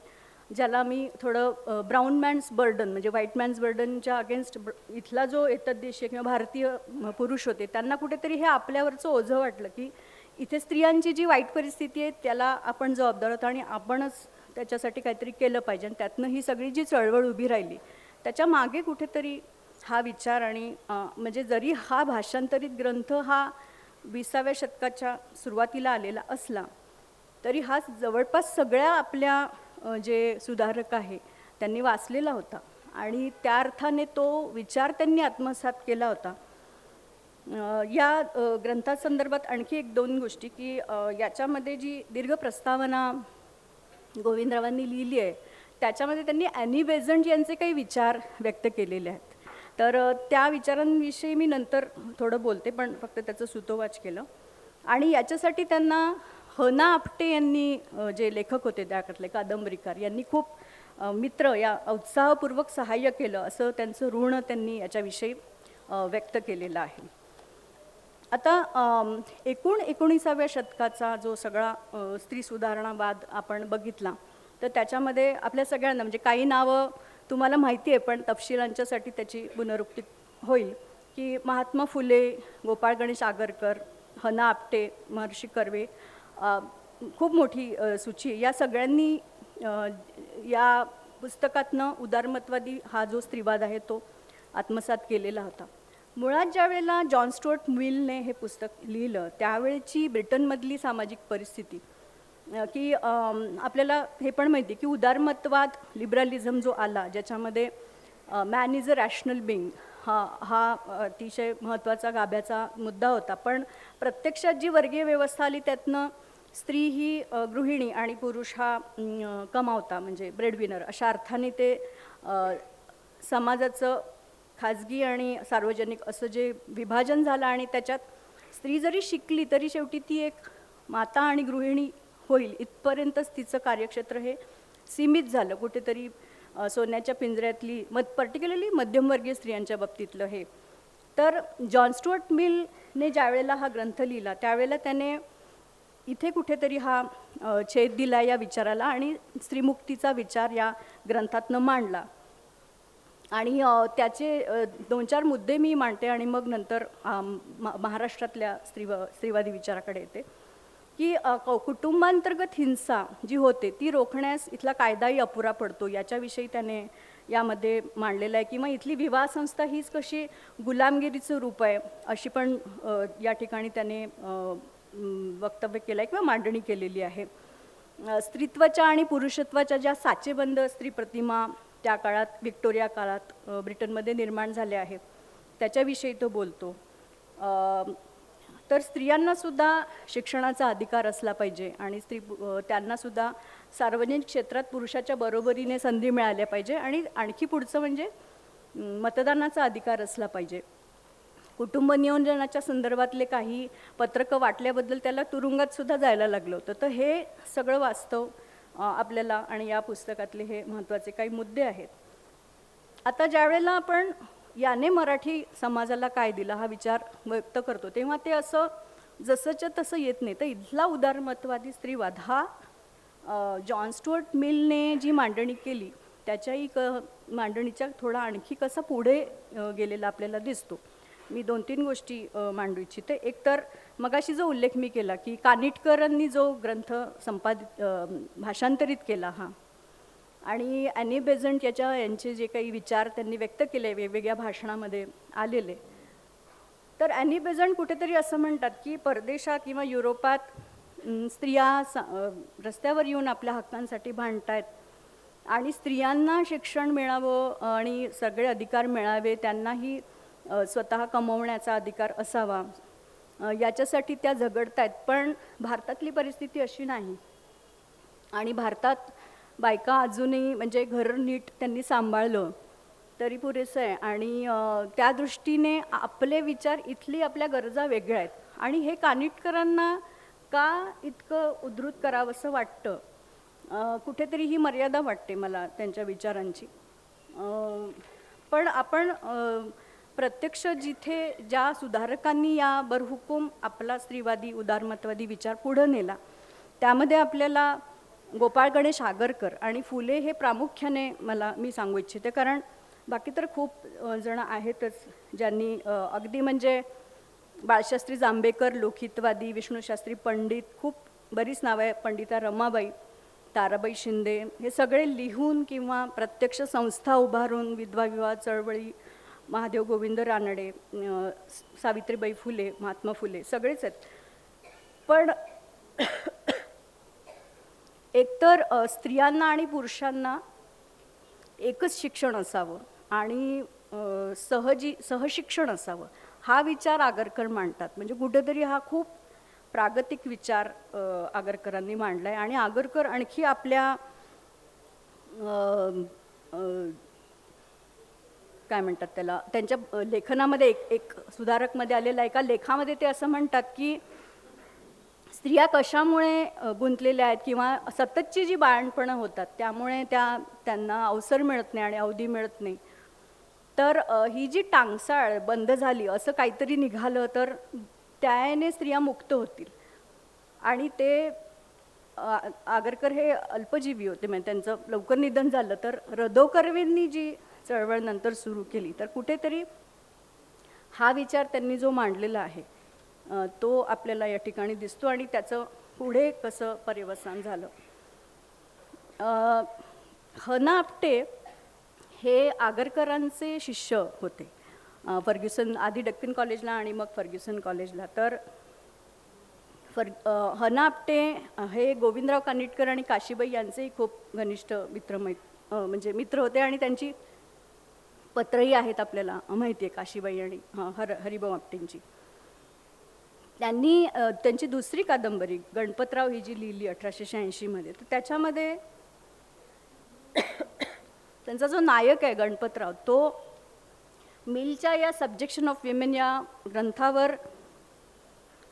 Speaker 4: ज्याला मी थोडं ब्राऊन मॅन्स बर्डन म्हणजे व्हाईट मॅन्स बर्डनच्या अगेन्स्ट इथला जो एतद्देशीय किंवा भारतीय पुरुष होते त्यांना कुठेतरी हे आपल्यावरचं ओझं वाटलं की इथे स्त्रियांची जी वाईट परिस्थिती आहे त्याला आपण जबाबदार आहोत आणि आपणच त्याच्यासाठी काहीतरी केलं पाहिजे. आणि त्यातनं ही सगळी जी चळवळ उभी राहिली त्याच्या मागे कुठेतरी हा विचार आणि म्हणजे जरी हा भाषांतरित ग्रंथ हा 20व्या शतकाच्या सुरुवातीला आलेला असला तरी हा जवळपास सगळ्या आपल्या जे सुधारक आहे त्यांनी वाचलेला होता आणि त्या अर्थाने तो विचार त्यांनी आत्मसात केला होता. या ग्रंथासंदर्भात आणखी 1-2 गोष्टी की याच्यामध्ये जी दीर्घ प्रस्तावना गोविंदरावांनी लिहिली आहे त्याच्यामध्ये त्यांनी ॲनी बेझंट यांचे काही विचार व्यक्त केलेले आहेत. तर त्या विचारांविषयी मी नंतर थोडं बोलते, पण फक्त त्याचं सुतोवाच केलं. आणि याच्यासाठी त्यांना हना आपटे यांनी जे लेखक होते त्याकडले कादंबरीकार यांनी खूप मित्र या उत्साहपूर्वक सहाय्य केलं असं त्यांचं ऋण त्यांनी याच्याविषयी व्यक्त केलेलं आहे. आता एकूण 19व्या शतकाचा जो सगळा स्त्री सुधारणावाद आपण बघितला तर त्याच्यामध्ये आपल्या सगळ्यांना म्हणजे काही नावं तुम्हाला माहिती आहे पण तपशिलांच्यासाठी त्याची पुनरुक्ती होईल की महात्मा फुले, गोपाळ गणेश आगरकर, हना आपटे, महर्षी कर्वे, खूप मोठी सूची. या सगळ्यांनी या पुस्तकातनं उदारमतवादी हा जो स्त्रीवाद आहे तो आत्मसात केलेला होता. मुळात ज्या वेळेला जॉन स्टुअर्ट मिलने हे पुस्तक लिहिलं त्यावेळेची ब्रिटनमधली सामाजिक परिस्थिती की आपल्याला हे पण माहिती की उदारमतवाद लिबरलिझम जो आला ज्याच्यामध्ये man is a rational being हा अतिशय महत्त्वाचा गाभ्याचा मुद्दा होता. पण प्रत्यक्षात जी वर्गीय व्यवस्था आली त्यातनं स्त्री ही गृहिणी आणि पुरुष हा कमावता म्हणजे ब्रेडविनर अशा अर्थाने ते समाजाचं खाजगी आणि सार्वजनिक असं जे विभाजन झालं आणि त्याच्यात स्त्री जरी शिकली तरी शेवटी ती एक माता आणि गृहिणी होईल इथपर्यंतच तिचं कार्यक्षेत्र हे सीमित झालं. कुठेतरी सोन्याच्या पिंजऱ्यातली पर्टिक्युलरली मध्यमवर्गीय स्त्रियांच्या बाबतीतलं हे. तर जॉन स्टुअर्ट मिलने ज्या वेळेला हा ग्रंथ लिहिला त्यावेळेला त्याने इथे कुठेतरी हा छेद दिला या विचाराला आणि स्त्रीमुक्तीचा विचार या ग्रंथातनं मांडला. आणि त्याचे 2-4 मुद्दे मी मांडते आणि मग नंतर महाराष्ट्रातल्या स्त्रीवादी विचाराकडे येते की कुटुंबांतर्गत हिंसा जी होते ती रोखण्यास इथला कायदाही अपुरा पडतो याच्याविषयी त्याने यामध्ये मांडलेलं आहे. किंवा इथली विवाह संस्था हीच कशी गुलामगिरीचं रूप आहे अशी पण या ठिकाणी त्याने वक्तव्य केलं आहे किंवा मांडणी केलेली आहे. स्त्रीत्वाच्या आणि पुरुषत्वाच्या ज्या साचेबंद स्त्री प्रतिमा त्या काळात व्हिक्टोरिया काळात ब्रिटनमध्ये निर्माण झाले आहे त्याच्याविषयी तो बोलतो. तर स्त्रियांनासुद्धा शिक्षणाचा अधिकार असला पाहिजे आणि त्यांनासुद्धा सार्वजनिक क्षेत्रात पुरुषाच्या बरोबरीने संधी मिळाल्या पाहिजे आणि आणखी पुढचं म्हणजे मतदानाचा अधिकार असला पाहिजे. कुटुंब नियोजनाच्या संदर्भातले काही पत्रकं वाटल्याबद्दल त्याला तुरुंगातसुद्धा जायला लागलं होतं. तर हे सगळं वास्तव आपल्याला आणि या पुस्तकातले हे महत्त्वाचे काही मुद्दे आहेत. आता ज्यावेळेला आपण याने मराठी समाजाला काय दिलं हा विचार व्यक्त करतो तेव्हा ते असं जसंच्या तसं येत नाही. तर इथला उदारमतवादी स्त्रीवाद हा जॉन स्टुअर्ट मिलने जी मांडणी केली त्याच्याही मांडणीच्या थोडा आणखी कसा पुढे गेलेला आपल्याला दिसतो. मी 2-3 गोष्टी मांडू इच्छिते. एक तर मगाशी जो उल्लेख मी केला की कानिटकरांनी जो ग्रंथ भाषांतरित केला हा आणि ॲनी बेझंट यांचे जे काही विचार त्यांनी व्यक्त केले वेगवेगळ्या भाषणामध्ये आलेले. तर ॲनी बेझंट कुठेतरी असं म्हणतात की परदेशात किंवा युरोपात स्त्रिया रस्त्यावर येऊन आपल्या हक्कांसाठी भांडतायत आणि स्त्रियांना शिक्षण मिळावं आणि सगळे अधिकार मिळावे त्यांनाही स्वतः कमवण्याचा अधिकार असावा याच्यासाठी त्या झगडतायत. पण भारतातली परिस्थिती अशी नाही आणि भारतात बायका अजूनही म्हणजे घर नीट त्यांनी सांभाळलं तरी पुरेसं आहे आणि त्या दृष्टीने आपले विचार इथली आपल्या गरजा वेगळ्या आहेत. आणि हे कानिटकरांना का इतकं उद्धृत करावं असं वाटतं कुठेतरी ही मर्यादा वाटते मला त्यांच्या विचारांची. पण आपण प्रत्यक्ष जिथे ज्या सुधारकांनी या बरहुकूम आपला स्त्रीवादी उदारमतवादी विचार पुढे नेला त्यामध्ये आपल्याला गोपाळ गणेश आगरकर आणि फुले हे प्रामुख्याने मी सांगू इच्छिते. कारण बाकी तर खूप जण आहेतच ज्यांनी अगदी म्हणजे बाळशास्त्री जांभेकर लोकहितवादी, विष्णुशास्त्री पंडित, खूप बरीच नावं आहे, पंडिता रमाबाई, ताराबाई शिंदे, हे सगळे लिहून किंवा प्रत्यक्ष संस्था उभारून विधवा विवाह चळवळी, महादेव गोविंद रानडे, सावित्रीबाई फुले, महात्मा फुले सगळेच आहेत. पण एकतर स्त्रियांना आणि पुरुषांना एकच शिक्षण असावं आणि सहशिक्षण असावं हा विचार आगरकर मांडतात. म्हणजे कुठेतरी हा खूप प्रागतिक विचार आगरकरांनी मांडला आहे. आणि आगरकर आणखी आपल्या काय म्हणतात त्याला त्यांच्या लेखनामध्ये एक सुधारकमध्ये आलेला एका लेखामध्ये ते असं म्हणतात की स्त्रिया कशामुळे गुंतलेल्या आहेत किंवा सततची जी बाळणपणं होतात त्यामुळे त्यांना अवसर मिळत नाही आणि अवधी मिळत नाही. तर ही जी टांगसाळ बंद झाली असं काहीतरी निघालं तर त्याने स्त्रिया मुक्त होतील. आणि ते आगरकर हे अल्पजीवी होते म्हणजे त्यांचं लवकर निधन झालं. तर रदो कर्वेंनी जी चळवळ नंतर सुरू केली तर कुठेतरी हा विचार त्यांनी जो मांडलेला आहे तो आपल्याला या ठिकाणी दिसतो आणि त्याचं पुढे कसं पर्यवसान झालं. हना आपटे हे आगरकरांचे शिष्य होते. फर्ग्युसन आधी डेक्कन कॉलेजला आणि मग फर्ग्युसन कॉलेजला. तर हना आपटे हे गोविंदराव कानिटकर आणि काशीबाई यांचेही खूप घनिष्ठ म्हणजे मित्र होते आणि त्यांची पत्रही आहेत आपल्याला माहिती आहे काशीबाई आणि हरिभाऊ आपटेंची. त्यांनी त्यांची दुसरी कादंबरी गणपतराव ही जी लिहिली 1886 तर त्याच्यामध्ये त्यांचा जो नायक आहे गणपतराव तो मिलच्या या सब्जेक्शन ऑफ विमेन या ग्रंथावर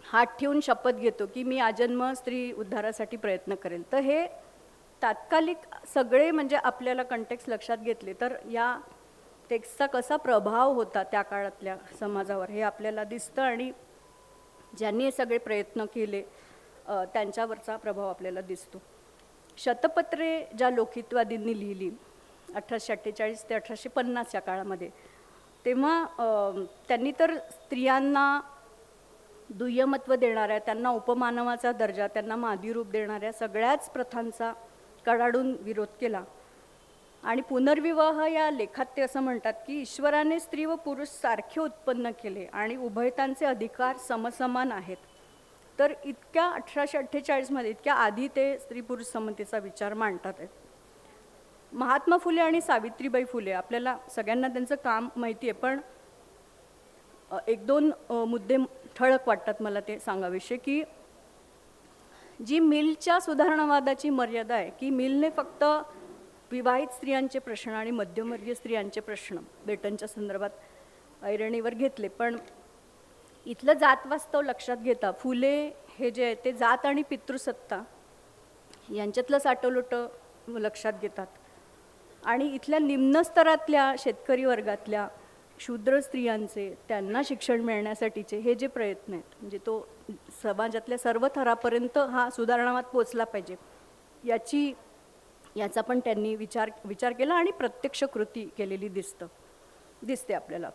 Speaker 4: हात ठेवून शपथ घेतो की मी आजन्म स्त्री उद्धारासाठी प्रयत्न करेल. तर हे तात्कालिक सगळे म्हणजे आपल्याला कंटेक्स्ट लक्षात घेतले तर या टेक्स्टचा कसा प्रभाव होता त्या काळातल्या समाजावर हे आपल्याला दिसतं आणि ज्यांनी हे सगळे प्रयत्न केले त्यांच्यावरचा प्रभाव आपल्याला दिसतो. शतपत्रे ज्या लोकहितवादींनी लिहिली 1848 ते 1850 या काळामध्ये, तेव्हा त्यांनी तर स्त्रियांना दुय्यमत्व देणाऱ्या, त्यांना उपमानवाचा दर्जा, त्यांना मादीरूप देणाऱ्या सगळ्याच प्रथांचा कडाडून विरोध केला. आणि पुनर्विवाह या लेखात ते असं म्हणतात की ईश्वराने स्त्री व पुरुष सारखे उत्पन्न केले आणि उभयतांचे अधिकार समसमान आहेत. तर इतक्या 1848 इतक्या आधी ते स्त्री पुरुष समतेचा विचार मांडतात आहेत. महात्मा फुले आणि सावित्रीबाई फुले आपल्याला सगळ्यांना त्यांचं काम माहिती आहे, पण एक दोन मुद्दे ठळक वाटतात मला ते सांगावेसे की जी मिलच्या सुधारणावादाची मर्यादा आहे की मिलने फक्त विवाहित स्त्रियांचे प्रश्न आणि मध्यमवर्गीय स्त्रियांचे प्रश्न बेटनच्या संदर्भात ऐरणीवर घेतले, पण इथलं जात वास्तव लक्षात घेता फुले हे जे आहे ते जात आणि पितृसत्ता यांच्यातलं साटलोटं लक्षात घेतात आणि इथल्या निम्न स्तरातल्या शेतकरी वर्गातल्या शूद्र स्त्रियांचे त्यांना शिक्षण मिळण्यासाठीचे हे जे प्रयत्न आहेत म्हणजे तो समाजातल्या सर्व थरापर्यंत हा सुधारणावाद पोचला पाहिजे याचा पण त्यांनी विचार केला आणि प्रत्यक्ष कृती केलेली दिसते आपल्याला.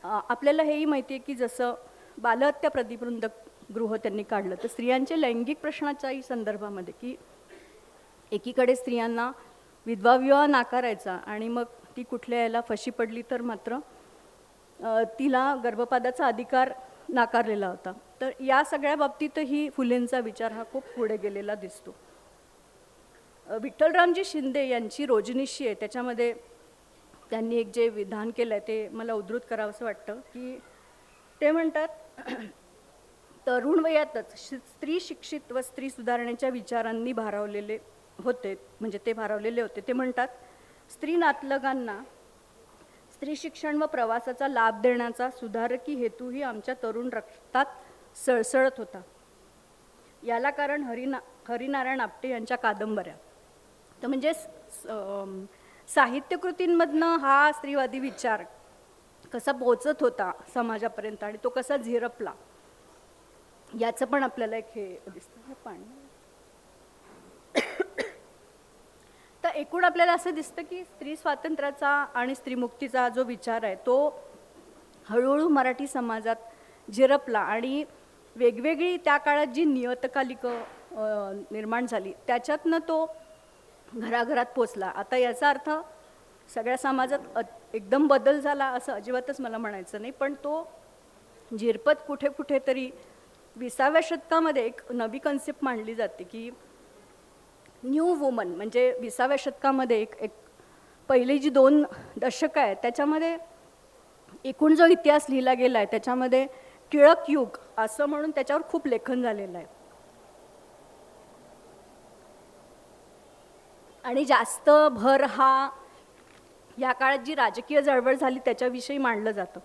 Speaker 4: आपल्याला हेही माहिती आहे की जसं बालहत्या प्रतिबंधक गृह त्यांनी काढलं तर स्त्रियांच्या लैंगिक प्रश्नाच्याही संदर्भामध्ये की एकीकडे स्त्रियांना विधवा विवाह नाकारायचा आणि मग ती कुठल्या याला फशी पडली तर मात्र तिला गर्भपाताचा अधिकार नाकारलेला होता. तर या सगळ्या बाबतीतही फुलेंचा विचार हा खूप पुढे गेलेला दिसतो. विठ्ठलरामजी शिंदे यांची रोजनिशी आहे त्याच्यामध्ये त्यांनी एक जे विधान केलं आहे ते मला उद्धृत करावंसं वाटतं की ते म्हणतात तरुण वयातच स्त्री शिक्षित व स्त्री सुधारण्याच्या विचारांनी भारावलेले होते म्हणजे ते भारावलेले होते. ते म्हणतात स्त्री नातलगांना स्त्री शिक्षण व प्रवासाचा लाभ देण्याचा सुधारकी हेतूही आमच्या तरुण रक्तात सळसळत होता. याला कारण हरिनारायण आपटे यांच्या कादंबऱ्या. तर म्हणजे साहित्यकृतींमधनं हा स्त्रीवादी विचार कसा पोचत होता समाजापर्यंत आणि तो कसा झिरपला याचं पण आपल्याला एक हे दिसतं पाणी. तर एकूण आपल्याला असं दिसतं की स्त्री स्वातंत्र्याचा आणि स्त्रीमुक्तीचा जो विचार आहे तो हळूहळू मराठी समाजात झिरपला आणि वेगवेगळी त्या काळात जी नियतकालिकं निर्माण झाली त्याच्यातनं तो घराघरात पोचला. आता याचा अर्थ सगळ्या समाजात एकदम बदल झाला असं अजिबातच मला म्हणायचं नाही, पण तो झिरपत कुठे कुठेतरी 20व्या शतकामध्ये एक नवी कन्सेप्ट मांडली जाते की न्यू वुमन. म्हणजे 20व्या शतकामध्ये एक पहिली जी 2 दशकं आहेत त्याच्यामध्ये एकूण जो इतिहास लिहिला गेला आहे त्याच्यामध्ये टिळक युग असं म्हणून त्याच्यावर खूप लेखन झालेलं आहे आणि जास्त भर हा या काळात जी राजकीय चळवळ झाली त्याच्याविषयी मांडलं जातं.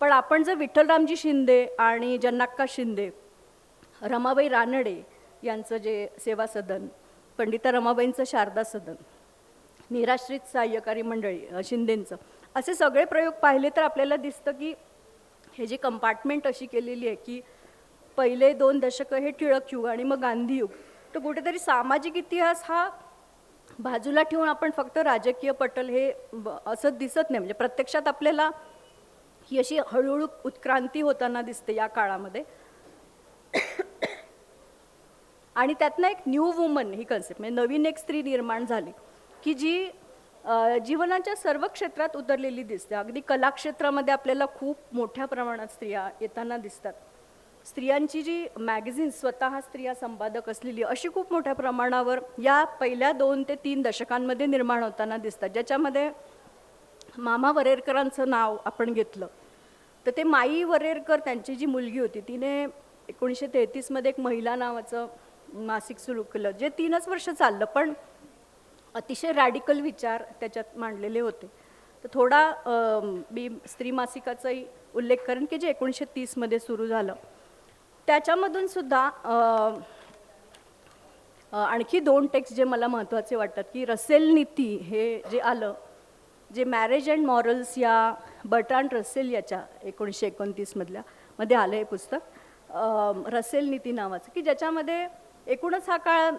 Speaker 4: पण आपण जर विठ्ठलरामजी शिंदे आणि जन्नाक्का शिंदे, रमाबाई रानडे यांचं जे सेवा सदन, पंडिता रमाबाईंचं शारदा सदन, निराश्रित सहाय्यकारी मंडळी शिंदेंचं असे सगळे प्रयोग पाहिले तर आपल्याला दिसतं की हे जे कंपार्टमेंट अशी केलेली आहे की पहिले 2 दशकं हे टिळक युग आणि मग गांधी युग. तर कुठेतरी सामाजिक इतिहास हा बाजूला ठेवून आपण फक्त राजकीय पटल हे असं दिसत नाही. म्हणजे प्रत्यक्षात आपल्याला ही अशी हळूहळू उत्क्रांती होताना दिसते या काळामध्ये. आणि त्यातनं एक न्यू वुमन ही कन्सेप्ट म्हणजे नवीन एक स्त्री निर्माण झाली की जी जीवनाच्या सर्व क्षेत्रात उतरलेली दिसते. अगदी कलाक्षेत्रामध्ये आपल्याला खूप मोठ्या प्रमाणात स्त्रिया येताना दिसतात. स्त्रियांची जी मॅगझिन स्वतः स्त्रिया संपादक असलेली अशी खूप मोठ्या प्रमाणावर या पहिल्या 2 ते 3 दशकांमध्ये निर्माण होताना दिसतात, ज्याच्यामध्ये मामा वरेरकरांचं नाव आपण घेतलं तर ते माई वरेरकर त्यांची जी मुलगी होती तिने 1933 एक महिला नावाचं मासिक सुरू केलं, जे 3च वर्ष चाललं, पण अतिशय रॅडिकल विचार त्याच्यात मांडलेले होते. तर थोडा मी स्त्री मासिकाचाही उल्लेख करेन की जे 1930 सुरू झालं. त्याच्यामधून सुद्धा आणखी 2 टेक्स्ट जे मला महत्त्वाचे वाटतात की रसेल नीती हे जे आलं, जे मॅरेज अँड मॉरल्स या बर्ट्रांड रसेल याच्या 1929 मध्ये आलं हे पुस्तक, रसेल नीती नावाचं, की ज्याच्यामध्ये एकूणच हा काळ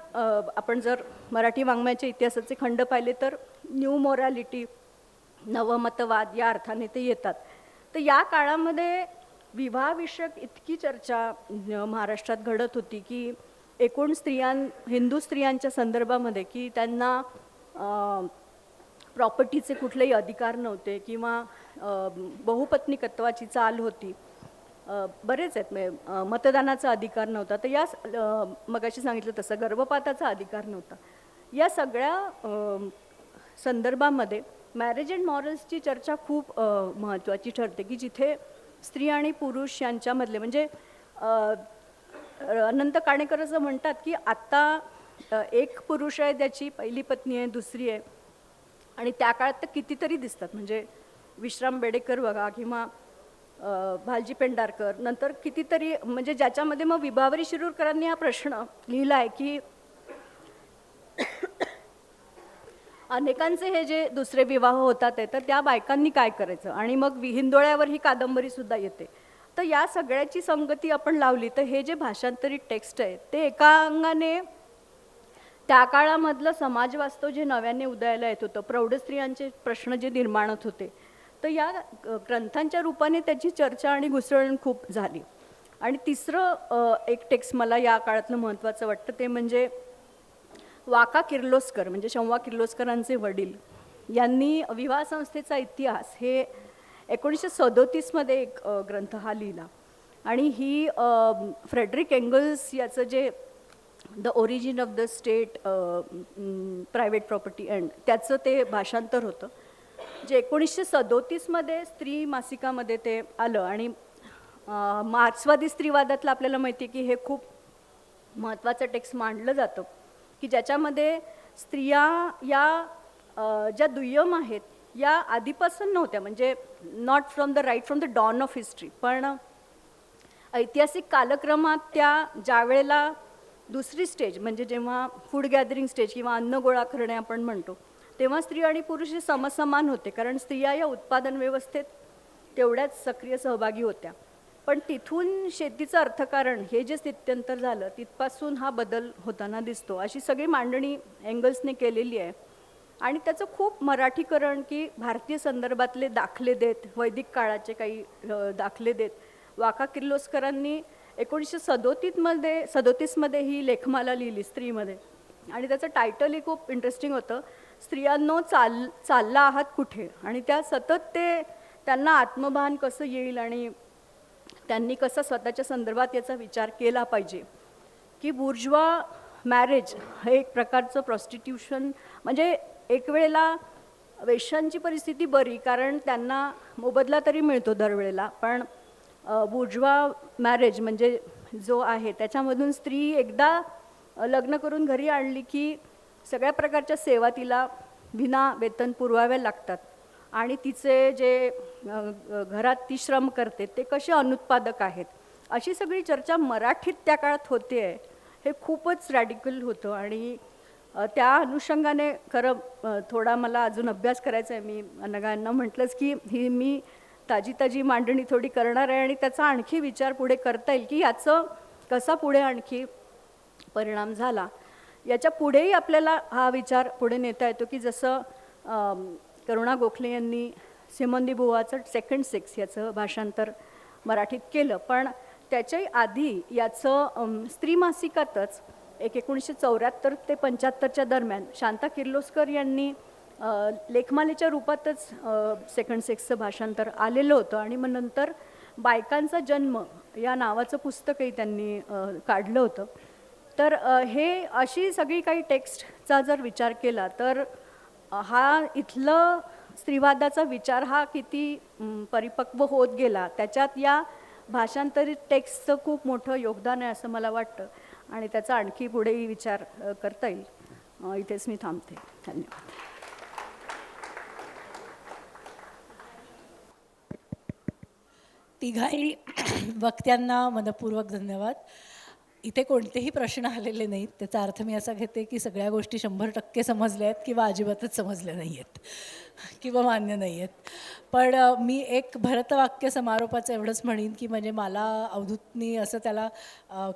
Speaker 4: आपण जर मराठी वाङ्मयाच्या इतिहासाचे खंड पाहिले तर न्यू मोरॅलिटी, नवमतवाद या अर्थाने ते येतात. तर या काळामध्ये विवाहविषयक इतकी चर्चा महाराष्ट्रात घडत होती की एकूण हिंदू स्त्रियांच्या संदर्भामध्ये की त्यांना प्रॉपर्टीचे कुठलेही अधिकार नव्हते किंवा बहुपत्नीकत्वाची चाल होती, बरेच आहेत, मतदानाचा अधिकार नव्हता, तर या मगाशी सांगितलं तसं गर्भपाताचा अधिकार नव्हता. या सगळ्या संदर्भामध्ये मॅरेज अँड मॉरल्सची चर्चा खूप महत्त्वाची ठरते की जिथे स्त्री आणि पुरुष यांच्यामधले म्हणजे अनंत काणेकर असं म्हणतात की आत्ता एक पुरुष आहे, त्याची पहिली पत्नी आहे, दुसरी आहे, आणि त्या काळात तर कितीतरी दिसतात, म्हणजे विश्राम बेडेकर बघा किंवा भालजी पेंढारकर, नंतर कितीतरी, म्हणजे ज्याच्यामध्ये मग विभावरी शिरूरकरांनी हा प्रश्न लिहिला आहे की अनेकांचे हे जे दुसरे विवाह होतात आहे तर त्या बायकांनी काय करायचं, आणि मग हिंदोळ्यावर ही कादंबरी सुद्धा येते. तर या सगळ्याची संगती आपण लावली तर हे जे भाषांतरित टेक्स्ट आहे ते एका अंगाने त्या काळामधलं समाजवास्तव जे नव्याने उदयाला येत होतं, प्रौढ स्त्रियांचे प्रश्न जे निर्माणत होते, तर या ग्रंथांच्या रूपाने त्याची चर्चा आणि घुसळण खूप झाली. आणि तिसरं एक टेक्स्ट मला या काळातलं महत्त्वाचं वाटतं ते म्हणजे वाका किर्लोस्कर, म्हणजे शंवा किर्लोस्करांचे वडील, यांनी विवाह संस्थेचा इतिहास हे 1937 एक ग्रंथ हा लिहिला. आणि ही फ्रेडरिक एंगल्स याचं जे the origin of the state private property and त्याचं ते भाषांतर होतं, जे 1937 स्त्री मासिकामध्ये ते आलं. आणि मार्क्सवादी स्त्रीवादातलं आपल्याला माहिती आहे की हे खूप महत्त्वाचं टेक्स्ट मांडलं जातं की ज्याच्यामध्ये स्त्रिया या ज्या दुय्यम आहेत या आधीपासून नव्हत्या, म्हणजे not from the dawn of history, पण ऐतिहासिक कालक्रमात त्या ज्या वेळेला दुसरी स्टेज म्हणजे जेव्हा फूड गॅदरिंग स्टेज किंवा अन्न गोळा करणे आपण म्हणतो, तेव्हा स्त्री आणि पुरुष हे समसमान होते, कारण स्त्रिया या उत्पादन व्यवस्थेत तेवढ्याच सक्रिय सहभागी होत्या. पण तिथून शेतीचं अर्थकारण हे जे स्थित्यंतर झालं तिथपासून हा बदल होताना दिसतो, अशी सगळी मांडणी एंगल्सने केलेली आहे. आणि त्याचं खूप मराठीकरण की भारतीय संदर्भातले दाखले देत, वैदिक काळाचे काही दाखले देत वाका किर्लोस्करांनी 1937 ही लेखमाला लिहिली स्त्रीमध्ये. आणि त्याचं टायटलही खूप इंटरेस्टिंग होतं, स्त्रियांनो चालला आहात कुठे. आणि त्या सतत त्यांना आत्मभान कसं येईल आणि त्यांनी कसं स्वतःच्या संदर्भात याचा विचार केला पाहिजे की बुर्जवा मॅरेज हे एक प्रकारचं प्रॉस्टिट्यूशन, म्हणजे एक वेळेला वेश्यांची परिस्थिती बरी कारण त्यांना मोबदला तरी मिळतो दरवेळेला, पण बुर्जवा मॅरेज म्हणजे जो आहे त्याच्यामधून स्त्री एकदा लग्न करून घरी आणली की सगळ्या प्रकारच्या सेवा तिला विना वेतन पुरवाव्या लागतात, आणि तिचे जे घरात ती श्रम करते ते कसे अनुत्पादक आहेत, अशी सगळी चर्चा मराठीत त्या काळात होते आहे. हे खूपच रॅडिकल होतं. आणि त्या अनुषंगाने खरं थोडा मला अजून अभ्यास करायचा आहे. मी अनघांना म्हटलंच की ही मी ताजी मांडणी थोडी करणार आहे आणि त्याचा आणखी विचार पुढे करता येईल की याचं कसा पुढे आणखी परिणाम झाला. याच्या पुढेही आपल्याला हा विचार पुढे नेता येतो की जसं करुणा गोखले यांनी सिमोन दी बुवाचं सेकंड सेक्स याचं भाषांतर मराठीत केलं. पण त्याच्याही आधी याचं स्त्री मासिकातच 1974 ते 75च्या दरम्यान शांता किर्लोस्कर यांनी लेखमालेच्या रूपातच सेकंड सेक्सचं भाषांतर आलेलं होतं. आणि मग नंतर बायकांचा जन्म या नावाचं पुस्तकही त्यांनी काढलं होतं. तर हे अशी सगळी काही टेक्स्टचा जर विचार केला तर हा इथलं स्त्रीवादाचा विचार हा किती परिपक्व होत गेला त्याच्यात या भाषांतरित टेक्स्टचं खूप मोठं योगदान आहे असं मला वाटतं. आणि त्याचा आणखी पुढेही विचार करता येईल. इथेच मी थांबते. धन्यवाद.
Speaker 1: तिघाही वक्त्यांना मनपूर्वक धन्यवाद. इथे कोणतेही प्रश्न आलेले नाहीत. त्याचा अर्थ मी असा घेते की सगळ्या गोष्टी 100% समजल्या आहेत किंवा अजिबातच समजल्या नाही आहेत किंवा मान्य नाही आहेत. पण मी एक भरतवाक्य समारोपाचं एवढंच म्हणीन की म्हणजे मला अवधूतनी असं त्याला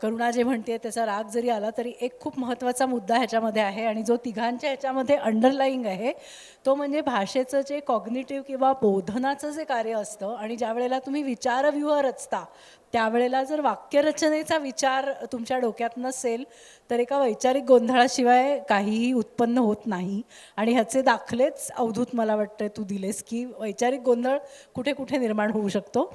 Speaker 1: करुणा जे म्हणते त्याचा राग जरी आला तरी एक खूप महत्त्वाचा मुद्दा ह्याच्यामध्ये आहे आणि जो तिघांच्या ह्याच्यामध्ये अंडरलाईंग आहे तो म्हणजे भाषेचं जे कॉग्निटिव्ह किंवा बोधनाचं जे कार्य असतं आणि ज्या वेळेला तुम्ही विचारव्यूह रचता त्यावेळेला जर वाक्यरचनेचा विचार तुमच्या डोक्यात नसेल तर एका वैचारिक गोंधळाशिवाय काहीही उत्पन्न होत नाही. आणि ह्याचे दाखलेच अवधूत मला वाटतं तू दिलेस की वैचारिक गोंधळ कुठे कुठे निर्माण होऊ शकतो.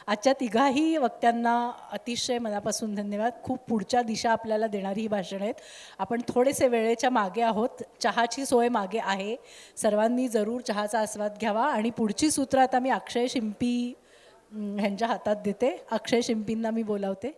Speaker 1: आजच्या तिघाही वक्त्यांना अतिशय मनापासून धन्यवाद. खूप पुढच्या दिशा आपल्याला देणारी ही भाषणं आहेत. आपण थोडेसे वेळेच्या मागे आहोत. चहाची सोय मागे आहे. सर्वांनी जरूर चहाचा आस्वाद घ्यावा. आणि पुढची सूत्र आता मी अक्षय शिंपी ह्यांच्या हातात देते. अक्षय शिंपींना मी बोलावते.